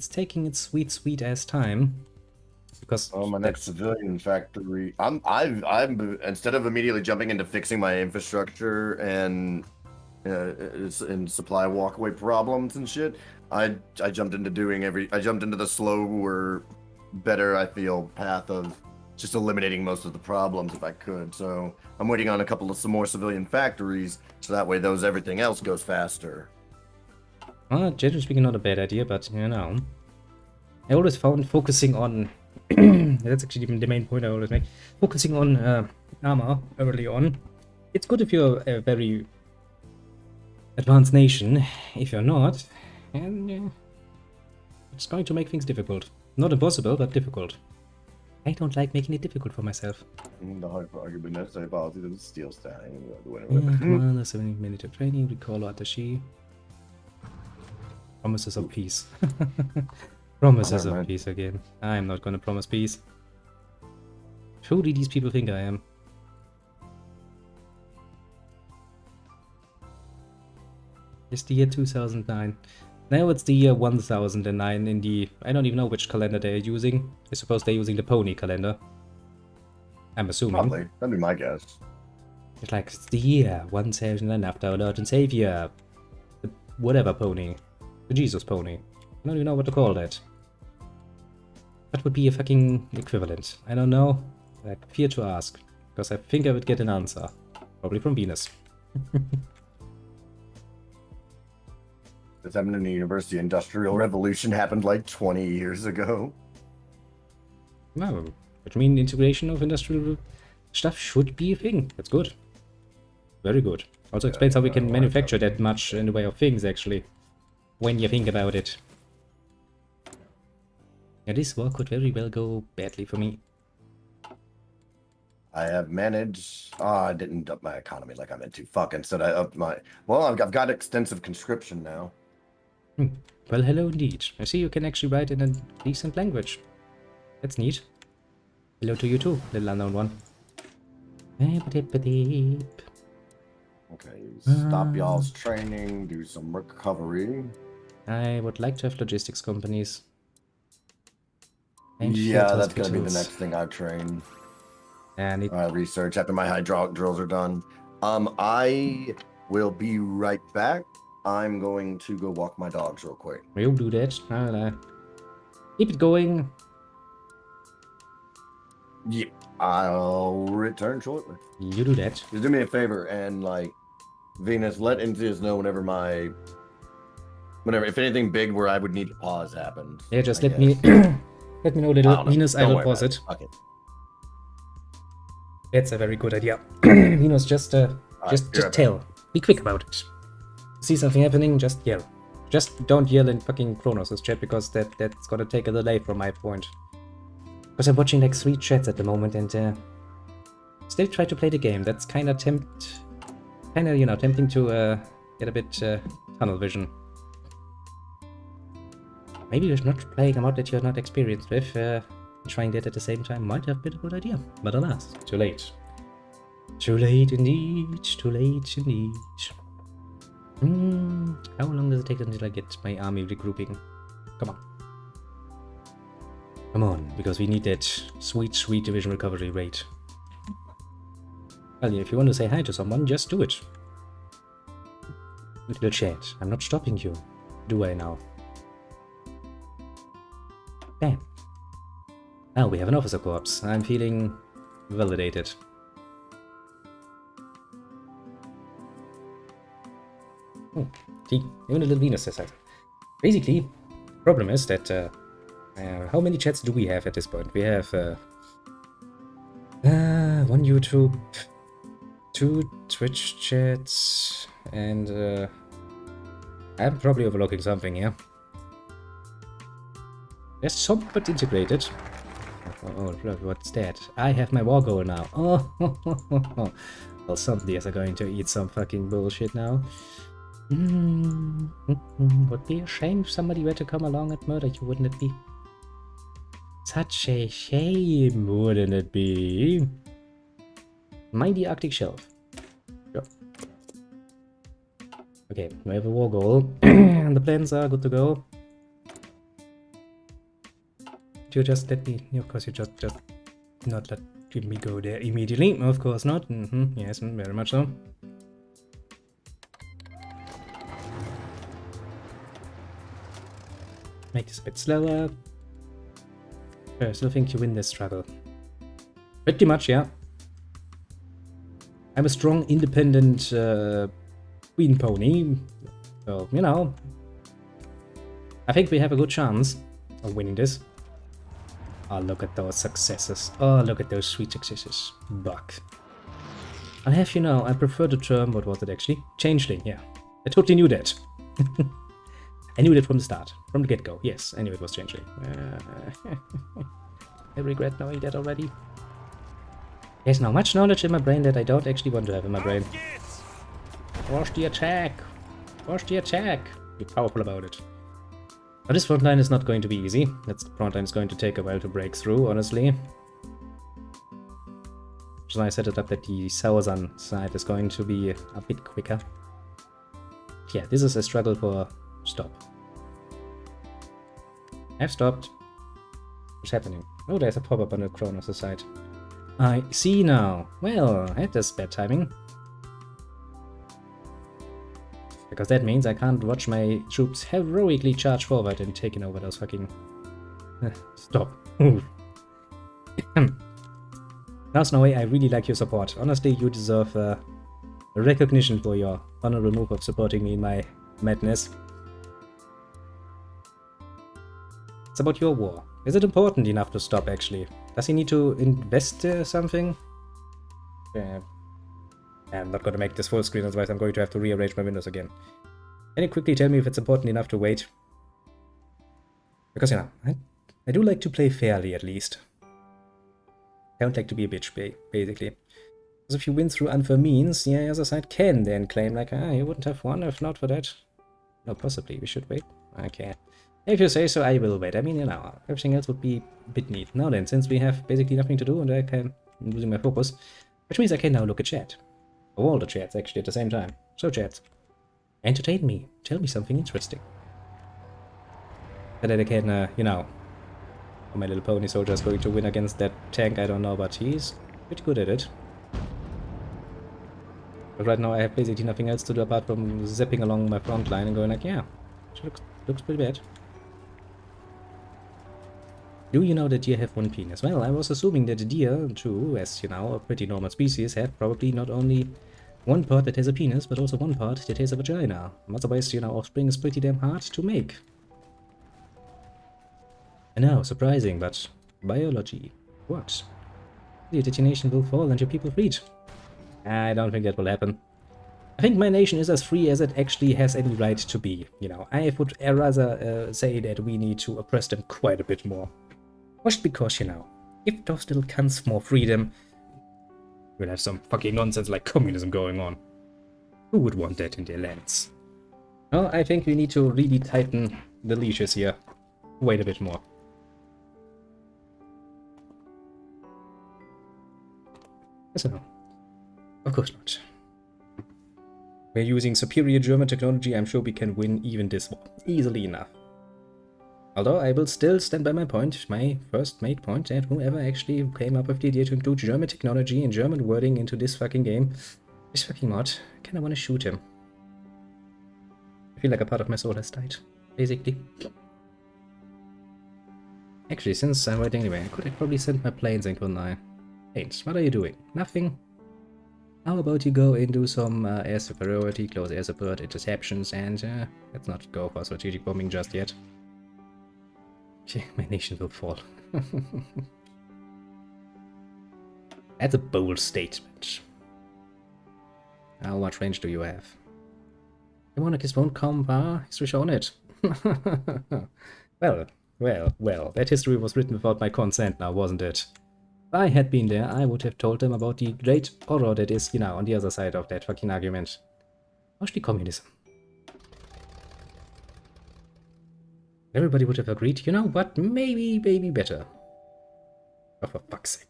taking its sweet ass time. Because my next civilian factory, I'm instead of immediately jumping into fixing my infrastructure and supply walkway problems and shit, I jumped into the slower, better, I feel, path of just eliminating most of the problems if I could. So I'm waiting on some more civilian factories, so that way everything else goes faster. Well, generally speaking, not a bad idea, but you know, I always found focusing on that's actually the main point I always make. Focusing on armor early on, it's good if you're a very advanced nation. If you're not, and it's going to make things difficult. Not impossible, but difficult. I don't like making it difficult for myself. The hard argument is about the steel standing. Commander, 70 military training, recall attaché. Promises of peace. Promises of peace again. I'm not gonna promise peace. Who do these people think I am? It's the year 2009. Now it's the year 1009 in the... I don't even know which calendar they're using. I suppose they're using the pony calendar. I'm assuming. Probably. That'd be my guess. It's like, it's the year 1009 after our Lord and Savior. The whatever pony. The Jesus pony. I don't even know what to call that. What would be a fucking equivalent? I don't know. I fear to ask. Because I think I would get an answer. Probably from Venus. This happened in the University Industrial Revolution happened like 20 years ago. No, which means integration of industrial stuff should be a thing. That's good. Very good. Also explains how we can manufacture that much in the way of things, actually. When you think about it. Yeah, this war could very well go badly for me. I have managed... I didn't up my economy like I meant to. Fuck, instead I upped my... Well, I've got extensive conscription now. Well, hello indeed. I see you can actually write in a decent language. That's neat. Hello to you too, little unknown one. Okay, stop y'all's training, do some recovery. I would like to have logistics companies. And yeah, that's gonna be the next thing I train. And research after my hydraulic drills are done. I will be right back. I'm going to go walk my dogs real quick. We'll do that. I'll keep it going. Yeah, I'll return shortly. You do that. Just do me a favor and Venus, let Enthusiast know whenever if anything big where I would need to pause happens. Yeah, just let me let me know, little Venus. I will pause it. Okay. That's a very good idea. Venus, just yeah. tell. Be quick about it. See something happening, just yell. Just don't yell in fucking Cronos' chat, because that's gonna take a delay from my point. Because I'm watching like 3 chats at the moment and still try to play the game. That's kinda tempting to get a bit tunnel vision. Maybe you're not playing a mod that you're not experienced with. Trying that at the same time might have been a good idea, but alas, too late. Too late indeed, too late indeed. How long does it take until I get my army regrouping? Come on. Come on, because we need that sweet, sweet division recovery rate. Well, if you want to say hi to someone, just do it. Little chat, I'm not stopping you. Do I now? Bam. Now we have an officer corps. I'm feeling validated. Oh, see, even a little Venus says that. Basically, problem is that how many chats do we have at this point? We have 1 YouTube, 2 Twitch chats, and I'm probably overlooking something here. There's somewhat integrated. Oh, what's that? I have my war goal now. Oh, well, some deers are going to eat some fucking bullshit now. Would be a shame if somebody were to come along and murder you, wouldn't it be? Such a shame, wouldn't it be? Mighty Arctic Shelf. Sure. Okay, we have a war goal. And the plans are good to go. You just let me, of course you just not let me go there immediately, of course not. Yes, very much so. Make this a bit slower. I still think you win this struggle. Pretty much, yeah. I'm a strong, independent queen pony. So, you know, I think we have a good chance of winning this. Oh, look at those successes. Oh, look at those sweet successes. Buck. I'll have you know, I prefer the term, what was it actually? Changeling, yeah. I totally knew that. I knew that from the start. From the get-go. Yes, I knew it was Changeling. I regret knowing that already. There's now much knowledge in my brain that I don't actually want to have in my brain. Wash the attack! Wash the attack! Be powerful about it. Now this front line is not going to be easy. That front line is going to take a while to break through, honestly. So I set it up that the southern side is going to be a bit quicker. Yeah, this is a struggle for stop. I've stopped. What's happening? Oh, there's a pop-up on the Cronos' side. I see now. Well, that is bad timing. Because that means I can't watch my troops heroically charge forward and taking over those fucking... Stop. Now, Snowy, I really like your support. Honestly, you deserve recognition for your honorable move of supporting me in my madness. It's about your war. Is it important enough to stop, actually? Does he need to invest something? I'm not going to make this full screen, otherwise I'm going to have to rearrange my windows again. Can you quickly tell me if it's important enough to wait? Because, you know, I do like to play fairly, at least. I don't like to be a bitch, basically. Because if you win through unfair means, the other side can then claim, like, you wouldn't have won if not for that. No, possibly, we should wait. Okay. If you say so, I will wait. I mean, you know, everything else would be a bit neat. Now then, since we have basically nothing to do and I'm losing my focus, which means I can now look at chat. All the chats, actually, at the same time. So, chats, entertain me. Tell me something interesting. So that I can, you know, my little pony soldier is going to win against that tank, I don't know, but he's pretty good at it. But right now I have basically nothing else to do apart from zipping along my front line and going like, yeah, looks pretty bad. Do you know that deer have one penis? Well, I was assuming that deer, too, as you know, a pretty normal species, have probably not only one part that has a penis, but also one part that has a vagina. Otherwise, you know, offspring is pretty damn hard to make. I know, surprising, but biology works. Your detonation will fall and your people freed. I don't think that will happen. I think my nation is as free as it actually has any right to be. You know, I would rather say that we need to oppress them quite a bit more. Just because, you know, give those little cunts more freedom, we'll have some fucking nonsense like communism going on. Who would want that in their lands? Well, I think we need to really tighten the leashes here. Wait a bit more. Yes or no? Of course not. We're using superior German technology. I'm sure we can win even this war easily enough. Although I will still stand by my point, my first made point, that whoever actually came up with the idea to include German technology and German wording into this fucking game, this fucking mod, I kinda wanna shoot him. I feel like a part of my soul has died, basically. Actually, since I'm waiting anyway, I could probably send my planes in, couldn't I? Planes, what are you doing? Nothing? How about you go and do some air superiority, close air support, interceptions, and let's not go for strategic bombing just yet. Okay, my nation will fall. That's a bold statement. How much range do you have? The monarchist won't come far. History shown it. Well, that history was written without my consent now, wasn't it? If I had been there, I would have told them about the great horror that is, you know, on the other side of that fucking argument. Mostly communism. Everybody would have agreed, you know what, maybe better. Oh, for fuck's sake.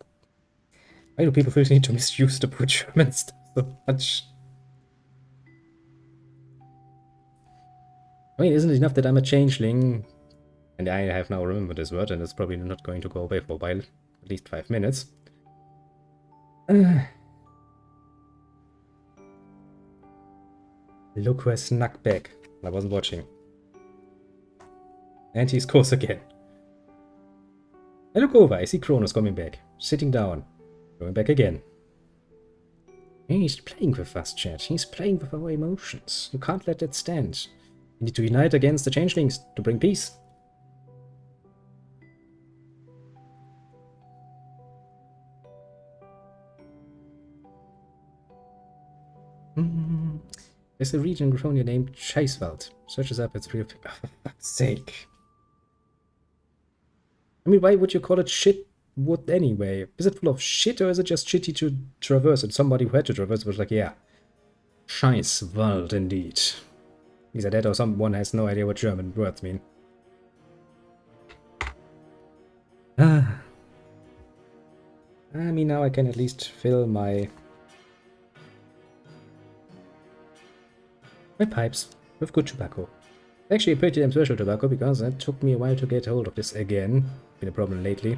Why do people feel the need to misuse the poor German stuff so much? I mean, isn't it enough that I'm a changeling? And I have now remembered this word, and it's probably not going to go away for a while. At least 5 minutes. Look who has snuck back. I wasn't watching. And he's close again. I look over, I see Cronos coming back. Sitting down. Going back again. He's playing with us, chat. He's playing with our emotions. You can't let that stand. We need to unite against the changelings to bring peace. There's a region in Cronia named Scheiswald. Searches up its real... Oh, for fuck's sake. I mean, why would you call it shit wood anyway? Is it full of shit or is it just shitty to traverse? And somebody who had to traverse was like, yeah. Scheiswald indeed. Either that or someone has no idea what German words mean. I mean, now I can at least fill my pipes with good tobacco. Actually a pretty damn special tobacco, because it took me a while to get hold of this again. Been a problem lately.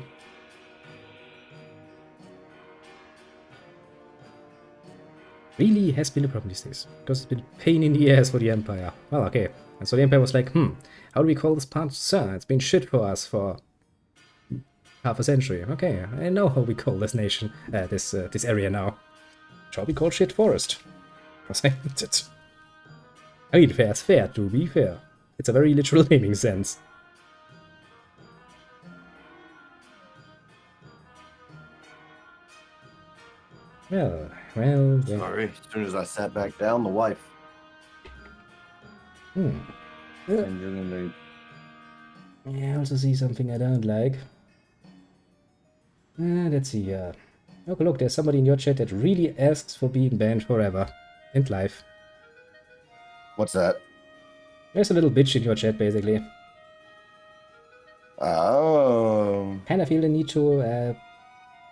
Really has been a problem these days, because it's been a pain in the ass for the Empire. Well, okay. And so the Empire was like, how do we call this part? Sir, it's been shit for us for half a century. Okay, I know how we call this nation, this area now. Shall we call shit forest? Because I hate it. I mean, fair is fair, to be fair. It's a very literal naming sense. Well. Sorry, as soon as I sat back down, the wife. And you're gonna... Yeah, I also see something I don't like. Let's see. Look, there's somebody in your chat that really asks for being banned forever. And life. What's that? There's a little bitch in your chat, basically. Oh. Kinda feel the need to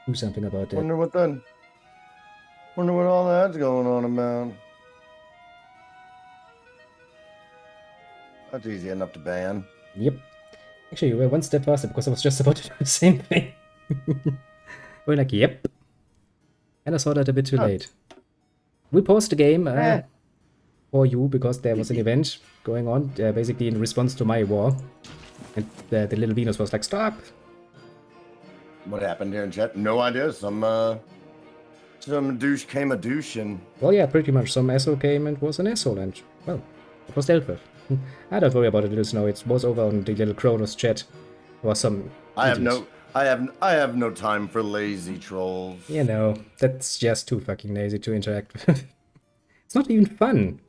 do something about that. Wonder what all that's going on about. That's easy enough to ban. Yep. Actually, you were one step faster because I was just about to do the same thing. We're like, yep. And I saw that a bit too late. We paused the game for you because there was an event going on, basically in response to my war. And the little Venus was like, stop! What happened here in chat? No idea. Some douche came a douche and... Well, yeah, pretty much. Some asshole came and was an asshole and, well, it was dealt with. I don't worry about it, little Snow. It was over on the little Cronos chat. There was some... I have no I have no time for lazy trolls. You know, that's just too fucking lazy to interact with. It's not even fun.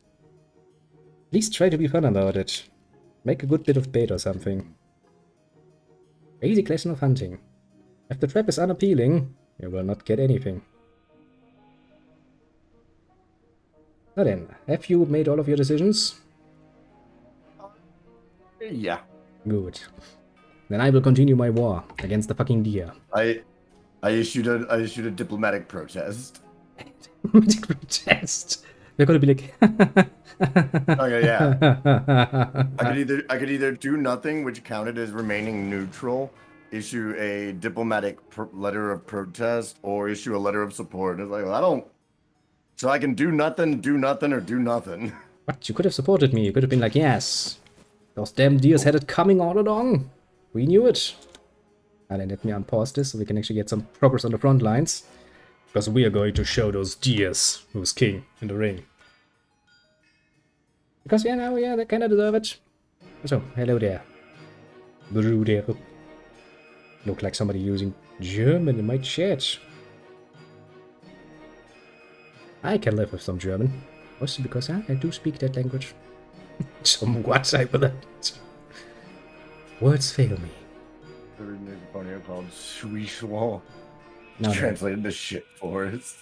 At least try to be fun about it. Make a good bit of bait or something. Easy question of hunting. If the trap is unappealing, you will not get anything. Now then, have you made all of your decisions? Yeah. Good. Then I will continue my war against the fucking deer. I issued a diplomatic protest. Diplomatic protest. They're gonna be like. Okay, yeah. I could either do nothing, which counted as remaining neutral, issue a diplomatic letter of protest, or issue a letter of support. It's like, well, I don't. So I can do nothing, or do nothing. What? You could have supported me. You could have been like, yes. Those damn deers had it coming all along. We knew it. And then let me unpause this so we can actually get some progress on the front lines. Because we are going to show those deers who's king in the ring. Because, yeah, now, yeah, they kind of deserve it. So, hello there. Bruder. Look like somebody using German in my chat. I can live with some German. Mostly because I do speak that language. Somewhat, I believe. Words fail me. There's a pony called Shuishwal. No, Translated to shit forest.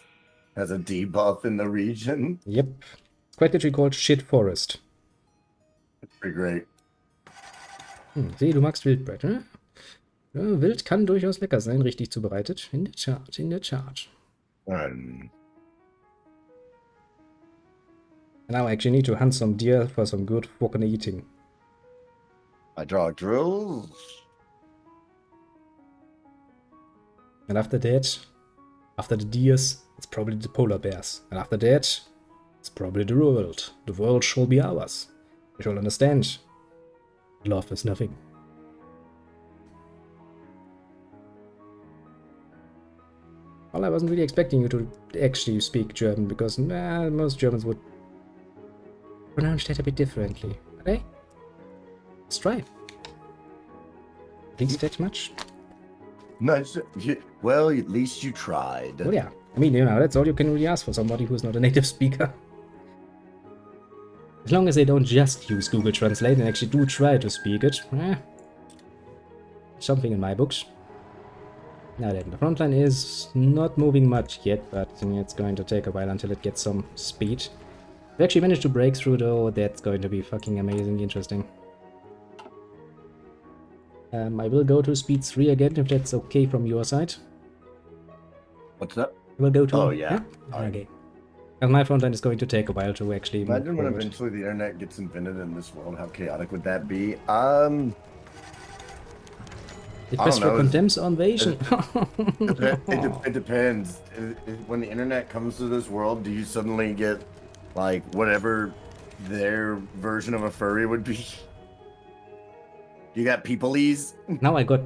Has a debuff in the region. Yep. It's quite literally called Shit Forest. It's pretty great. Sieh, du magst Wildbret, ne? Ja, Wild kann durchaus lecker sein, richtig zubereitet. In der Tat, in der Tat. Now I actually need to hunt some deer for some good fucking eating. Hydraulic drills. And after that, after the deers, it's probably the polar bears. And after that, it's probably the world. The world shall be ours. You shall understand. Love is nothing. Well, I wasn't really expecting you to actually speak German, because most Germans would pronounce that a bit differently. Okay? Let's try. At least that much. Nice. Well, at least you tried. Well, yeah. I mean, you know, that's all you can really ask for somebody who's not a native speaker. As long as they don't just use Google Translate and actually do try to speak it. Something in my books. Now then, the front line is not moving much yet, but it's going to take a while until it gets some speed. If we actually manage to break through, though, that's going to be fucking amazingly interesting. I will go to speed 3 again, if that's okay from your side. What's that? We'll go to... Oh, yeah. Okay. And my front line is going to take a while to actually move Imagine when forward. eventually the internet gets invented in this world. How chaotic would that be? It I best don't know. condemns our invasion. It depends. When the internet comes to this world, do you suddenly get, like, whatever their version of a furry would be? You got peopleese? Now I got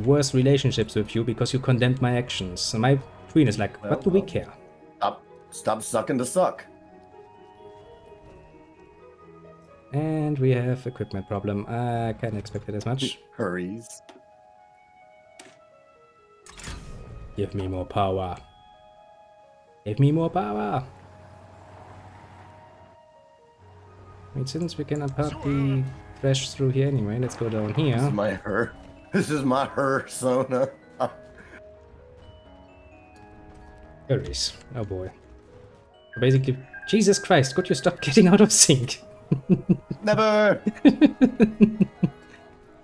worse relationships with you because you condemned my actions. So my queen is like, what do we care? Stop sucking to suck. And we have equipment problem. I can't expect it as much. Hurries. Give me more power. Give me more power. Wait, since we can apparently crash through here anyway, let's go down here. This is my persona. Hurries. Oh boy. Basically, Jesus Christ, could you stop getting out of sync? Never!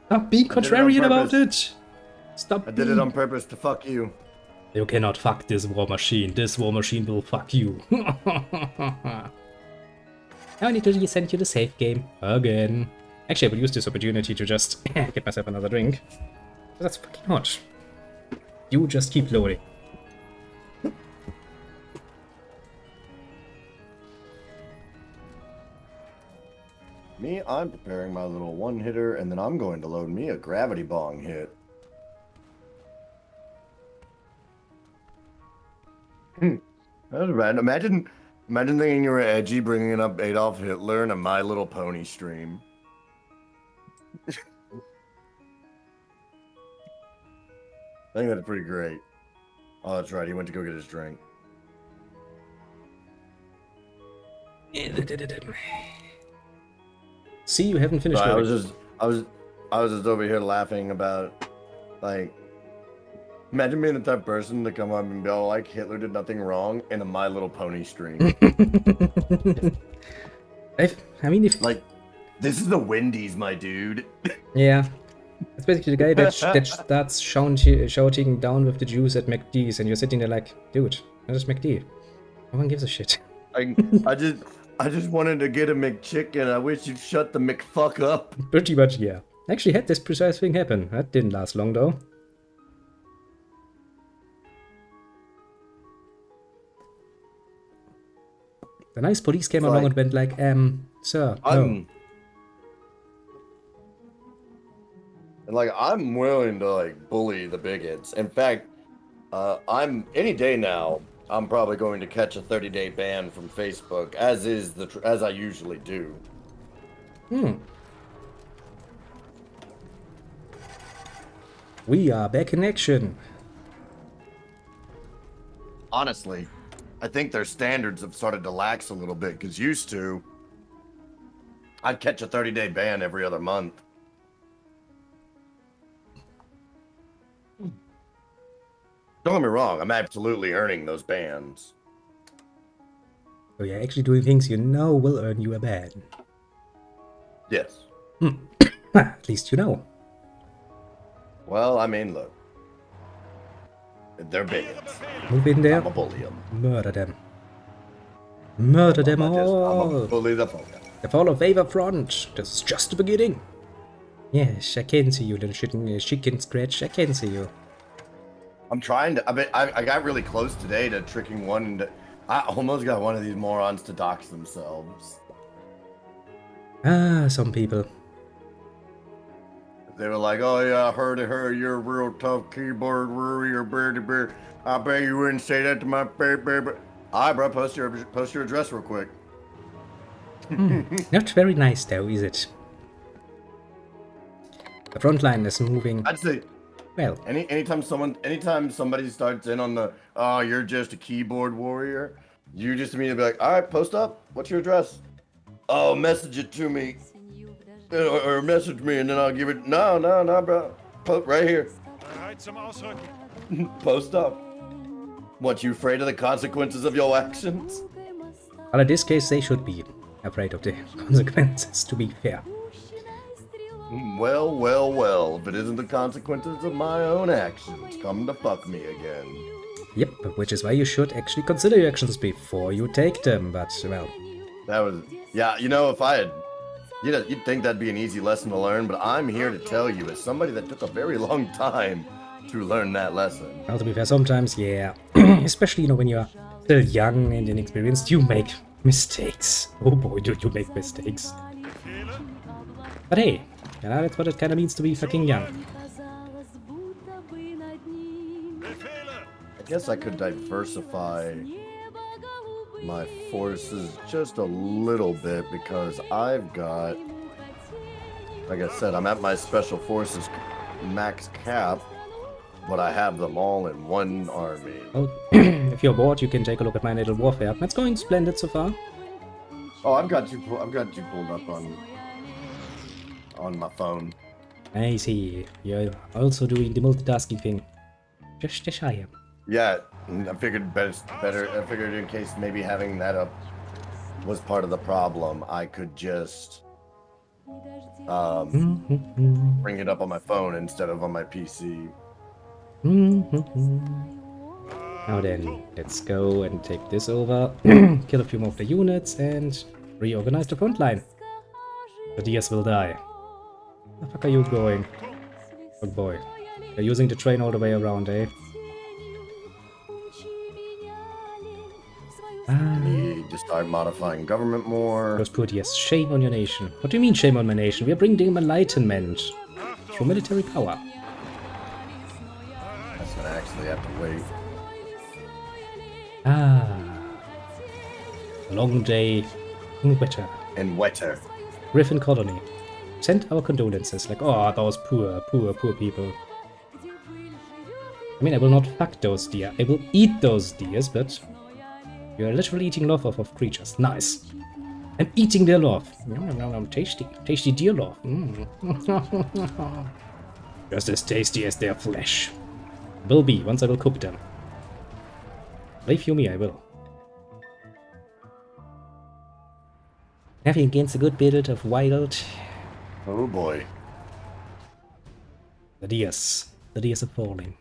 Stop being contrarian about it! Stop I did it on purpose to fuck you. You cannot fuck this war machine. This war machine will fuck you. I need to send you the safe game. Again. Actually, I will use this opportunity to just get myself another drink. That's fucking hot. You just keep loading. Me, I'm preparing my little one-hitter, and then I'm going to load me a gravity bong hit. That's random. Imagine thinking you were edgy, bringing up Adolf Hitler in a My Little Pony stream. I think that's pretty great. Oh, that's right. He went to go get his drink. See, you haven't finished. So I was just over here laughing about, like, imagine being the type of person to come up and be all like, Hitler did nothing wrong in a My Little Pony stream. I mean, if Like, this is the Wendy's, my dude. yeah, it's basically the guy that starts shouting down with the Jews at McD's, and you're sitting there like, dude, that is McD. No one gives a shit. I just wanted to get a McChicken. I wish you'd shut the McFuck up. Pretty much, yeah. Actually had this precise thing happen. That didn't last long though. The nice police came along and went like, sir, no. And like, I'm willing to like bully the bigots. In fact, I'm any day now. I'm probably going to catch a 30-day ban from Facebook, as I usually do. We are back in action. Honestly, I think their standards have started to lax a little bit, because used to, I'd catch a 30-day ban every other month. Don't get me wrong, I'm absolutely earning those bans. So you're actually doing things you know will earn you a ban. Yes. At least you know. Well, I mean, look. They're bigots. Move in there. I'm a bully them. Murder them. Murder them I'm all. a bully the fuck out. The fall of Ava Front. This is just the beginning. Yes, I can see you, little chicken scratch. I can see you. I'm trying to. I got really close today to tricking one. And I almost got one of these morons to dox themselves. Ah, some people. They were like, "Oh yeah, I heard you're a real tough keyboard warrior, birdie bear. I bet you wouldn't say that to my baby." Alright, bro, post your address real quick. Not very nice, though, is it? The front line is moving. I'd say. Well, anytime somebody starts in on the, "Oh, you're just a keyboard warrior," you just immediately be like, "All right, post up. What's your address?" "Oh, message it to me, or message me, and then I'll give it." No, bro. Right here. Post up. What, you afraid of the consequences of your actions? well, in this case, they should be afraid of the consequences, to be fair. Well. If it isn't the consequences of my own actions, come to fuck me again. Yep, which is why you should actually consider your actions before you take them, but, well... That was... Yeah, you know, if I had... You'd think that'd be an easy lesson to learn, but I'm here to tell you, as somebody that took a very long time to learn that lesson. Well, to be fair, sometimes, yeah. Especially, you know, when you're still young and inexperienced, you make mistakes. Oh boy, do you make mistakes. But hey... yeah, that's what it kind of means to be fucking young. I guess I could diversify my forces just a little bit, because I've got, like I said, I'm at my special forces max cap, but I have them all in one army. Oh, if you're bored, you can take a look at my little warfare. That's going splendid so far. Oh, I've got you pulled up on my phone. I see. You're also doing the multitasking thing. Just as I am. Yeah, I figured better. I figured in case maybe having that up was part of the problem, I could just bring it up on my phone instead of on my PC. Now then, let's go and take this over, kill a few more of the units, and reorganize the front line. The Diaz will die. Where the fuck are you going? Oh boy. They're using the train all the way around, eh? Need to start modifying government more. Those poor Diaz, shame on your nation. What do you mean shame on my nation? We are bringing enlightenment through military power. That's gonna actually have to wait. Long day in winter. And wetter. Griffin Colony. Send our condolences. Like, oh, those poor people. I mean, I will not fuck those deer. I will eat those deers, but you're literally eating love of creatures. Nice. I'm eating their love. Nom, nom, nom, nom. Tasty. Tasty deer love. Just as tasty as their flesh. Will be, once I will cook them. Believe you me, I will. Nothing against a good bit of wild. Oh boy. The deers. The deers are falling.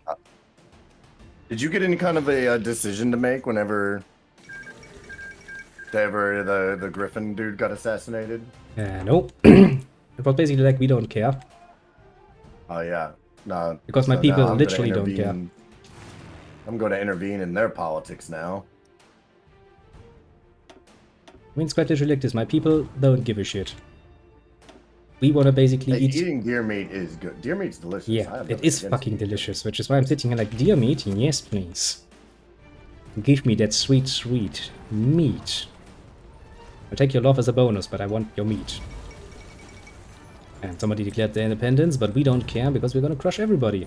Did you get any kind of a decision to make whenever the Griffin dude got assassinated? No. It was basically like, we don't care. Oh yeah. No. Because my so people now I'm literally gonna don't care. I'm going to intervene in their politics now. I mean, it's quite literally like this. My people don't give a shit. We want to basically Hey, eat... eating deer meat is good. Deer meat's delicious. I Yeah, have it nothing is against fucking it. delicious, which is why I'm sitting here like, deer meat? Yes, please. Give me that sweet, sweet meat. I'll take your love as a bonus, but I want your meat. And somebody declared their independence, but we don't care because we're gonna crush everybody.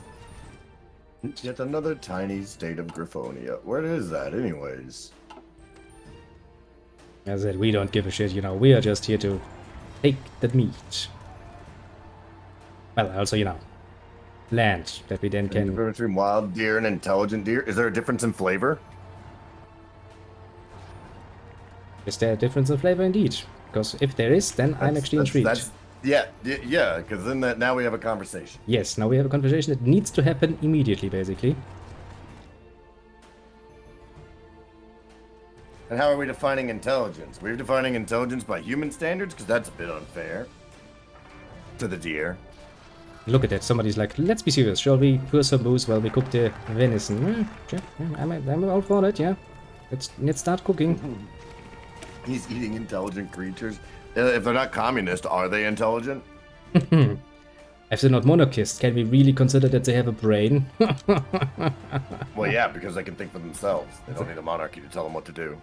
Yet another tiny state of Griffonia. Where is that, anyways? As I said, we don't give a shit, you know. We are just here to take the meat. Well, also, you know, land that we then The can... difference between wild deer and intelligent deer? Is there a difference in flavor? Is there a difference in flavor? Indeed. Because if there is, then I'm actually intrigued. Yeah, because then now we have a conversation. Yes, now we have a conversation that needs to happen immediately, basically. And how are we defining intelligence? We're defining intelligence by human standards, because that's a bit unfair to the deer. Look at that, somebody's like, let's be serious, shall we pour some booze while we cook the venison? Sure, I'm all for it, yeah. Let's start cooking. He's eating intelligent creatures. If they're not communist, are they intelligent? If they're not monarchists, can we really consider that they have a brain? Well, yeah, because they can think for themselves. They don't need a monarchy to tell them what to do.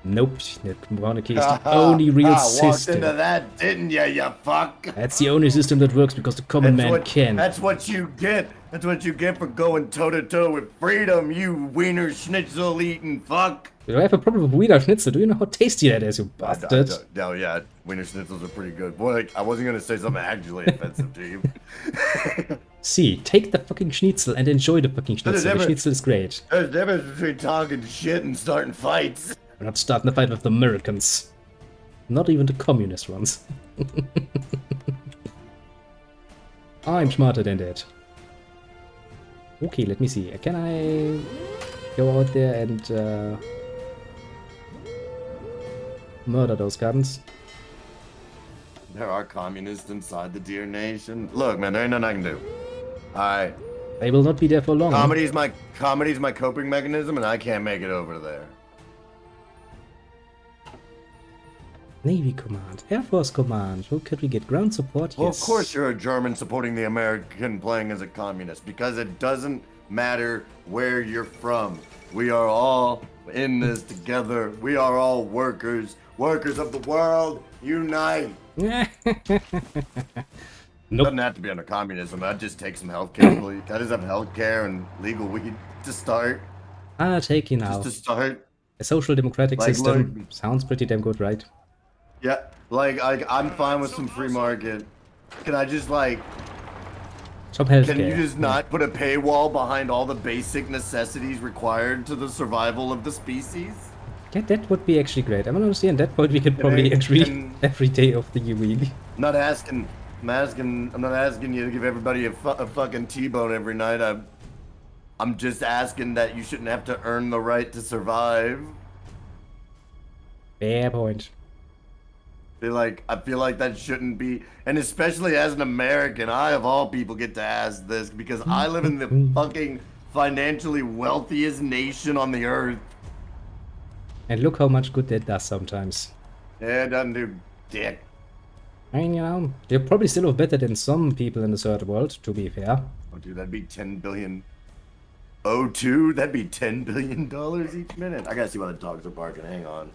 Nope, the monarchy is the only real Walked system. into that, didn't ya, you fuck? That's the only system that works because the common man can. That's what you get. That's what you get for going toe-to-toe with freedom, you wiener schnitzel eating fuck. Do I have a problem with Wiener Schnitzel? Do you know how tasty that is, you bastard? No, yeah, wiener schnitzels are pretty good. Boy, I wasn't gonna say something actually offensive to you. See, take the fucking schnitzel and enjoy the fucking schnitzel. The schnitzel is great. There's a difference between talking shit and starting fights. We're not starting a fight with the Americans. Not even the communist ones. I'm smarter than that. Okay, let me see. Can I go out there and murder those guns? There are communists inside the Deer Nation. Look, man, there ain't nothing I can do. Alright. They will not be there for long. Comedy's my coping mechanism, and I can't make it over there. Navy Command, Air Force Command. Who could we get? Ground support? Well, Yes. of course you're a German supporting the American playing as a communist, because it doesn't matter where you're from. We are all in this together. We are all workers. Workers of the world, unite. Nope. Doesn't have to be under communism. That just takes some healthcare. Please. That does have healthcare and legal weed to start. I'll take you now. Just to start. A social democratic Like, system look- sounds pretty damn good, right? Yeah, like I'm fine with some free market. Can I just like? Some healthcare. Can you just not put a paywall behind all the basic necessities required to the survival of the species? Yeah, that would be actually great. I mean, honestly, at that point we could probably agree every day of the week. I'm not asking you to give everybody a fucking T-bone every night. I'm just asking that you shouldn't have to earn the right to survive. Fair point. I feel like that shouldn't be, and especially as an American, I of all people get to ask this because I live in the fucking financially wealthiest nation on the earth. And look how much good that does sometimes. Yeah, it doesn't do dick. I mean, you know, they're probably still better than some people in the third world, to be fair. Oh, dude, that'd be 10 billion. O2, that'd be $10 billion each minute. I gotta see why the dogs are barking. Hang on.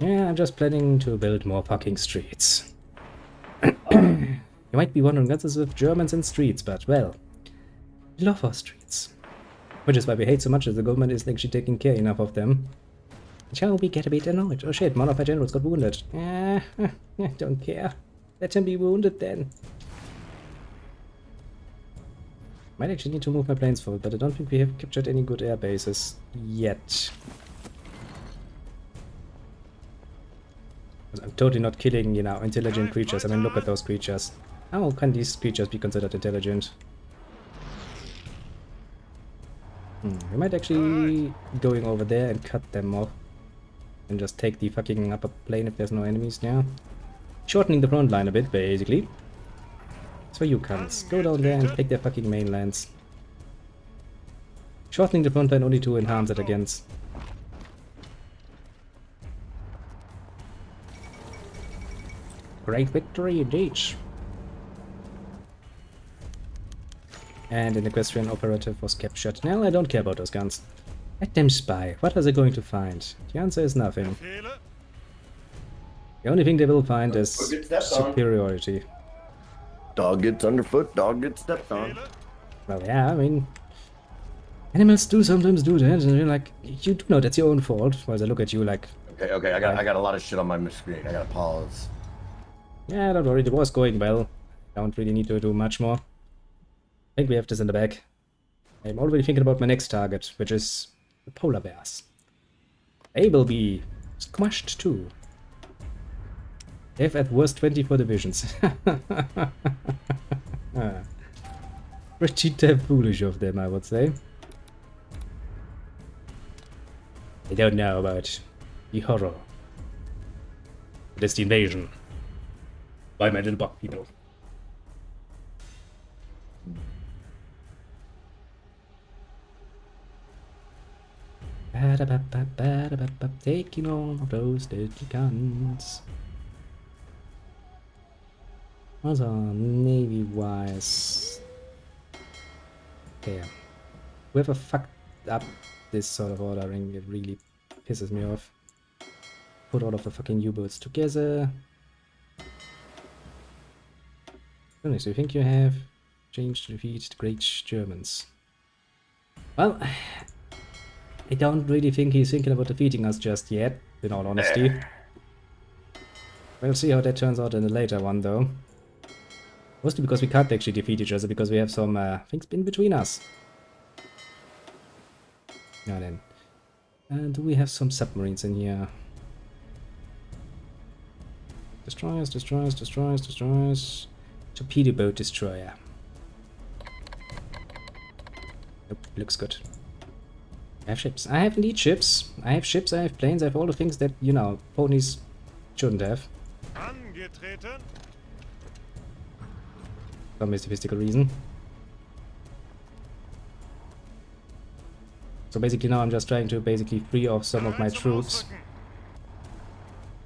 Yeah, I'm just planning to build more fucking streets. You might be wondering, what is with Germans and streets, but well, we love our streets. Which is why we hate so much that the government isn't actually taking care enough of them. Shall we get a bit annoyed? Oh shit, one of our generals got wounded. I don't care. Let him be wounded then. Might actually need to move my planes forward, but I don't think we have captured any good air bases yet. I'm totally not killing, you know, intelligent creatures. I mean, look at those creatures. How can these creatures be considered intelligent? We might actually be going over there and cut them off. And just take the fucking upper plane if there's no enemies now. Shortening the front line a bit, basically. So you cunts, go down there and take their fucking mainlands. Shortening the front line only to enhance it against. Great victory indeed. And an equestrian operative was captured. Now I don't care about those guns. Let them spy. What are they going to find? The answer is nothing. The only thing they will find is superiority. Dog gets underfoot, dog gets stepped on. Well, yeah, I mean, animals do sometimes do that, and you're like, you do know that's your own fault. Whereas I look at you like, Okay, I got a lot of shit on my screen. I gotta pause. yeah, don't worry, the war's going well. Don't really need to do much more. I think we have this in the bag. I'm already thinking about my next target, which is the polar bears. They will be squashed too. They have at worst 24 divisions. Pretty damn foolish of them, I would say. They don't know about the horror. It is the invasion by my little bug people. Taking all of those dirty guns. What's on navy-wise? Okay. Whoever fucked up this sort of ordering, it really pisses me off. Put all of the fucking U-boats together. So you think you have changed to defeat the great Germans? Well, I don't really think he's thinking about defeating us just yet, in all honesty. We'll see how that turns out in a later one, though. Mostly because we can't actually defeat each other, because we have some things in between us. Now then. And do we have some submarines in here? Destroyers, destroyers, destroyers, destroyers. Torpedo boat destroyer. Nope, looks good. I have ships. I have indeed ships. I have ships, I have planes, I have all the things that, you know, ponies shouldn't have. Angetreten. Some mystical reason. So basically now I'm just trying to basically free off some of my troops.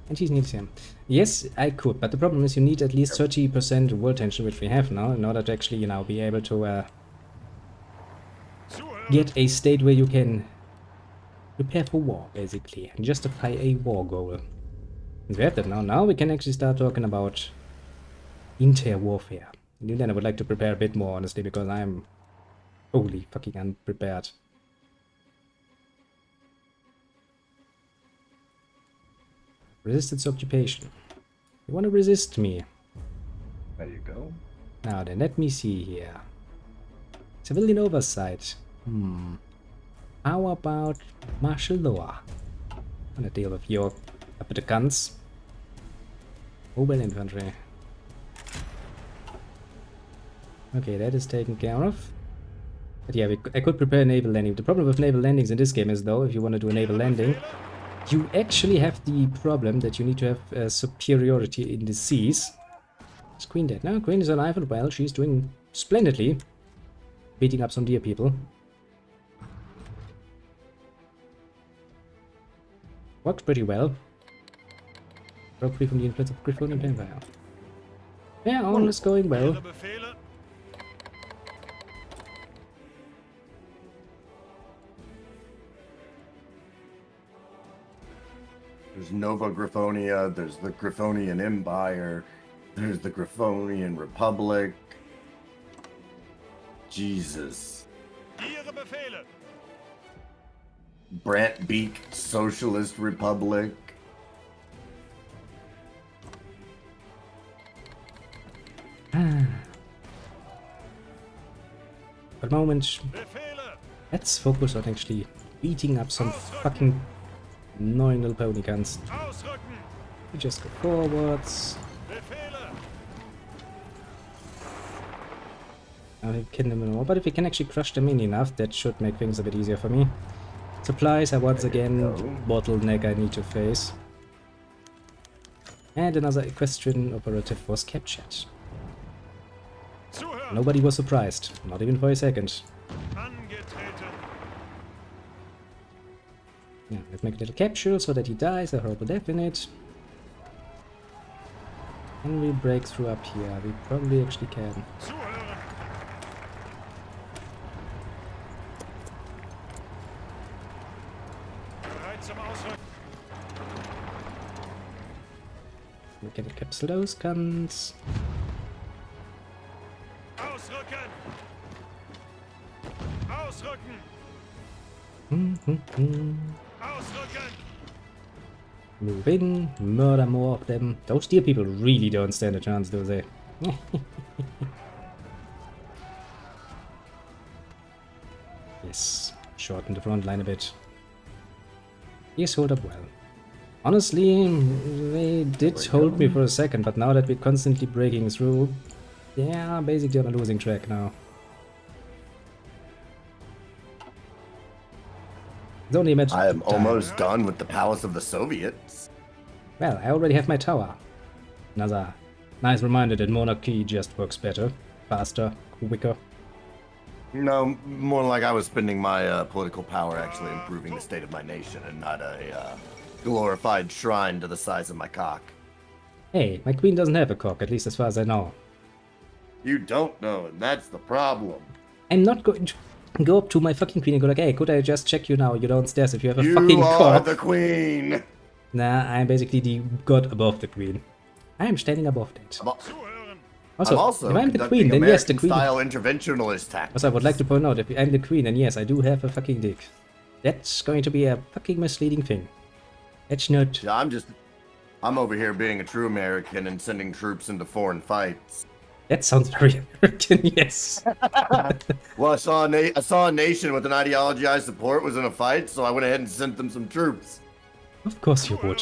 And he needs him. Yes, I could, but the problem is you need at least 30% world tension, which we have now, in order to actually, you know, be able to get a state where you can prepare for war, basically, and justify a war goal. Since we have that now, now we can actually start talking about inter-warfare. And then I would like to prepare a bit more, honestly, because I'm wholly fucking unprepared. Resistance occupation. You want to resist me? There you go. Now then, let me see here. Civilian oversight. How about martial law? I'm gonna deal with your up with the guns. Mobile infantry. Okay, that is taken care of. But yeah, I could prepare a naval landing. The problem with naval landings in this game is, though, if you want to do a naval landing, you actually have the problem that you need to have superiority in the seas. Is Queen dead? No, Queen is alive and well. She's doing splendidly. Beating up some deer people. Worked pretty well. Broke free from the influence of Griffon and Empire. Yeah, all is going well. There's Nova Griffonia, there's the Griffonian Empire, there's the Griffonian Republic. Jesus. Brant Beak Socialist Republic. For the moment, Befehle! let's focus on actually beating up some fucking annoying little pony cunts. Ausrücken! We just go forwards. Befehle! We kill them more, but if we can actually crush them in enough, that should make things a bit easier for me. Supplies are once again the bottleneck I need to face. And another equestrian operative was captured. Zuhören! Nobody was surprised, not even for a second. Angetreten! Yeah, let's make a little capsule so that he dies, a horrible death in it. Can we break through up here? We probably actually can. Zuhören! Bereit zum Ausrücken! We can capsule those guns. Ausrücken! Ausrücken! Ausrücken! Move in, murder more of them. Those deer people really don't stand a chance, do they? Yes, shorten the front line a bit. Yes, hold up well. Honestly, they did hold me for a second, but now that we're constantly breaking through, yeah, basically on a losing track now. It's only a matter I am of time. almost done with the Palace of the Soviets. Well, I already have my tower. Another nice reminder that monarchy just works better, faster, quicker. No, more like I was spending my political power actually improving the state of my nation and not a glorified shrine to the size of my cock. Hey, my queen doesn't have a cock, at least as far as I know. You don't know, and that's the problem. I'm not going to go up to my fucking queen and go like, hey, could I just check you now? You downstairs if you have a You fucking are cock. the queen. Nah, I'm basically the god above the queen. I am standing above that. Zuhören! Also, I'm also if I'm the conducting queen, then yes, the queen. American-style interventionist tactics. Also, I would like to point out, if I'm the queen, then yes, I do have a fucking dick. That's going to be a fucking misleading thing. That's not... Yeah, I'm over here being a true American and sending troops into foreign fights. That sounds very American, yes. Well, I saw a nation with an ideology I support was in a fight, so I went ahead and sent them some troops. Of course you would.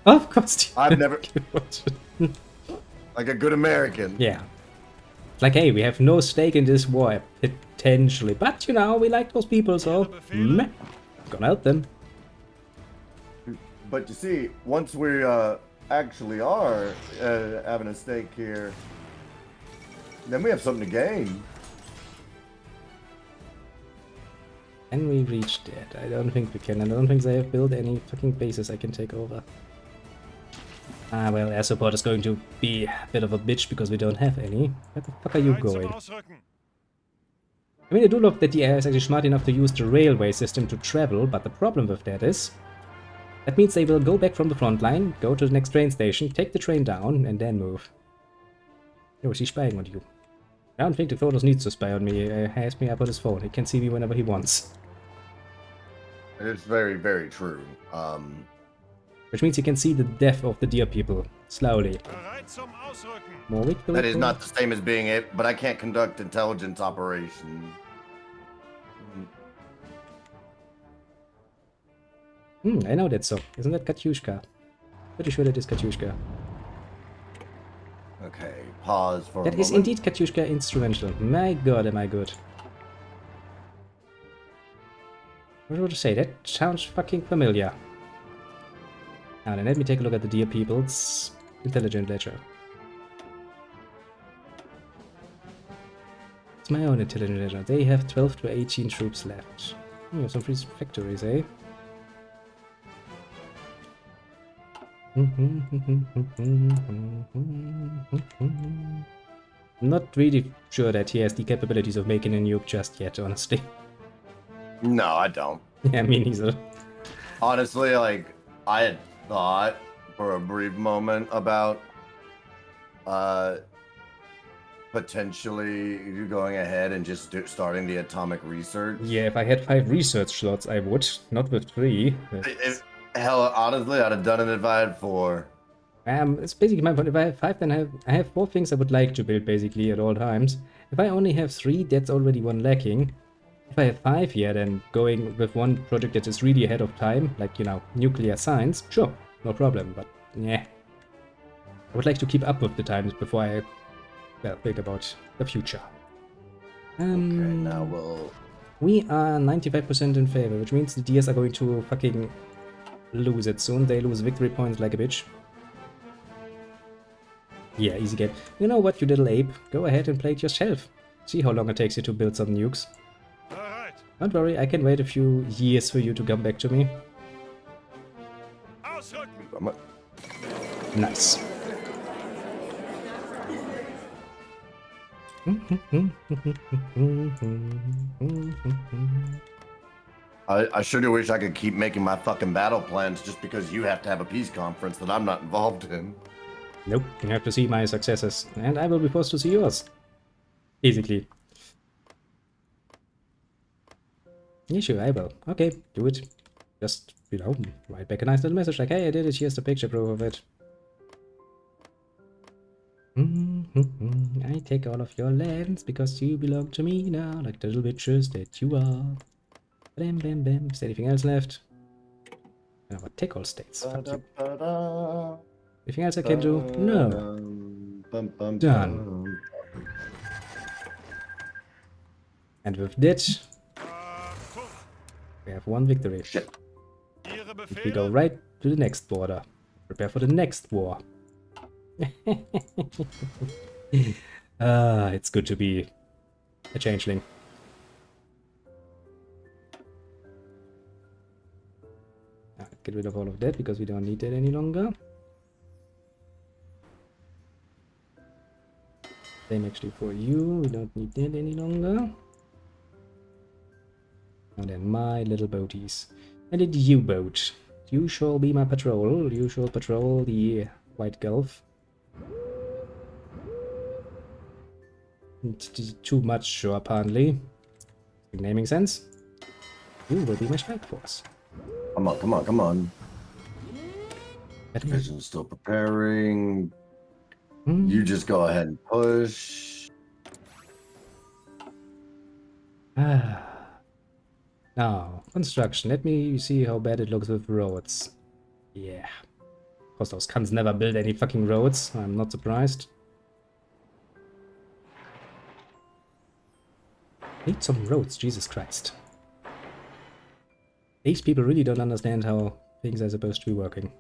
Of course you I've never, you would. like a good American. Yeah. Like, hey, we have no stake in this war, potentially. But, you know, we like those people, so... Meh. Gonna help them. But you see, once we actually are having a stake here, then we have something to gain. Can we reach that? I don't think we can. I don't think they have built any fucking bases I can take over. Ah, well, air support is going to be a bit of a bitch because we don't have any. Where the fuck are you Bereit zum going? Ausrücken! I mean, I do love that the air is actually smart enough to use the railway system to travel, but the problem with that is... that means they will go back from the front line, go to the next train station, take the train down, and then move. Oh, is he spying on you? I don't think the Cronos needs to spy on me. He has me up on his phone. He can see me whenever he wants. It's very, very true. Which means he can see the death of the deer people. Slowly. Bereit zum Ausrücken! More weak That is not the same as being it, but I can't conduct intelligence operations. I know that song. Isn't that Katyushka? Pretty sure that is Katyushka. Okay, pause for a That moment. is indeed Katyushka instrumental. My god, am I good. What would I say? That sounds fucking familiar. Now then, let me take a look at the deer people's intelligent ledger. It's my own intelligent ledger. They have 12 to 18 troops left. We have some free factories, eh? Not really sure that he has the capabilities of making a nuke just yet, honestly. No, I don't. Yeah, me neither. Honestly, like, I had thought for a brief moment about potentially you going ahead and just starting the atomic research. Yeah, if I had 5 research slots, I would. Not with 3. Hell, honestly, I'd have done it if I had 4. It's basically my point. If I have 5, then I have 4 things I would like to build basically at all times. If I only have 3, that's already 1 lacking. If I have 5, yeah, then going with one project that is really ahead of time, like, you know, nuclear science, sure, no problem, but yeah. I would like to keep up with the times before I, well, think about the future. Okay, now we are 95% in favor, which means the DS are going to fucking lose it soon. They lose victory points like a bitch. Yeah, easy game. You know what, you little ape? Go ahead and play it yourself. See how long it takes you to build some nukes. Bereit. Don't worry, I can wait a few years for you to come back to me. Ausrücken. Nice. I sure do wish I could keep making my fucking battle plans just because you have to have a peace conference that I'm not involved in. Nope, you have to see my successes, and I will be forced to see yours. Basically. Yeah, sure, I will. Okay, do it. Just, you know, write back a nice little message like, hey, I did it, here's the picture proof of it. I take all of your lands because you belong to me now, like the little bitches that you are. Bam, bam, bam. Is there anything else left? I know what, take all states. Fuck you. Anything else I can do? No. Done. And with that, we have 1 victory. Shit. Ihre We go Befehle. right to the next border. Prepare for the next war. It's good to be a changeling. Get rid of all of that because we don't need that any longer. Same actually for you, we don't need that any longer. And then my little boaties. And then you boat. You shall be my patrol. You shall patrol the White Gulf. Too much, sure, apparently. In naming sense. You will be my strike force. Come on, come on, come on. Better- Vision's still preparing. Hmm. You just go ahead and push. Now, construction. Let me see how bad it looks with roads. Yeah. Of course, those cunts never build any fucking roads. I'm not surprised. Need some roads, Jesus Christ. These people really don't understand how things are supposed to be working.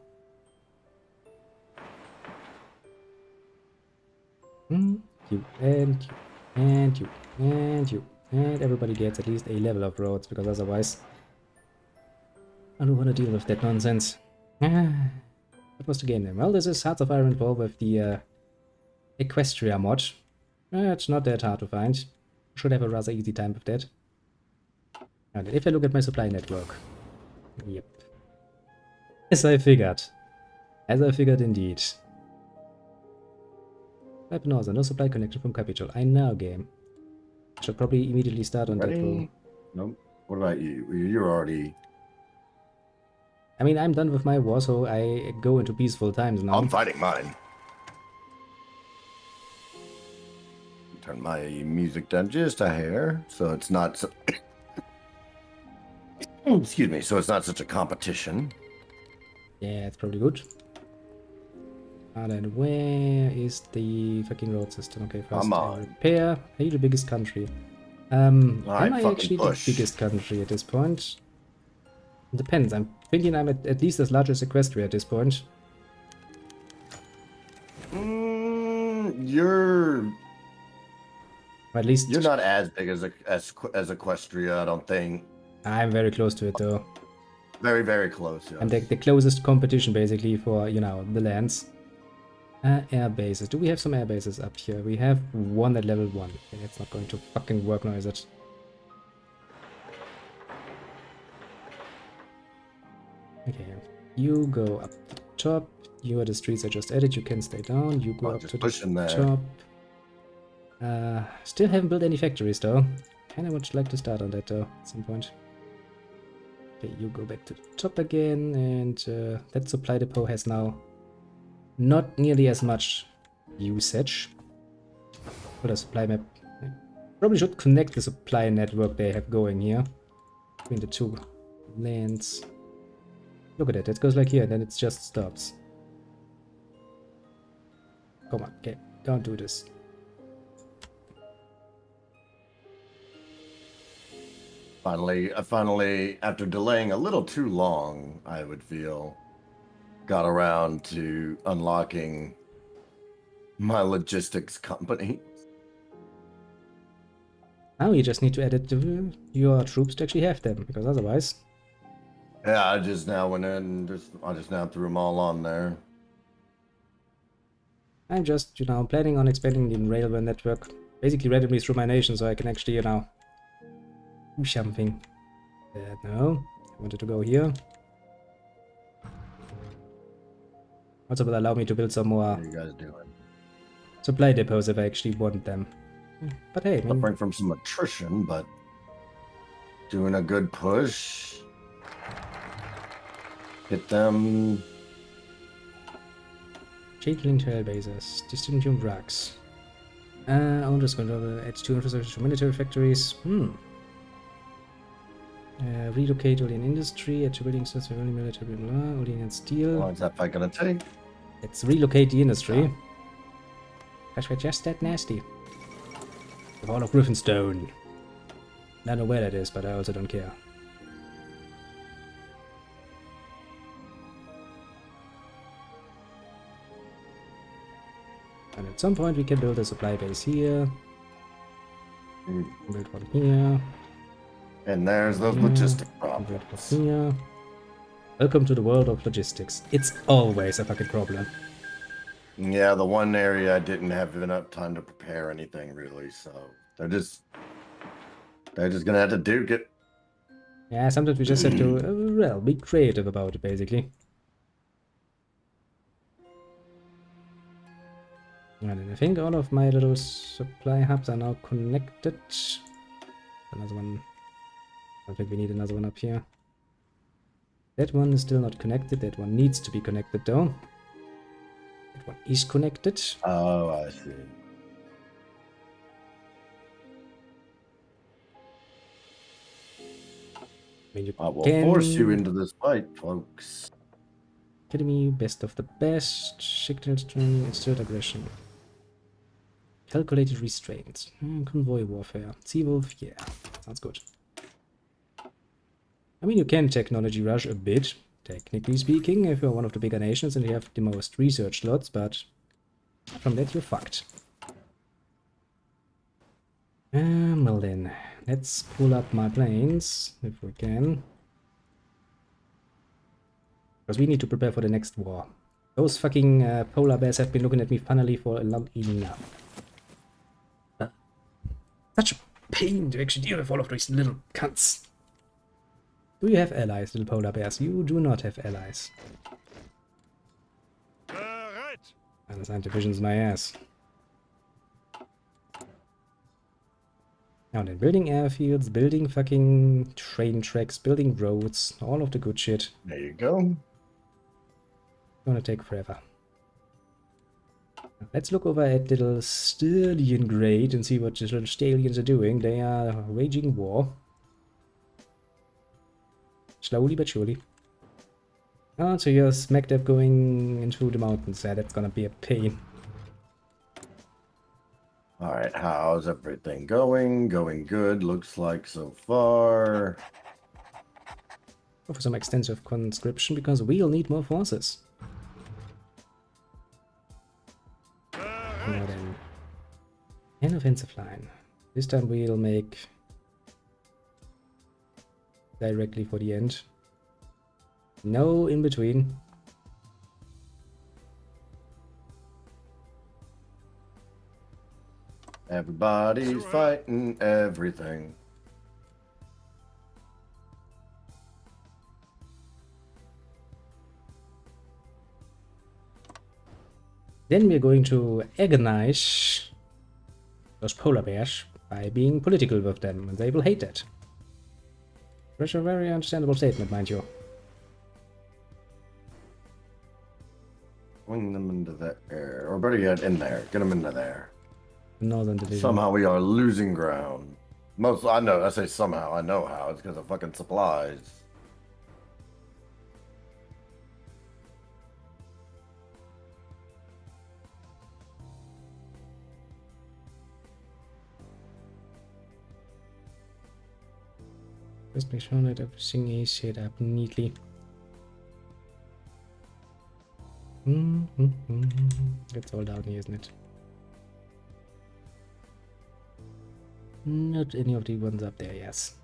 You, and you, and you, and you. And everybody gets at least a level of roads, because otherwise I don't want to deal with that nonsense. What was the game name? Well, this is Hearts of Iron 4 with the Equestria mod. It's not that hard to find. Should have a rather easy time with that. And if I look at my supply network. Yep. As I figured. As I figured indeed. Northern, no supply connection from Capital. I know, game. Should probably immediately start on that Ready? roll. Nope. What about you? You're already... I mean, I'm done with my war, so I go into peaceful times now. I'm fighting mine. Turn my music down just a hair, so it's not... So... Excuse me, so it's not such a competition. Yeah, it's probably good. And then where is the fucking road system? Okay, first Come I on. repair. Are you the biggest country? Am I fucking actually push. the biggest country at this point? It depends. I'm thinking I'm at least as large as Equestria at this point. You're Or at least not as big as Equestria, I don't think. I'm very close to it though. Very, very close. Yes. I'm the closest competition basically for, you know, the lands. Air bases. Do we have some air bases up here? We have one at level 1. Okay, it's not going to fucking work now, is it? Okay, you go up the top. You are the streets I just added. You can stay down. You go Oh, up just to the pushing there. top. Still haven't built any factories though. Kinda would like to start on that though, at some point. Okay, you go back to the top again, and that supply depot has now not nearly as much usage. What a supply map. Probably should connect the supply network they have going here between the two lands. Look at it, it goes like here, and then it just stops. Come on, okay, don't do this. Finally, after delaying a little too long, I would feel, got around to unlocking my logistics company. Now you just need to edit your troops to actually have them, because otherwise... Yeah, I just now went in, I just now threw them all on there. I'm just, planning on expanding the railway network, basically randomly through my nation, so I can actually, do something. No, I wanted to go here. Also will allow me to build some more What are you guys doing? supply depots if I actually want them. But hey, man, Suffering from some attrition, but doing a good push. Hit them. changeling trailblazers, distributing drugs. Owners control adds 2 infrastructure to military factories. Relocate Olean industry, add 2 building sets for only military, blah, blah, Olean and steel. How long is that fight gonna take? Let's relocate the industry. Gosh, we're just that nasty. The Hall of Griffinstone. I don't know where that is, but I also don't care. And at some point we can build a supply base here. Build one here. And there's those Yeah. logistic Build problems. one here. Welcome to the world of logistics. It's always a fucking problem. Yeah, the one area I didn't have enough time to prepare anything really, so they're just gonna have to duke it. Yeah, sometimes we just have to, well, be creative about it, basically. And I think all of my little supply hubs are now connected. Another one. I don't think we need another one up here. That one is still not connected. That one needs to be connected, though. That one is connected. Oh, I see. I mean, you I will can force you into this fight, folks. Academy, best of the best. Signal string, instilled aggression. Calculated restraint. Convoy warfare. Seawolf, yeah. Sounds good. I mean, you can technology rush a bit, technically speaking, if you're one of the bigger nations and you have the most research slots, but from that you're fucked. Well then, let's pull up my planes, if we can. Because we need to prepare for the next war. Those fucking polar bears have been looking at me funnily for a long enough. Such a pain to actually deal with all of these little cunts. Do you have allies, little polar bears? You do not have allies. Bereit! Unassigned divisions, my ass. Now then, building airfields, building fucking train tracks, building roads, all of the good shit. There you go. Gonna take forever. Let's look over at little Stallion Grade and see what these little stallions are doing. They are waging war. Slowly but surely. Oh, so you're smack dab going into the mountains. Yeah, that's gonna be a pain. All right, how's everything going? Going good, looks like so far. Go for some extensive conscription because we'll need more forces. Now then. An offensive line. This time we'll make directly for the end. No in between. Everybody's fighting everything. Then we're going to agonize those polar bears by being political with them, and they will hate that. Which is a very understandable statement, mind you. Bring them into the air, or better yet, in there. Get them into there. The Northern Division. Somehow we are losing ground. I say somehow, I know how. It's because of fucking supplies. Just make sure that everything is set up neatly. It's all down here, isn't it? Not any of the ones up there, yes.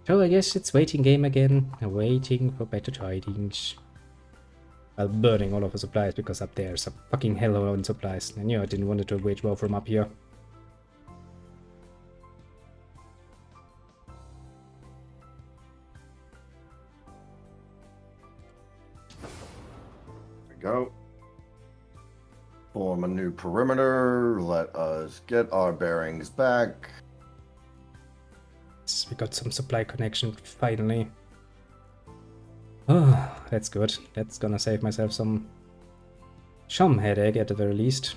So I guess it's waiting game again, waiting for better tidings. While burning all of the supplies, because up there's a fucking hell of supplies. I knew I didn't want to wage war from up here. Go. Form a new perimeter. Let us get our bearings back. We got some supply connection finally. Oh, that's good. That's gonna save myself some headache at the very least.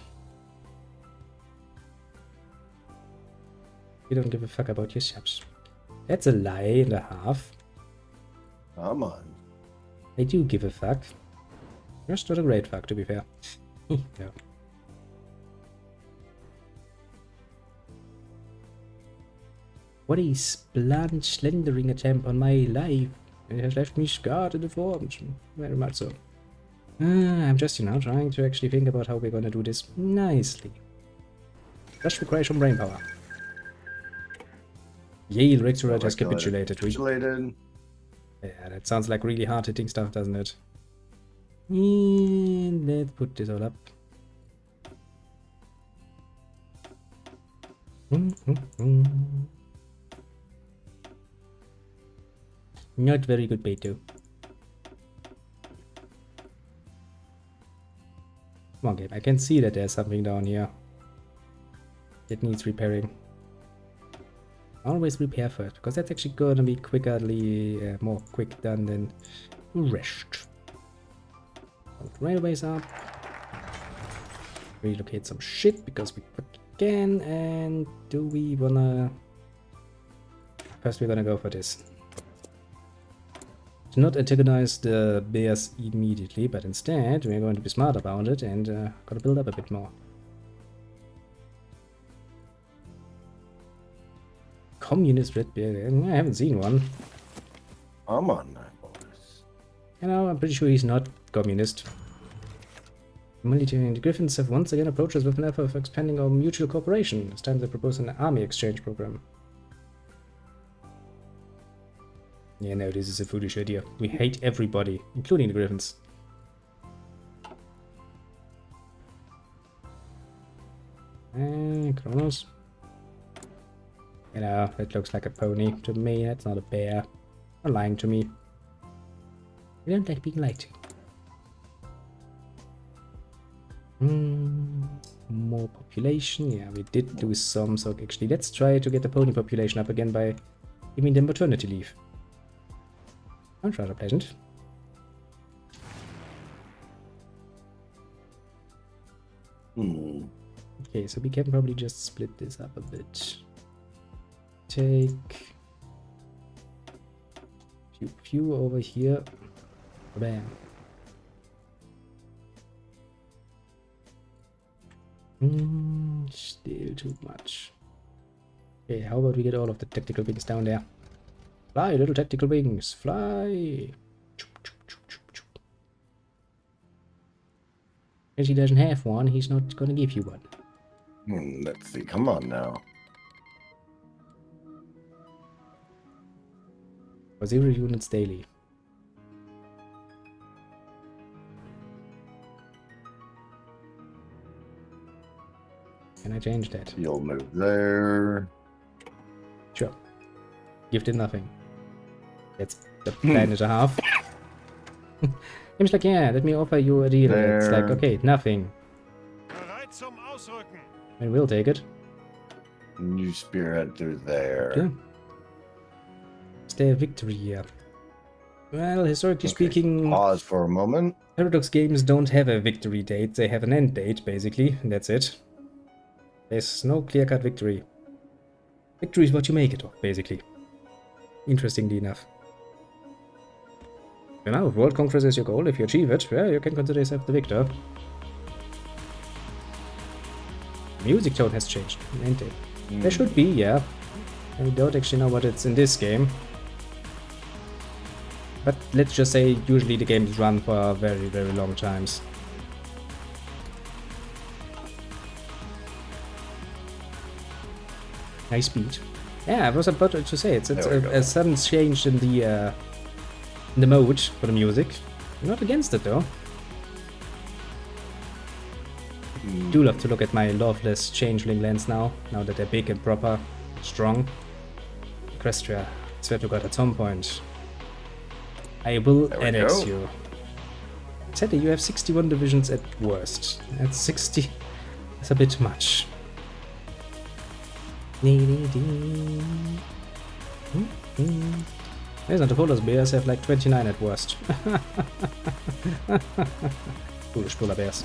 You don't give a fuck about your subs. That's a lie and a half. Come on. I do give a fuck. Just not a great fuck, to be fair. Yeah. What a slendering attempt on my life. It has left me scarred and deformed. Very much so. I'm just, trying to actually think about how we're gonna do this nicely. Just requires some brain power. Yale Rectorate has capitulated. Yeah, that sounds like really hard-hitting stuff, doesn't it? And let's put this all up. Not very good bait though. Come on, game. I can see that there's something down here. It needs repairing. Always repair first, because that's actually gonna be more quick done than rest. Railways up. Relocate some shit because we can. And do we wanna? First, we're gonna go for this. To not antagonize the bears immediately, but instead we're going to be smart about it and gotta build up a bit more. Communist red bear? I haven't seen one. I'm on that, boys. I'm pretty sure he's not communist. The military and the Griffins have once again approached us with an effort of expanding our mutual cooperation. This time they propose an army exchange program. Yeah, no, this is a foolish idea. We hate everybody, including the Griffins. And Cronos. That looks like a pony to me. That's not a bear. You're lying to me. We don't like being lied to. More population. Yeah, we did do some. So actually, let's try to get the pony population up again by giving them maternity leave. Sounds rather pleasant. Okay, so we can probably just split this up a bit. Take few over here. Bam. Still too much. Okay, how about we get all of the tactical wings down there? Fly, little tactical wings, fly! If he doesn't have one, he's not gonna give you one. Let's see, come on now. For 0 units daily. Can I change that? You'll move there. Sure. Gifted nothing. That's the plan and a half. Game's like, yeah, let me offer you a deal. There. It's like, okay, nothing. Bereit zum Ausrücken. And we'll take it. New spearhead through there. Yeah. Is there a victory here? Well, historically Okay, speaking, pause for a moment. Paradox games don't have a victory date. They have an end date, basically, and that's it. There's no clear-cut victory. Victory is what you make it of, basically. Interestingly enough. You know, if world conquest is your goal, if you achieve it, yeah, you can consider yourself the victor. Music tone has changed, ain't it? There should be, yeah. I don't actually know what it's in this game. But let's just say usually the games run for very, very long times. Nice beat. Yeah, I was about to say it's a sudden change in the mode for the music. I'm not against it though. Do love to look at my loveless changeling lens now that they're big and proper, strong. Equestria, I swear to God, at some point I will annex you. Sadly, you have 61 divisions at worst. At 60, that's a bit much. There's not the polar bears have like 29 at worst. Foolish polar bears.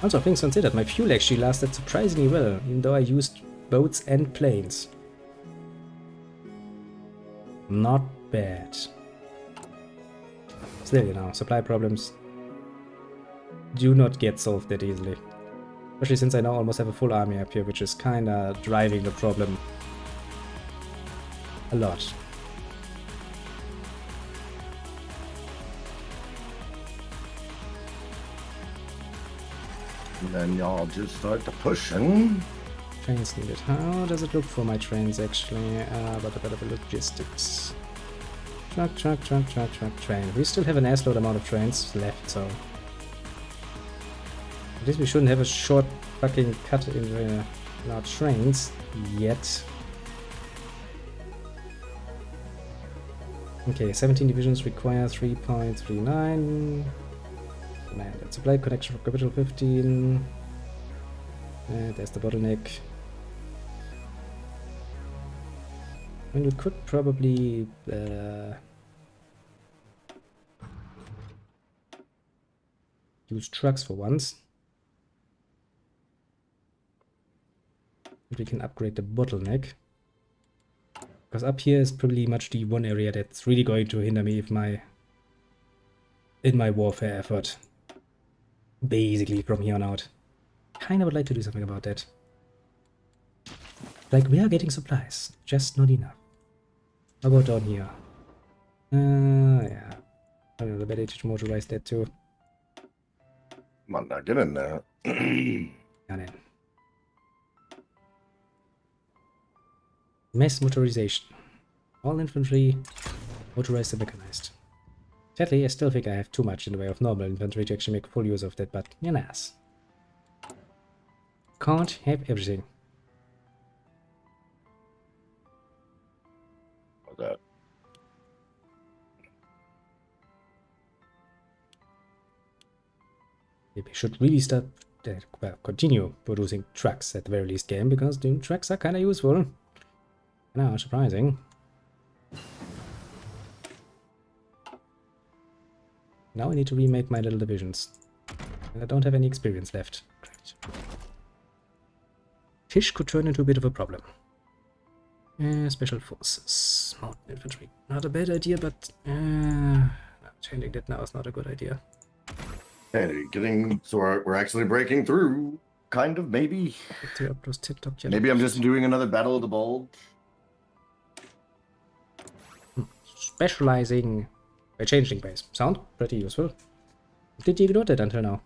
Also, things considered, my fuel actually lasted surprisingly well, even though I used boats and planes. Not bad. Still, you know, supply problems do not get solved that easily. Especially since I now almost have a full army up here, which is kinda driving the problem a lot. And then y'all just start to pushing. Trains needed. How does it look for my trains actually? But a bit of logistics. Truck, train. We still have an assload amount of trains left, so at least we shouldn't have a short fucking cut in our trains yet. Okay, 17 divisions require 3.39. Man, that supply connection for capital 15. There's the bottleneck. And we could probably use trucks for once. And we can upgrade the bottleneck. Because up here is probably much the one area that's really going to hinder me in my warfare effort. Basically from here on out. Kinda would like to do something about that. Like, we are getting supplies, just not enough. How about down here? Yeah. I don't know, the better to motorize that too. Come on now, get in there. Got it. Mass motorization. All infantry, motorized and mechanized. Sadly, I still think I have too much in the way of normal infantry to actually make full use of that, but yes. Can't have everything. Okay. Maybe I should really start, well, continue producing trucks at the very least game, because doing trucks are kind of useful. No, surprising. Now I need to remake my little divisions. And I don't have any experience left. Great. Fish could turn into a bit of a problem. Special forces. Mountain infantry. Not a bad idea, but changing that now is not a good idea. Hey, so we're actually breaking through. Kind of, maybe. Maybe I'm just doing another Battle of the Bulge. Specializing by changing base. Sound pretty useful. Did you ignore that until now?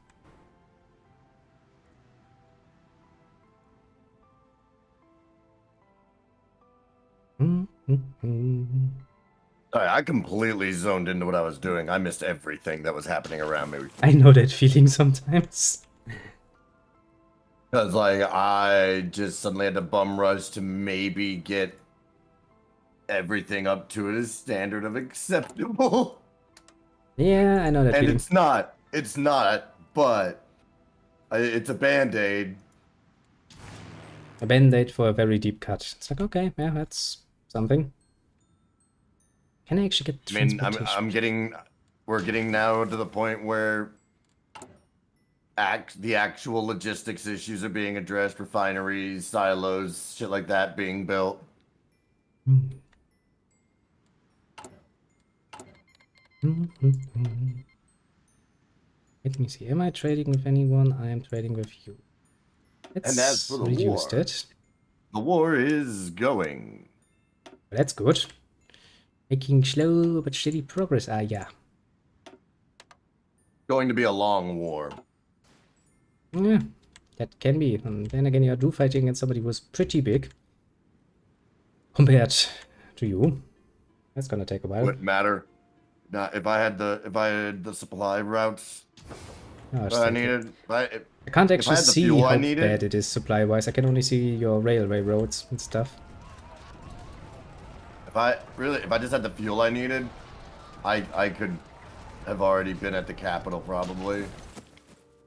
I completely zoned into what I was doing. I missed everything that was happening around me. I know that feeling sometimes. Because, like, I just suddenly had to bum rush to maybe get everything up to a standard of acceptable. Yeah, I know that and feeling. It's not, but it's a band-aid. A band-aid for a very deep cut. It's like, okay, yeah, that's something. Can I actually get I mean, transportation? we're getting now to the point where the actual logistics issues are being addressed, refineries, silos, shit like that being built. Let me see. Am I trading with anyone? I am trading with you. And as for Let's the reduce war, that. the war is going. That's good. Making slow but steady progress. Ah, yeah. Going to be a long war. Yeah, that can be. And then again, you are fighting against somebody who's pretty big compared to you. That's gonna take a while. Wouldn't matter. Not if I had the supply routes Oh, that I needed. I can't if I actually had the see fuel I how needed, bad it is supply-wise. I can only see your railway roads and stuff. if I just had the fuel I needed, I could have already been at the capital probably.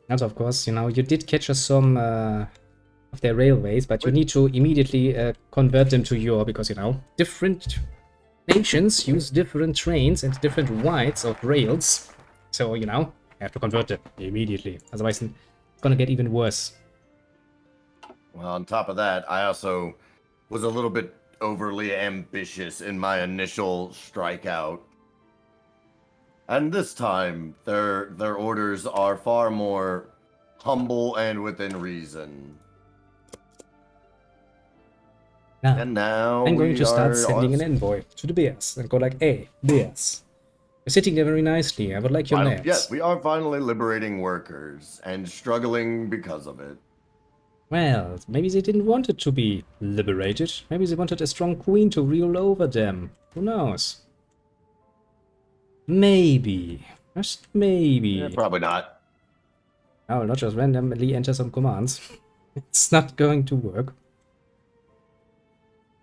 Also, of course, you know, you did catch us some of their railways, but you need to immediately convert them to your, because, you know, different nations use different trains and different widths of rails. So, you know, you have to convert them immediately. Otherwise, it's gonna get even worse. Well, on top of that, I also was a little bit overly ambitious in my initial strikeout. And this time, their orders are far more humble and within reason. And now I'm going we to start are sending an on- envoy to the bears and go like, hey, bears, you're sitting there very nicely. I would like your names. Yes, we are finally liberating workers and struggling because of it. Well, maybe they didn't want it to be liberated. Maybe they wanted a strong queen to rule over them. Who knows? Maybe. Just maybe. Yeah, probably not. I will not just randomly enter some commands. It's not going to work.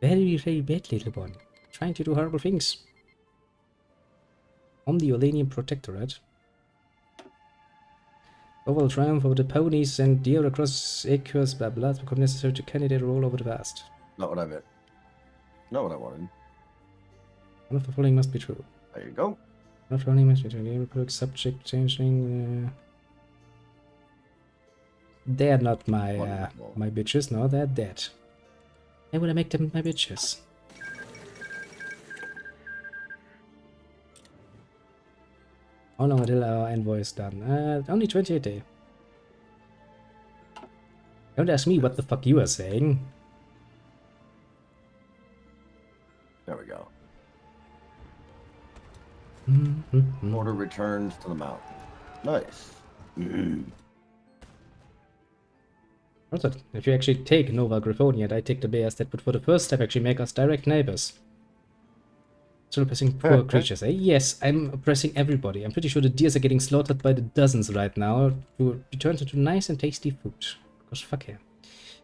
Very, very bad, little one. Trying to do horrible things. On the Olanian Protectorate. Overall triumph over the ponies and deer across acres, blah blah, to become necessary to candidate a role over the vast. Not what I meant. Not what I wanted. One of the following must be true. There you go. One of the following must be true. Game perk, subject changing. They're not my my bitches, no, they're dead. Why would I make them my bitches? How long until our envoy is done? Only 28 days. Don't ask me what the fuck you are saying. There we go. Mm-hmm. Order returns to the mountain. Nice. Also, if you actually take Nova Griffonia and I take the bears, that would for the first step actually make us direct neighbors. Still oppressing poor creatures, eh? Yes, I'm oppressing everybody. I'm pretty sure the deers are getting slaughtered by the dozens right now to be turned into nice and tasty food. Because fuck yeah.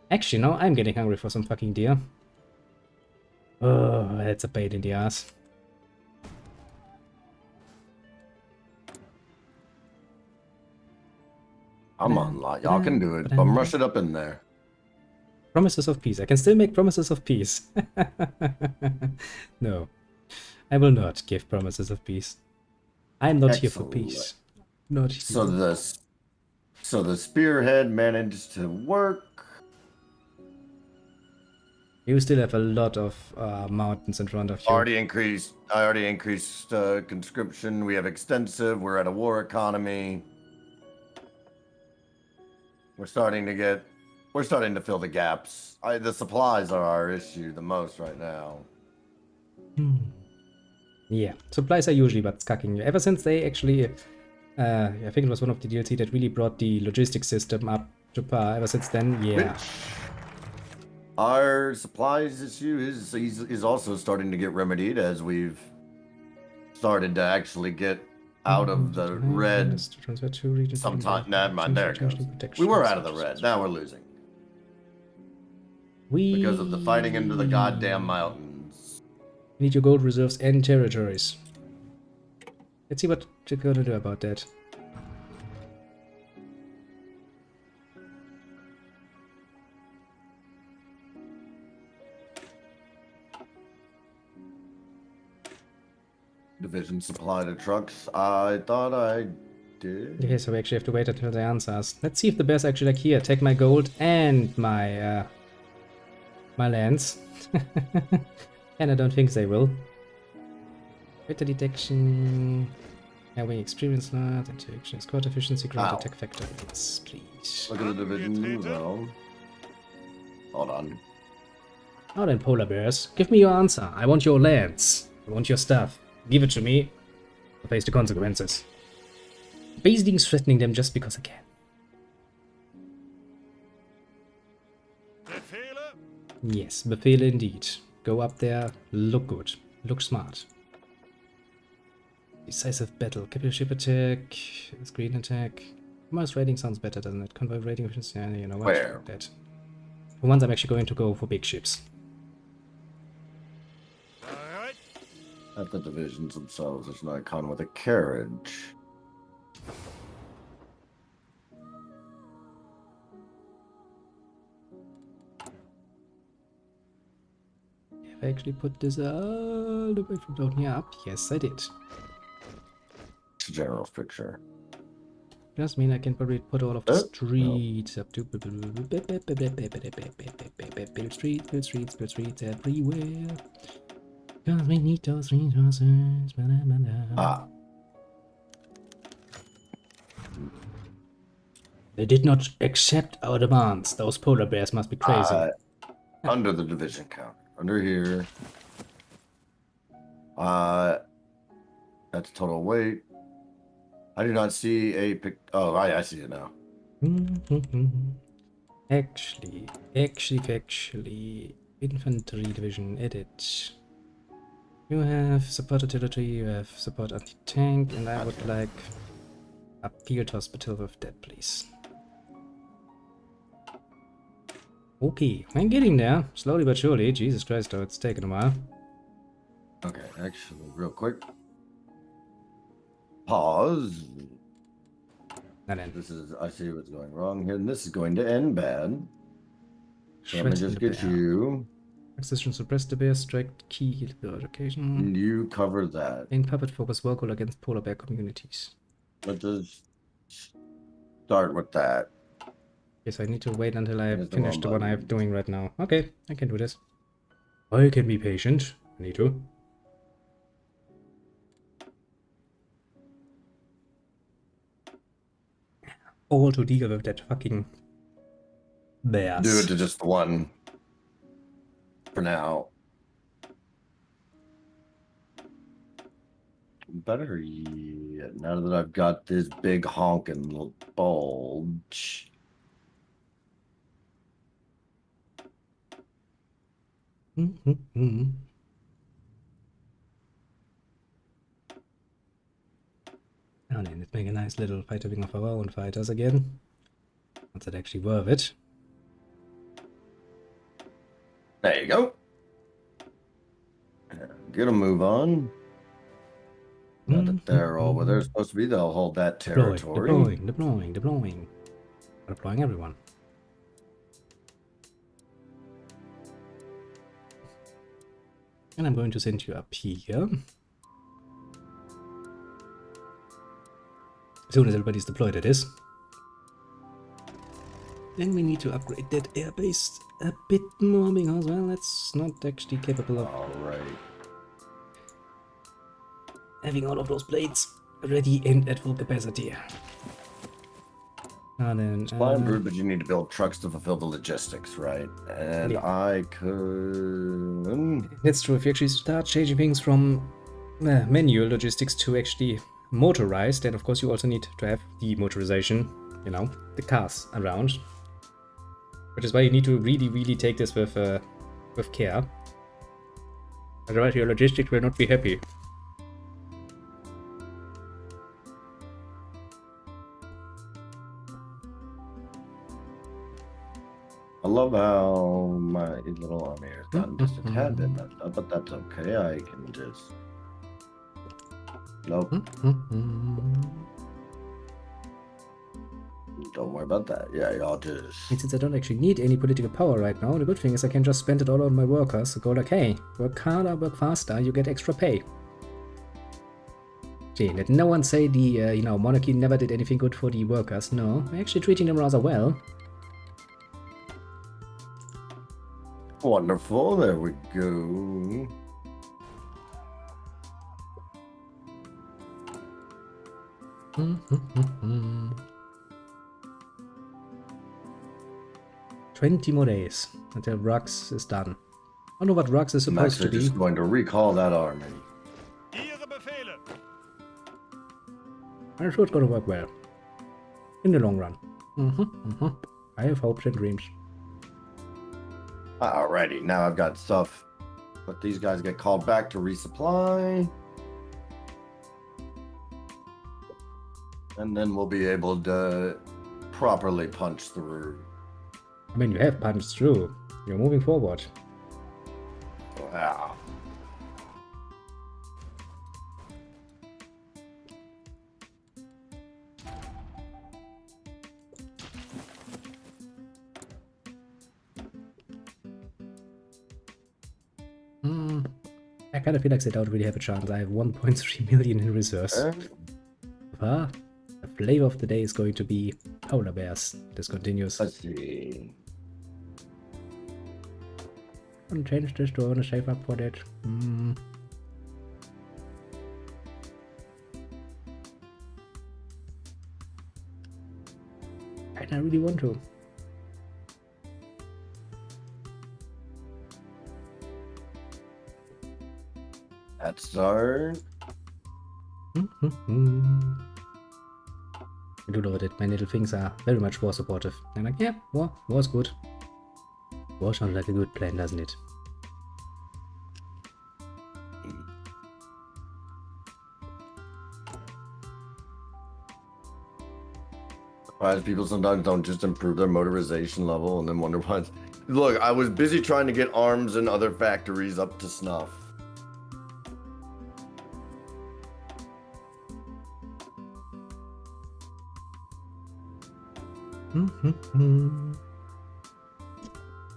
Actually, now I'm getting hungry for some fucking deer. Oh, that's a pain in the ass. I'm on lot. Y'all can do it. Bum rush it up in there. Promises of peace. I can still make promises of peace. No. I will not give promises of peace. I'm not here for peace. Not here. So the spearhead managed to work. You still have a lot of mountains in front of you. I already increased conscription. We have extensive. We're at a war economy. We're starting to fill the gaps. The supplies are our issue the most right now. Yeah, supplies are usually what's cucking you. Ever since they actually, I think it was one of the DLC that really brought the logistics system up to par. Ever since then, yeah. Our supplies issue is also starting to get remedied as we've started to actually get out of the red. Sometime, never mind, there it goes. We were out of the red. Now we're losing. Because of the fighting into the goddamn mountains. Need your gold reserves and territories. Let's see what you're gonna do about that. division supply to trucks. I thought I did. Okay, so we actually have to wait until they answer us. Let's see if the bears actually like, here, take my gold and my my lands. And I don't think they will. Weather detection, airway experience lot, interaction, escort efficiency, ground Ow. attack factor. Yes, please. Look at the division though. Hold on. Now then, polar bears, give me your answer. I want your lands. I want your stuff. Give it to me. Or face the consequences. Basically threatening them just because I can. Befehle? Yes, Befehle indeed. Go up there, look good, look smart. Decisive battle, capital ship attack, screen attack. Commerce rating sounds better, doesn't it? Convoy rating efficiency, yeah, you know what? Where? That. For once, I'm actually going to go for big ships. Bereit? At the divisions themselves, there's an icon with a carriage. Have I actually put this all the way from down here up? Yes, I did. It's a general picture. Does mean I can probably put all of the No. streets up to build streets everywhere. Cause we need those resources. Ah, They did not accept our demands. Those polar bears must be crazy. under the division counter. Under here. That's total weight. I do not see a pic. Oh, I see it now. Actually, infantry division edit. You have support artillery, you have support anti-tank, and I would like a field hospital with that, please. Okay, I'm getting there, slowly but surely. Jesus Christ, though, it's taken a while. Okay, actually, real quick. Pause. And then, This is, I see what's going wrong here, and this is going to end bad. So let me just get you. Accession suppress the bear, strike key the location. You cover that. In puppet focus vocal against polar bear communities. Let's just start with that. Yes, I need to wait until I Here's the finish one the one I'm button. doing right now. Okay, I can do this. I can be patient. I need to. All to deal with that fucking bears. Do it to just the one for now. Better yet, now that I've got this big honking little bulge. Now then, let's make a nice little fighter wing of our own fighters again. Once that actually worth it. There you go. Get a move on. Now that they're all where they're supposed to be, they'll hold that territory. Deploying. Deploying everyone. And I'm going to send you up here. As soon as everybody's deployed, it is. Then we need to upgrade that airbase a bit more because, well, that's not actually capable of Alright. having all of those blades ready and at full capacity. And then, Supply improved, but you need to build trucks to fulfill the logistics, right? And Yeah. I could. that's true. If you actually start changing things from manual logistics to actually motorized, then of course you also need to have the motorization, you know, the cars around. Which is why you need to really take this with care. Otherwise your logistics will not be happy. I love how my little army has gotten just a tad bit messed up, but that's okay. I can just. Nope. Don't worry about that. Yeah, y'all just. And since I don't actually need any political power right now, the good thing is I can just spend it all on my workers. So go like, hey, work harder, work faster, you get extra pay. Gee, let no one say the, monarchy never did anything good for the workers. No, we're actually treating them rather well. Wonderful. There we go. Mm-hmm. 20 more days until Rux is done. I don't know what Rux is I'm supposed to actually be. just going to recall that army. Ihre Befehle. I'm sure it's gonna work well. In the long run. I have hopes and dreams. Alrighty, now I've got stuff. But these guys get called back to resupply. And then we'll be able to properly punch through. I mean, you have punched through. You're moving forward. Wow. I kind of feel like they don't really have a chance. I have 1.3 million in reserves. The flavor of the day is going to be polar bears. This continues. Let's see. I want to change this. Do I want to save up for that? I don't really want to. That's our. I do know that my little things are very much war supportive. I'm like, yeah, war's good. War sounds like a good plan, doesn't it? Surprised people sometimes don't just improve their motorization level and then wonder why. Look, I was busy trying to get arms and other factories up to snuff.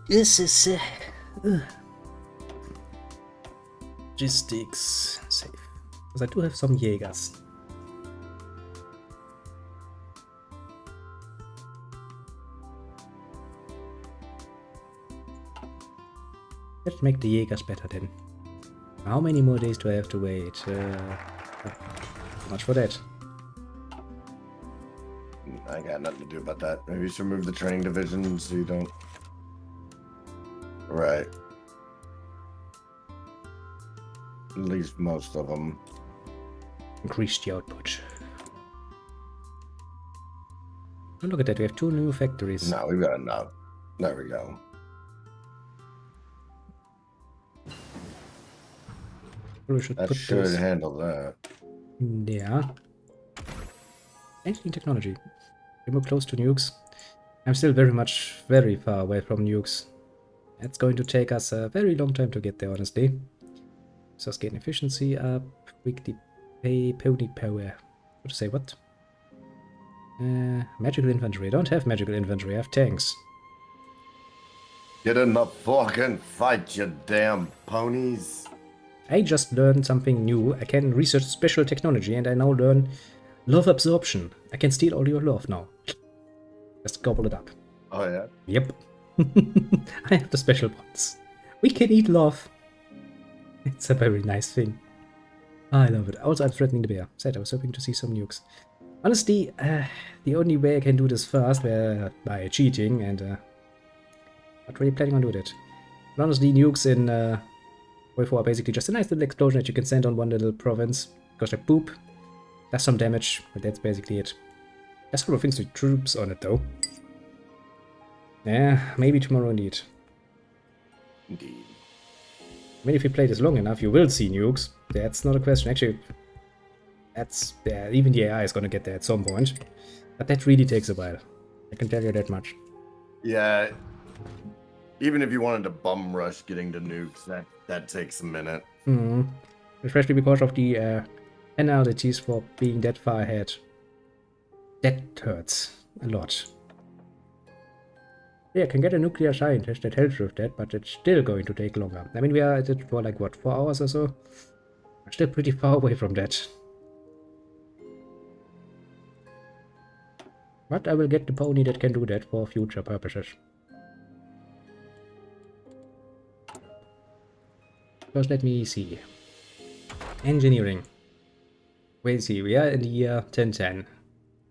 This is logistics safe. Because I do have some Jägers. Let's make the Jägers better then. How many more days do I have to wait? How much for that? I got nothing to do about that. Maybe you should move the training division so you don't. Right. At least most of them. Increase the output. Oh, look at that, we have 2 new factories. No, we've got enough. There we go. We should That put should this handle that. there. Ancient technology. We're close to nukes. I'm still very far away from nukes. It's going to take us a very long time to get there, honestly. So gain efficiency up, weekly pay, pony power. What to say, what? Magical infantry. I don't have magical infantry, I have tanks. Get in the fucking fight, you damn ponies. I just learned something new. I can research special technology and I now learn love absorption. I can steal all your love now. Just gobble it up. Oh, yeah? Yep. I have the special ones. We can eat love. It's a very nice thing. I love it. Also, I'm threatening the bear. Said I was hoping to see some nukes. Honestly, the only way I can do this fast by cheating and not really planning on doing it. But honestly, nukes in Way 4 are basically just a nice little explosion that you can send on one little province. Goes like boop. Does some damage, but that's basically it. There's a lot of things with troops on it though. Yeah, maybe tomorrow indeed. Indeed. I mean, if you play this long enough, you will see nukes. That's not a question. Actually, that's even the AI is gonna get there at some point. But that really takes a while. I can tell you that much. Yeah. Even if you wanted to bum rush getting to nukes, that takes a minute. Especially because of the penalties for being that far ahead. That hurts a lot. Yeah, I can get a nuclear scientist that helps with that, but it's still going to take longer. I mean, we are at it for like, what, 4 hours or so? We're still pretty far away from that. But I will get the pony that can do that for future purposes. First, let me see. Engineering. Wait, see, we are in the year 1010.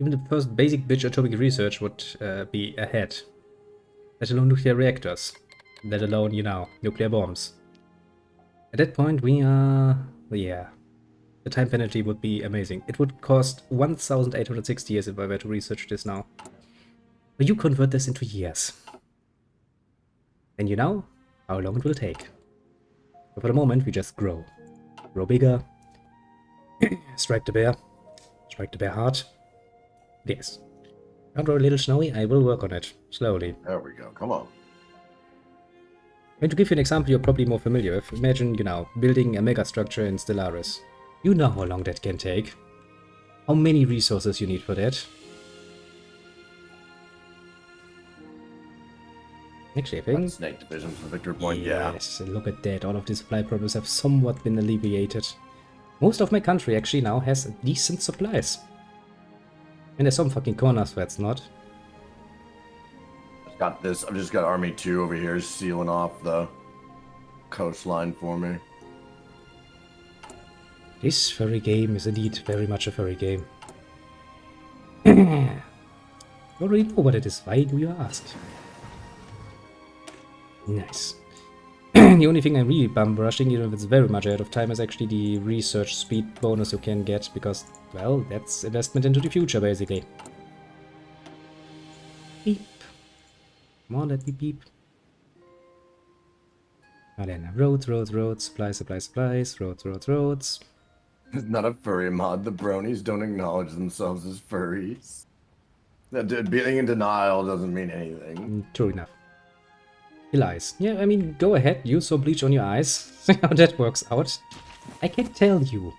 Even the first basic bitch atomic research would be ahead. Let alone nuclear reactors. Let alone, you know, nuclear bombs. At that point, we are... yeah. The time penalty would be amazing. It would cost 1,860 years if I were to research this now. But you convert this into years. And you know how long it will take. But for the moment, we just grow. Grow bigger. Strike the bear. Strike the bear hard. Yes. Can't grow a little snowy? I will work on it. Slowly. There we go. Come on. And to give you an example you're probably more familiar with, imagine, you know, building a megastructure in Stellaris. You know how long that can take. How many resources you need for that. Actually, I think... Snake Division for Victory Point, yeah. Yes, look at that. All of these supply problems have somewhat been alleviated. Most of my country actually now has decent supplies. And there's some fucking corners where it's not. Got this. I've just got Army 2 over here sealing off the coastline for me. This furry game is indeed very much a furry game. You already know what it is. Why do you ask? Nice. The only thing I'm really bum rushing, even if it's very much ahead of time, is actually the research speed bonus you can get, because, well, that's investment into the future, basically. Beep. Come on, let me beep. Now then, roads, supplies, roads. It's not a furry mod. The bronies don't acknowledge themselves as furries. That being in denial doesn't mean anything. True enough. Kill eyes. Yeah, I mean, go ahead, use some bleach on your eyes. See how that works out. I can tell you,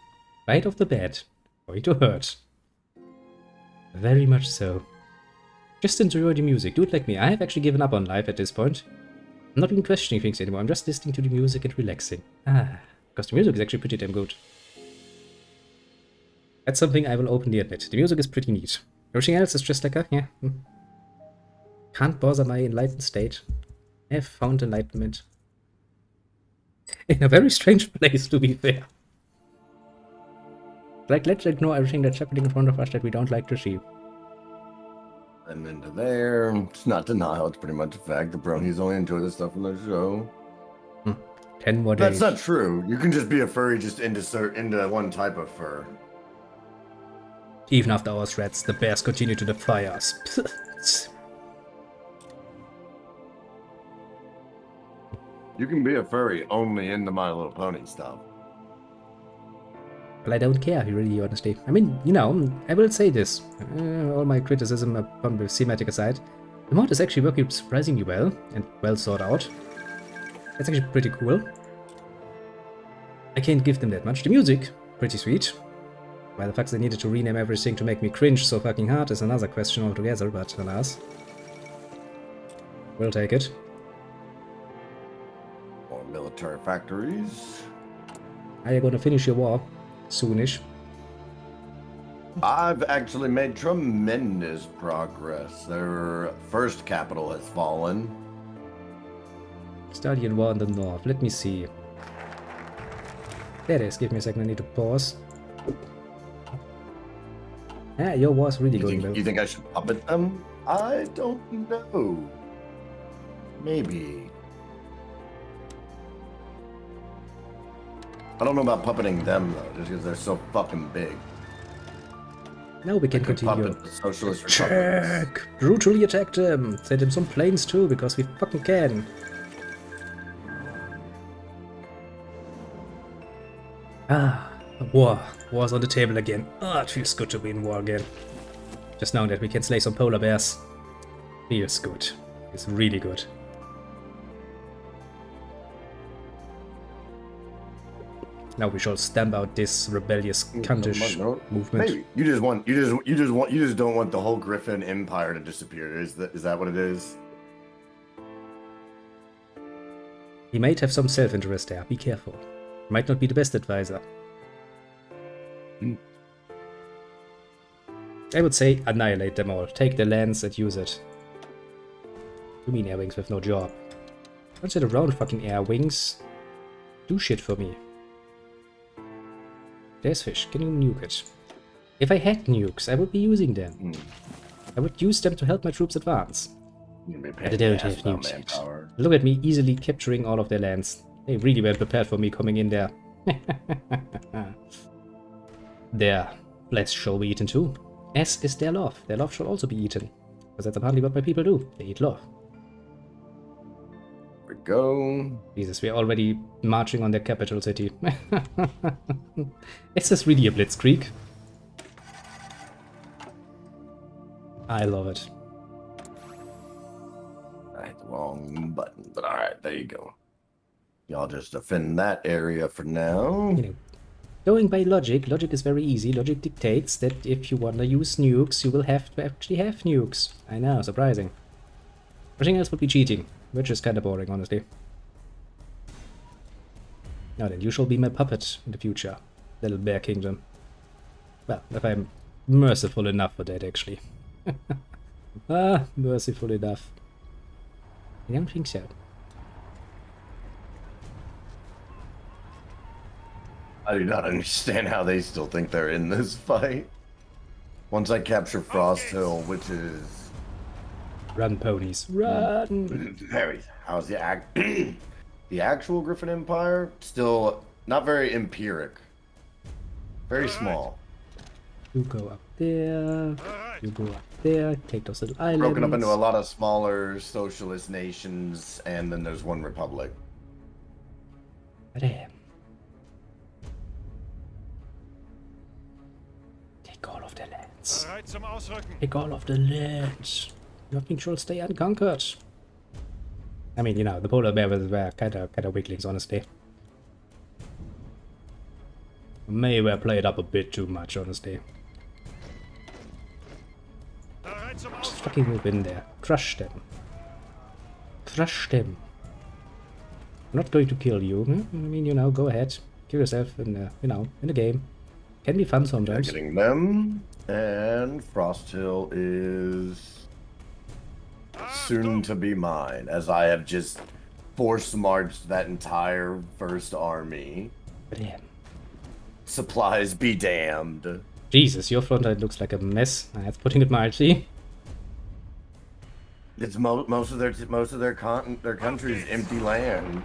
right off the bat, going to hurt. Very much so. Just enjoy the music, do it like me. I have actually given up on life at this point. I'm not even questioning things anymore, I'm just listening to the music and relaxing. Because the music is actually pretty damn good. That's something I will openly admit. The music is pretty neat. Everything else is just like a, yeah. Can't bother my enlightened state. I have found enlightenment. In a very strange place, to be fair. Like, let's ignore everything that's happening in front of us that we don't like to see. And into there. It's not denial, it's pretty much a fact. The bronies only enjoy the stuff in the show. 10 more days. That's not true. You can just be a furry just into one type of fur. Even after our threats, the bears continue to defy us. You can be a furry only in the My Little Pony stuff. Well, I don't care, really, honestly. I mean, you know, I will say this. All my criticism upon the thematic aside, the mod is actually working surprisingly well, and well thought out. That's actually pretty cool. I can't give them that much. The music, pretty sweet. Why the fuck they needed to rename everything to make me cringe so fucking hard is another question altogether, but alas. We'll take it. More military factories. Are you gonna finish your war? Soonish. I've actually made tremendous progress. Their first capital has fallen. Stallion war in the north. Let me see. There it is. Give me a second. I need to pause. Yeah, your war's really going well. You think I should puppet them? I don't know. Maybe. I don't know about puppeting them though, just because they're so fucking big. Now we can continue. Puppet the socialist republics. Check! Brutally attack them! Send them some planes too, because we fucking can. War. War's on the table again. It feels good to be in war again. Just knowing that we can slay some polar bears. Feels good. It's really good. Now we shall stamp out this rebellious cuntish movement. Maybe you just don't want the whole Griffin Empire to disappear. Is that what it is? He might have some self-interest there. Be careful. Might not be the best advisor. I would say annihilate them all. Take their lands and use it. You mean air wings with no job? Don't sit around, fucking air wings. Do shit for me. There's fish. Can you nuke it? If I had nukes, I would be using them. I would use them to help my troops advance. But they don't have nukes yet. Look at me easily capturing all of their lands. They really weren't prepared for me coming in there. Their flesh shall be eaten too. As is their love. Their love shall also be eaten. Because that's apparently what my people do. They eat love. Here we go. Jesus, we're already marching on their capital city. Is this really a blitzkrieg? I love it. I hit the wrong button, but alright, there you go. Y'all just defend that area for now. You know, going by logic, logic is very easy. Logic dictates that if you want to use nukes, you will have to actually have nukes. I know, surprising. Everything else would be cheating, which is kind of boring, honestly. Now then, you shall be my puppet in the future, little bear kingdom. Well, if I'm merciful enough for that, actually. Merciful enough. I don't think so. I do not understand how they still think they're in this fight. Once I capture Frost Hill, which is... Run, ponies, run! Very... How's the the actual Griffin Empire? Still not very empiric. Very small. You go up there. You go up there. Take those little islands. Broken up into a lot of smaller socialist nations, and then there's one republic. Damn. Take all of the lands. Bereit zum Ausrücken. Take all of the lands. Nothing shall stay unconquered. I mean, you know, the polar bear were kind of weaklings, honestly. May were played up a bit too much, honestly. Bereit zum Just Ausrücken. fucking move in there. Crush them. Crush them. I'm not going to kill you. I mean, you know, go ahead. Kill yourself in, you know, in the game. Can be fun sometimes. Getting them, and Frost Hill is soon to be mine, as I have just force marched that entire first army. Damn. Supplies be damned. Jesus, your front line looks like a mess. That's putting it mildly. It's most of their country's empty land.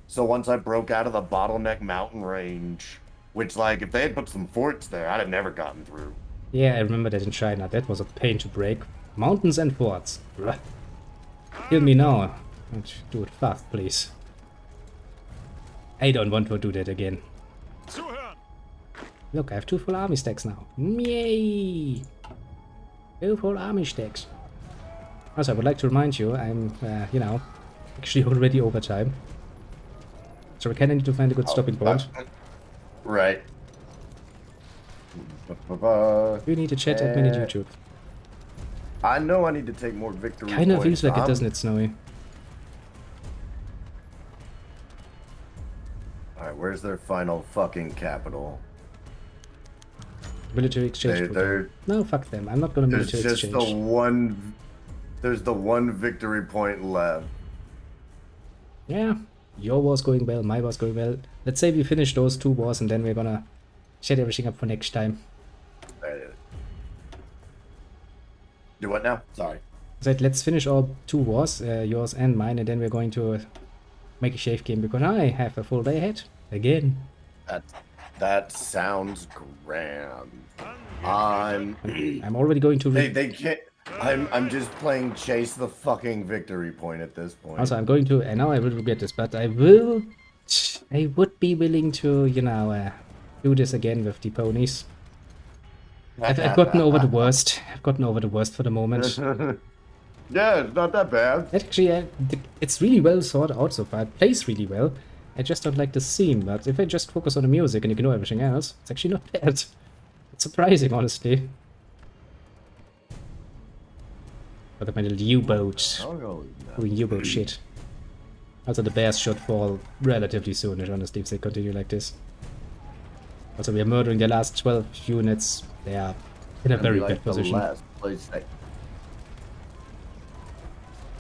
So once I broke out of the bottleneck mountain range, which, like, if they had put some forts there, I'd have never gotten through. Yeah, I remember that in China. That was a pain to break. Mountains and forts. Bruh. Kill me now. And do it fast, please. I don't want to do that again. Zuhören. Look, I have 2 full army stacks now. Yay! 2 full army stacks. Also, I would like to remind you, I'm, you know, actually already over time. So we kind of need to find a good stopping point. Right. You need to chat admin at YouTube. I know I need to take more victory Kind of points. feels like it, doesn't it, Snowy? Alright, where's their final fucking capital? Military exchange. They're, No, fuck them. I'm not gonna there's military just exchange. the one... There's the one victory point left. Yeah, your war's going well, my war's going well. Let's say we finish those 2 wars and then we're gonna set everything up for next time. Do what now? Sorry. Said let's finish all 2 wars, yours and mine, and then we're going to make a shave game because I have a full day ahead again. That sounds grand. I'm already going to. they can't. I'm just playing chase the fucking victory point at this point. Also, I'm going to. And now I will regret this, but I will. I would be willing to, you know, do this again with the ponies. I've gotten over the worst. I've gotten over the worst for the moment. Yeah, it's not that bad. Actually, it's really well thought out so far. It plays really well. I just don't like the scene, but if I just focus on the music and ignore everything else, it's actually not bad. It's surprising, honestly. Look at my little U-boat. Doing U-boat shit. Also, the bears should fall relatively soon, honestly, if they continue like this. Also, we are murdering the last 12 units. They are in a Gonna be very like bad the position. last place that...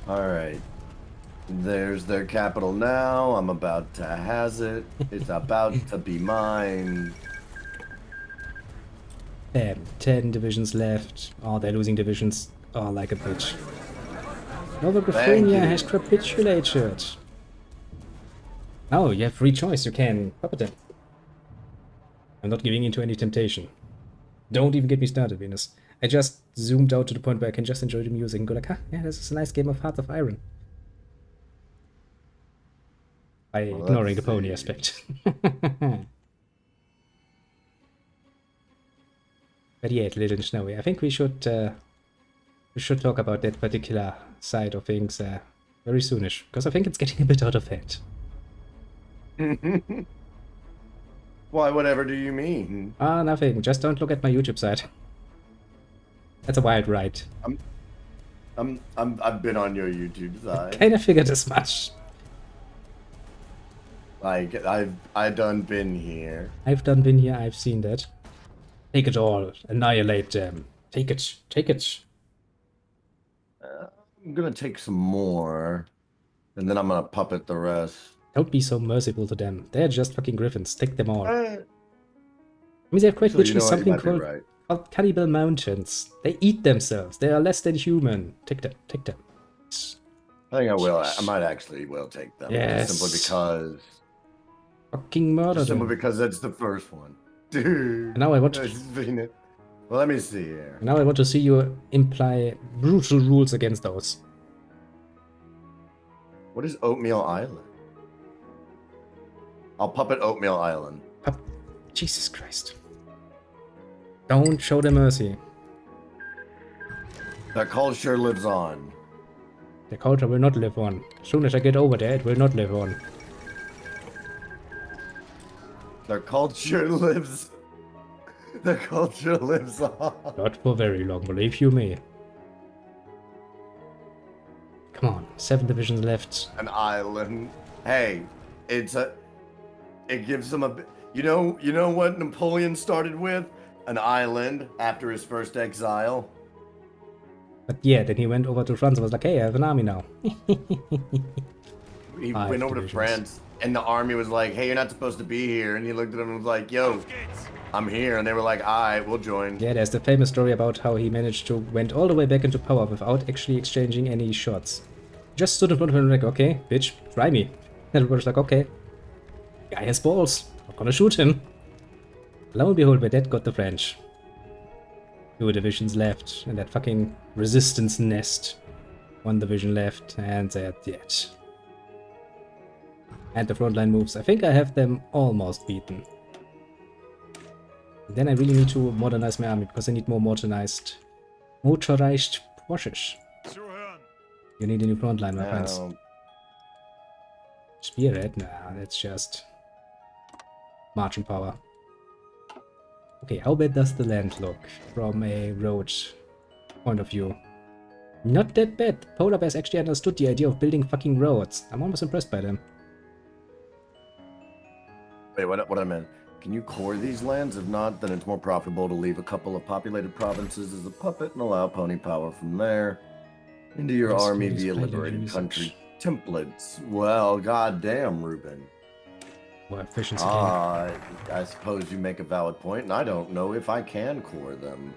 Alright. There's their capital now. I'm about to has it. It's about to be mine. Damn, 10 divisions left. Oh, they're losing divisions. Oh, like a bitch. Nova Graphonia has capitulated. Now you have free choice. You can puppet them. I'm not giving into any temptation. Don't even get me started, Venus. I just zoomed out to the point where I can just enjoy the music and go like, ah, yeah, this is a nice game of Hearts of Iron. By ignoring the pony aspect. But yeah, it's a little snowy. I think we should talk about that particular side of things very soonish, because I think it's getting a bit out of hand. Why, whatever do you mean? Ah, nothing. Just don't look at my YouTube site. That's a wild ride. I've been on your YouTube side. Kinda figured as much. Like I done been here. I've done been here, I've seen that. Take it all. Annihilate them. Take it. Take it. I'm gonna take some more, and then I'm gonna puppet the rest. Don't be so merciful to them. They're just fucking griffins. Take them all. I Eh, mean, they have quite so you literally know what, you something might be called, right. called Cannibal Mountains. They eat themselves. They are less than human. Take them. Take them. I think I will. I might actually will take them. Yes. Simply because. Fucking murder Simply them. because that's the first one. Dude. Now I want to... This has been it. Well, let me see here. Now I want to see you imply brutal rules against those. What is Oatmeal Island? I'll puppet Oatmeal Island. Jesus Christ. Don't show them mercy. Their culture lives on. The culture will not live on. As soon as I get over there, it will not live on. Their culture lives. Their culture lives on. Not for very long, believe you me. Come on, 7 divisions left. An island. Hey, it's a. It gives them a. You know what Napoleon started with? An island after his first exile. But yeah, then he went over to France and was like, hey, I have an army now. He 5 went over divisions. to France, and the army was like, "Hey, you're not supposed to be here." And he looked at them and was like, "Yo, Auf geht's. I'm here." And they were like, "All right, we'll join." Yeah, there's the famous story about how he managed to went all the way back into power without actually exchanging any shots. Just stood in front of him like, okay, bitch, try me. And everybody's like, okay. Guy has balls. Not gonna shoot him. Lo and behold, we're dead got the French. 2 divisions left, and that fucking resistance nest. 1 division left, and they're dead. And the frontline moves. I think I have them almost beaten. Then I really need to modernize my army, because I need more motorized Porsches. Zuhören. You need a new frontline, my friends. Um, Spearhead? Nah, that's just marching power. Okay, how bad does the land look from a road point of view? Not that bad. Polar Bears actually understood the idea of building fucking roads. I'm almost impressed by them. wait, what I meant? Can you core these lands? If not, then it's more profitable to leave a couple of populated provinces as a puppet and allow pony power from there into your Yes, army please, via play the liberated usage. country templates. Well, goddamn, Ruben. More efficiency gain. I suppose you make a valid point, and I don't know if I can core them.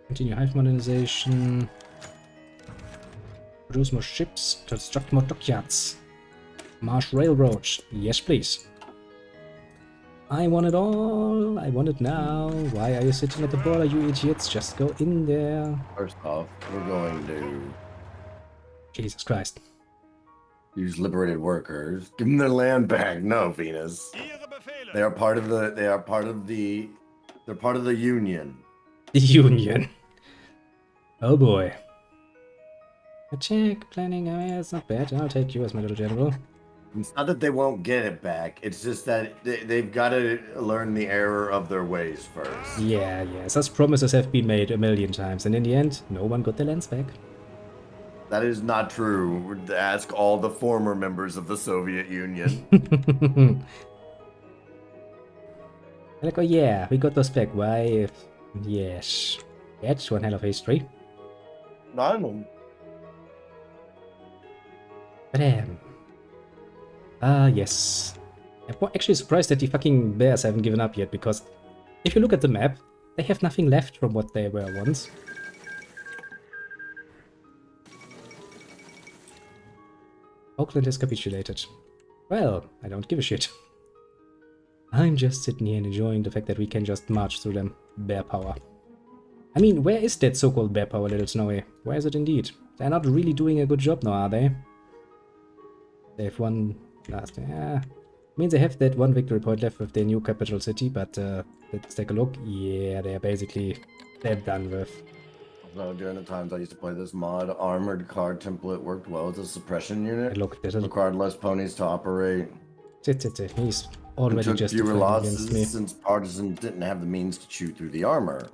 Continue hive modernization. Produce more ships. Construct more dockyards. Marsh railroad. Yes, please. I want it all. I want it now. Why are you sitting at the border, you idiots? Just go in there. First off, we're going to Jesus Christ. use liberated workers. Give them their land back. No, Venus. Ihre Befehle. They are part of the. They are part of the. They're part of the Union. The Union. Oh boy. Attack planning. Oh, yeah, it's not bad. I'll take you as my little general. It's not that they won't get it back. It's just that they've got to learn the error of their ways first. Yeah, yeah. Such promises have been made a million times, and in the end, no one got their lands back. That is not true. Ask all the former members of the Soviet Union. Like, oh yeah, we got those back. Why? Yes. That's one hell of a history. I know. Bam. Ah, yes. I'm actually surprised that the fucking bears haven't given up yet, because if you look at the map, they have nothing left from what they were once. Oakland has capitulated. Well, I don't give a shit. I'm just sitting here and enjoying the fact that we can just march through them. Bear power. I mean, where is that so-called bear power, Little Snowy? Where is it indeed? They're not really doing a good job now, are they? They have one last... I mean, they have that one victory point left with their new capital city, but let's take a look. Yeah, they're done with. No, during the times I used to play this mod, armored card template worked well as a suppression unit. Look, there's a... Required less ponies to operate. He's already Took just fewer against me. losses since partisans didn't have the means to chew through the armor.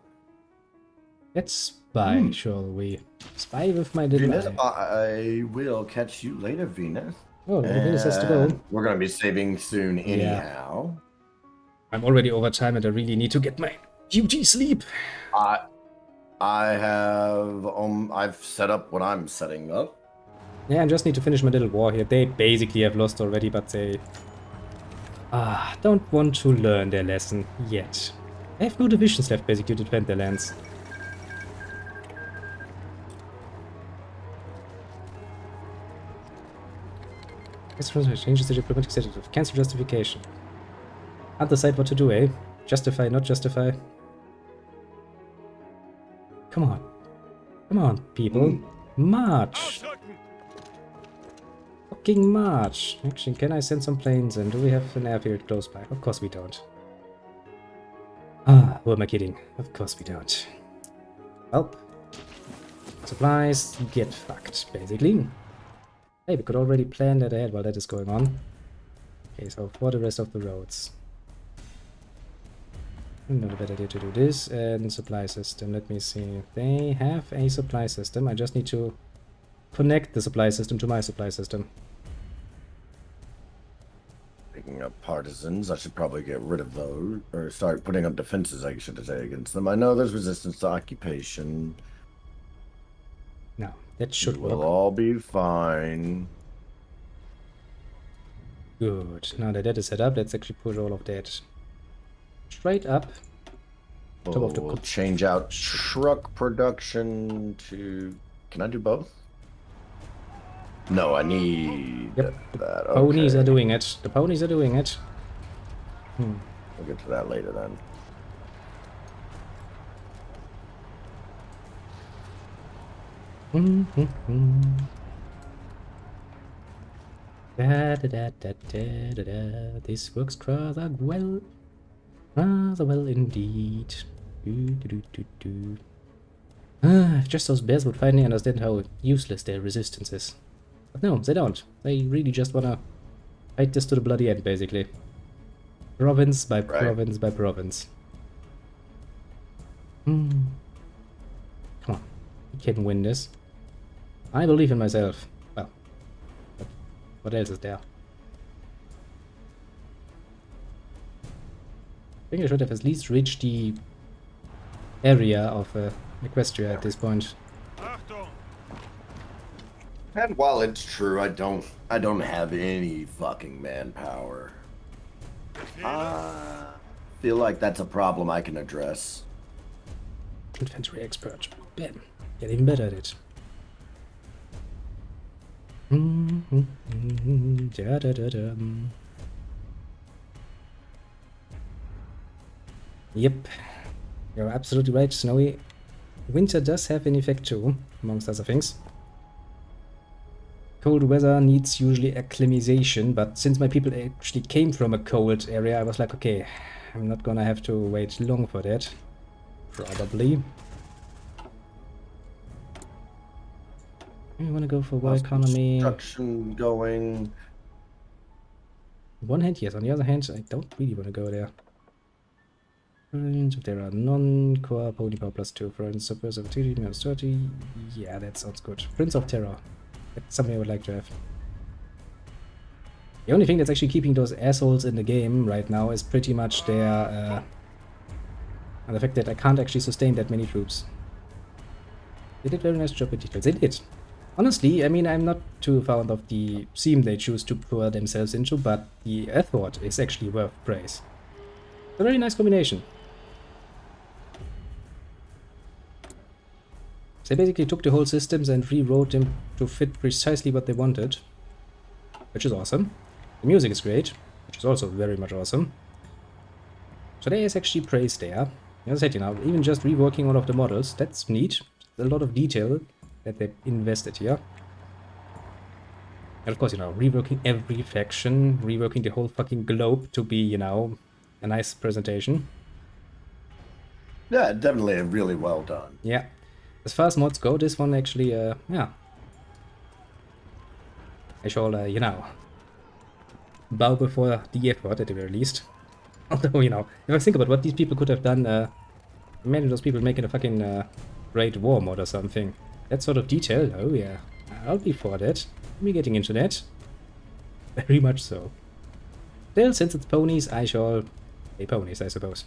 Let's spy, shall we? Spy with my little Venus, eye. I will catch you later, Venus. Oh, Venus has to go. We're gonna be saving soon anyhow. I'm already over time and I really need to get my duty sleep. I've set up what I'm setting up. Yeah, I just need to finish my little war here. They basically have lost already, but they don't want to learn their lesson yet. They have no divisions left basically to defend their lands. Changes the diplomatic status. Cancel justification. Can't decide what to do, eh? Justify, not justify. Come on. Come on, people. March! Ausrücken! Fucking march! Actually, can I send some planes in? Do we have an airfield close by? Of course we don't. Ah, who am I kidding? Of course we don't. Well. Supplies, get fucked, basically. Hey, we could already plan that ahead while that is going on. Okay, so for the rest of the roads. Not a bad idea to do this. And supply system, let me see. They have a supply system. I just need to connect the supply system to my supply system. Picking up partisans, I should probably get rid of those, or start putting up defenses, I should say, against them. I know there's resistance to occupation. No, that should We'll work. all be fine. Good. Now that that is set up, let's actually push all of that straight up. Top of the We'll change out truck production to... Can I do both? No, I need Yep. that. Ponies Okay. are doing it. The ponies are doing it. We'll get to that later then. Da, da, da, da, da, da, da. This works rather well. Rather well indeed. If just those bears would finally understand how useless their resistance is. But no, they don't. They really just wanna fight this to the bloody end, basically. Province by province by province. Come on. We can win this. I believe in myself. Well, but what else is there? I think I should have at least reached the area of Equestria at this point. Achtung! And while it's true, I don't have any fucking manpower. I feel like that's a problem I can address. Infantry expert. Bam. Getting better at it. Da, da, da, da. Yep. You're absolutely right, Snowy. Winter does have an effect too, amongst other things. Cold weather needs usually acclimatization, but since my people actually came from a cold area, I was like, okay, I'm not gonna have to wait long for that. Probably. You wanna go for war economy? Construction going. On one hand, yes. On the other hand, I don't really want to go there. If there are non-core pony power +2, for instance, subversive activity -30. Yeah, that sounds good. Prince of Terror. That's something I would like to have. The only thing that's actually keeping those assholes in the game right now is pretty much their And the fact that I can't actually sustain that many troops. They did a very nice job with details. They did. Honestly, I mean, I'm not too fond of the theme they choose to pour themselves into, but the effort is actually worth praise. It's a very nice combination. They basically took the whole systems and rewrote them to fit precisely what they wanted, which is awesome. The music is great, which is also very much awesome. So there is actually praise there. As I said, you know, even just reworking all of the models, that's neat. There's a lot of detail that they invested here. And of course, you know, reworking every faction, reworking the whole fucking globe to be, you know, a nice presentation. Yeah, definitely really well done. Yeah. As far as mods go, this one actually, yeah. I shall, you know, bow before the effort at the very least. Although, you know, if I think about what these people could have done, imagine those people making a fucking Great War mod or something. That sort of detail, oh yeah, I'll be for that. I'll be getting into that. Very much so. Still, since it's ponies, I shall play ponies, I suppose.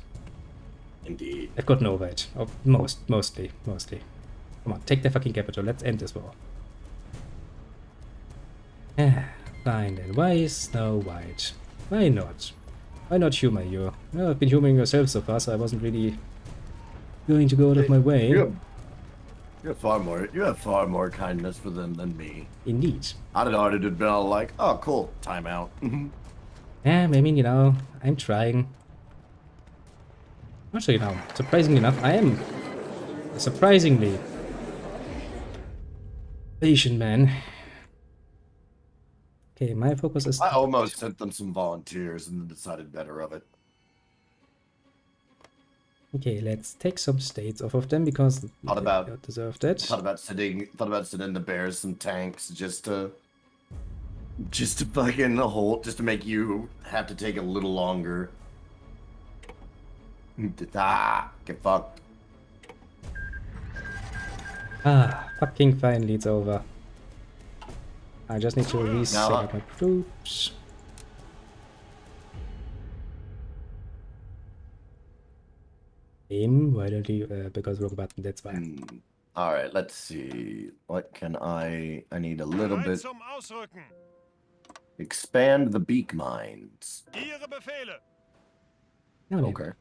Indeed. I've gotten over it. Oh, mostly. Come on, take the fucking capital, let's end this war. Fine then, why is Snow White? Why not? Why not humor you? Well, I've been humoring yourself so far, so I wasn't really going to go out of my way. You have far more kindness for them than me. Indeed. I'd have already been all like, oh cool, timeout. Yeah, I mean, you know, I'm trying. Also, you know, surprisingly enough, I am a surprisingly patient man. Okay, my focus is... I almost sent them some volunteers and then decided better of it. Okay, let's take some states off of them because they don't deserve that. Thought about sending the bears some tanks just to fucking just to make you have to take a little longer. Get fucked. Fucking finally it's over. I just need to reset up my troops. Aim, why don't you, because wrong button, that's why. Alright, let's see. What can I need a little Bereit bit. zum Ausrücken. Expand the beak mines. Ihre Befehle. No, Okay.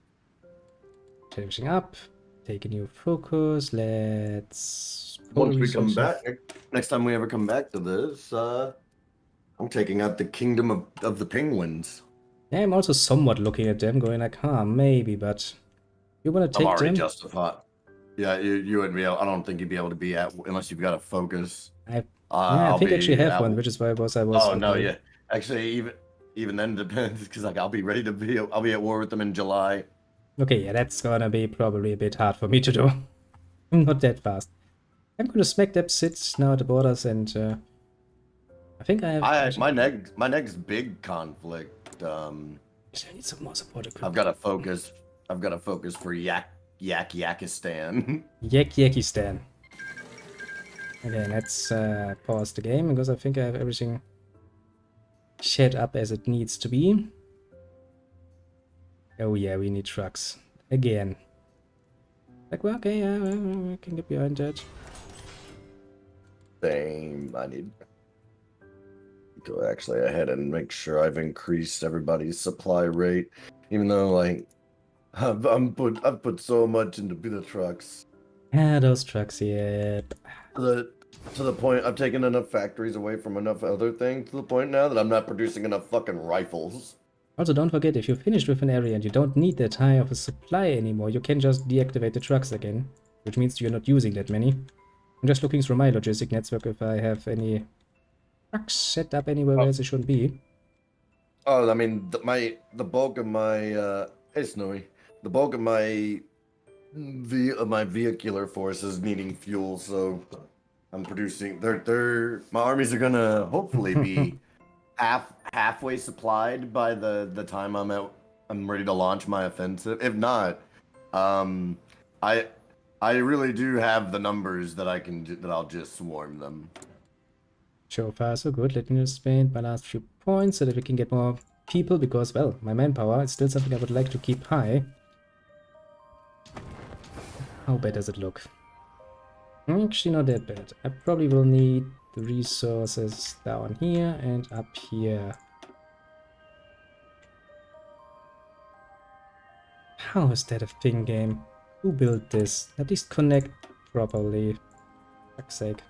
Finishing up, take a new focus, let's... Once we come back, next time we ever come back to this, I'm taking out the kingdom of the penguins. Yeah, I'm also somewhat looking at them, going like, maybe, but... You wanna take I'm already them? justified. Yeah, you wouldn't be able, I don't think you'd be able to be at, unless you've got a focus. Yeah, I think I actually have one, which is why I was... Oh, no, yeah. Actually, even then depends, because like, I'll be at war with them in July. Okay, yeah, that's gonna be probably a bit hard for me to do. Not that fast. I'm gonna smack that sits now at the borders, and I think I have. My next big conflict. I need some more support equipment. I've got a focus for Yakistan. Yakistan. Okay, let's pause the game because I think I have everything set up as it needs to be. Oh yeah, we need trucks again. Like, well, okay, yeah, we can get behind that. Same. I need to go actually ahead and make sure I've increased everybody's supply rate, even though like I've put so much into the trucks. Ah, those trucks, yep. To the point I've taken enough factories away from enough other things to the point now that I'm not producing enough fucking rifles. Also, don't forget, if you're finished with an area and you don't need that high of a supply anymore, you can just deactivate the trucks again, which means you're not using that many. I'm just looking through my logistic network if I have any trucks set up anywhere else it shouldn't be. Oh, I mean, the bulk of my hey Snowy, the bulk of my vehicular force is needing fuel, so I'm producing. My armies are gonna hopefully be halfway supplied by the time I'm ready to launch my offensive. If not, I really do have the numbers that I can that I'll just swarm them. So far so good. Let me just spend my last few points so that we can get more people because, well, my manpower is still something I would like to keep high. how bad does it look? Actually not that bad. I probably will need the resources down here and up here. How is that a thing game? Who built this? At least connect properly. Fuck's sake.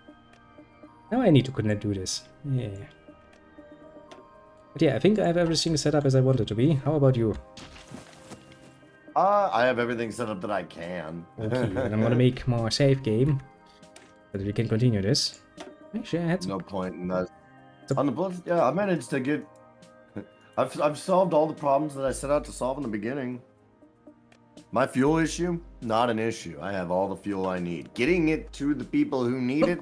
Now I need to connect do this. Yeah. But yeah, I think I have everything set up as I want it to be. How about you? I have everything set up that I can. Okay, and I'm gonna make more save game. So that we can continue this. Actually, I had some... No point in that. On the plus, yeah, I managed to get... I've solved all the problems that I set out to solve in the beginning. My fuel issue, not an issue. I have all the fuel I need. Getting it to the people who need it,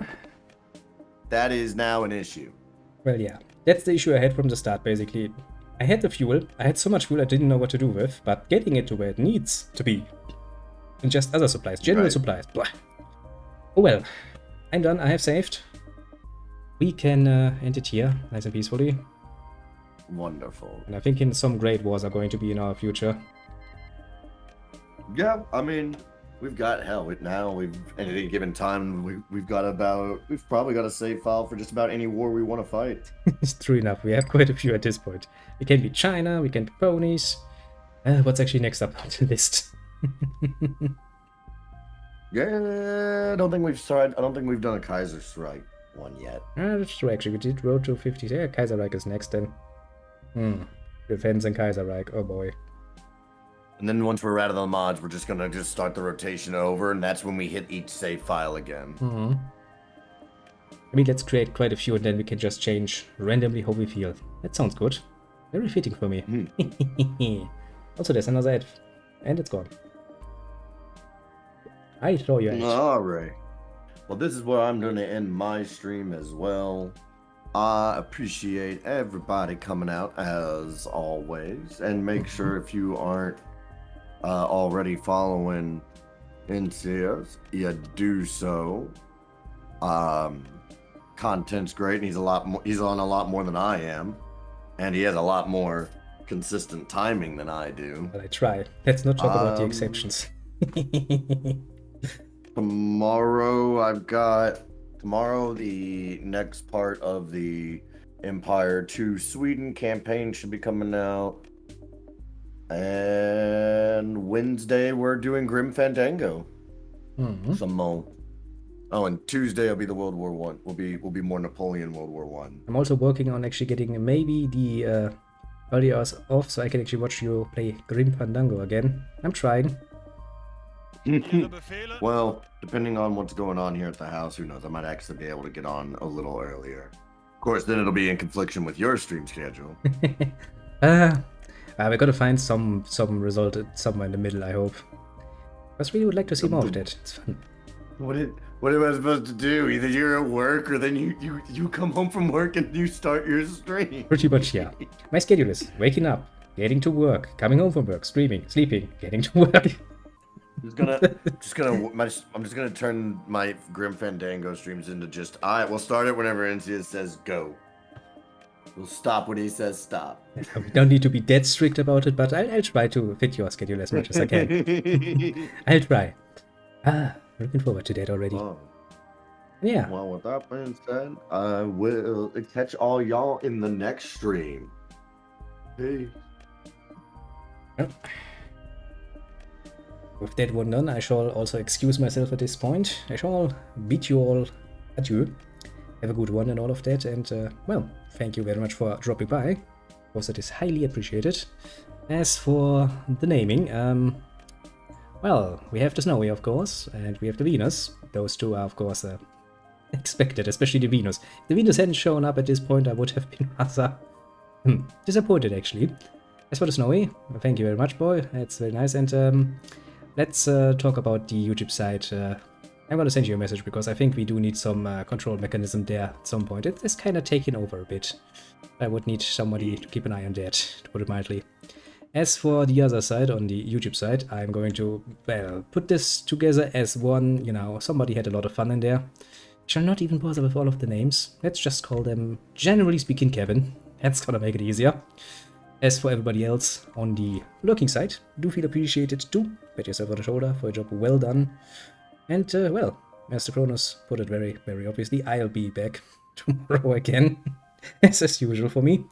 that is now an issue. Well, yeah. That's the issue I had from the start, basically. I had the fuel. I had so much fuel I didn't know what to do with, but getting it to where it needs to be. And just other supplies, general supplies. Blah. Oh well. I'm done. I have saved. We can end it here, nice and peacefully. Wonderful. And I think some great wars are going to be in our future. Yeah, I mean, we've got now. At any given time, we've probably got a save file for just about any war we want to fight. It's true enough. We have quite a few at this point. We can be China. We can be ponies. What's actually next up on the list? Yeah, I don't think we've done a Kaiserreich one yet. That's true. Actually, we did Road to 50. Yeah, Kaiserreich is next then. Defense and Kaiserreich. Oh boy. And then once we're out of the mods, we're just gonna start the rotation over, and that's when we hit each save file again. I mean, let's create quite a few, and then we can just change randomly how we feel. That sounds good. Very fitting for me. Also, there's another ad, and it's gone. I throw you. All right. Well, this is where I'm gonna end my stream as well. I appreciate everybody coming out as always, and make sure if you aren't already following NCS, you do so. Content's great, and he's on a lot more than I am, and he has a lot more consistent timing than I do. But I try. Let's not talk about the exceptions. Tomorrow the next part of the Empire to Sweden campaign should be coming out. And Wednesday we're doing Grim Fandango. Some more. Oh, and Tuesday will be the World War One. Will be more Napoleon World War One. I'm also working on actually getting maybe the early hours off so I can actually watch you play Grim Fandango again. I'm trying. Well, depending on what's going on here at the house, who knows? I might actually be able to get on a little earlier. Of course, then it'll be in confliction with your stream schedule. We gotta find some result somewhere in the middle, I hope. I just really would like to see more of that. It's fun. What am I supposed to do? Either you're at work, or then you come home from work and you start your stream. Pretty much, yeah. My schedule is waking up, getting to work, coming home from work, streaming, sleeping, getting to work. I'm just gonna turn my Grim Fandango streams into we'll start it whenever NCS says go. We'll stop when he says stop. We don't need to be that strict about it, but I'll try to fit your schedule as much as I can. I'll try. Looking forward to that already. Oh. Yeah. Well, with that being said, I will catch all y'all in the next stream. Peace. Yep. With that one done, I shall also excuse myself at this point. I shall bid you all adieu. Have a good one and all of that, and well, thank you very much for dropping by. Of course, that is highly appreciated. As for the naming, well, we have the Snowy, of course, and we have the Venus. Those two are, of course, expected, especially the Venus. If the Venus hadn't shown up at this point, I would have been rather disappointed, actually. As for the Snowy, thank you very much, boy. That's very nice, and let's talk about the YouTube side. I'm gonna send you a message because I think we do need some control mechanism there at some point. It's kind of taken over a bit. I would need somebody to keep an eye on that, to put it mildly. As for the other side, on the YouTube side, I'm going to, well, put this together as one, somebody had a lot of fun in there. Shall not even bother with all of the names. Let's just call them, generally speaking, Kevin. That's gonna make it easier. As for everybody else on the lurking side, do feel appreciated too. Pat yourself on the shoulder for a job well done. And, well, Master Cronos put it very, very obviously, I'll be back tomorrow again, as usual for me.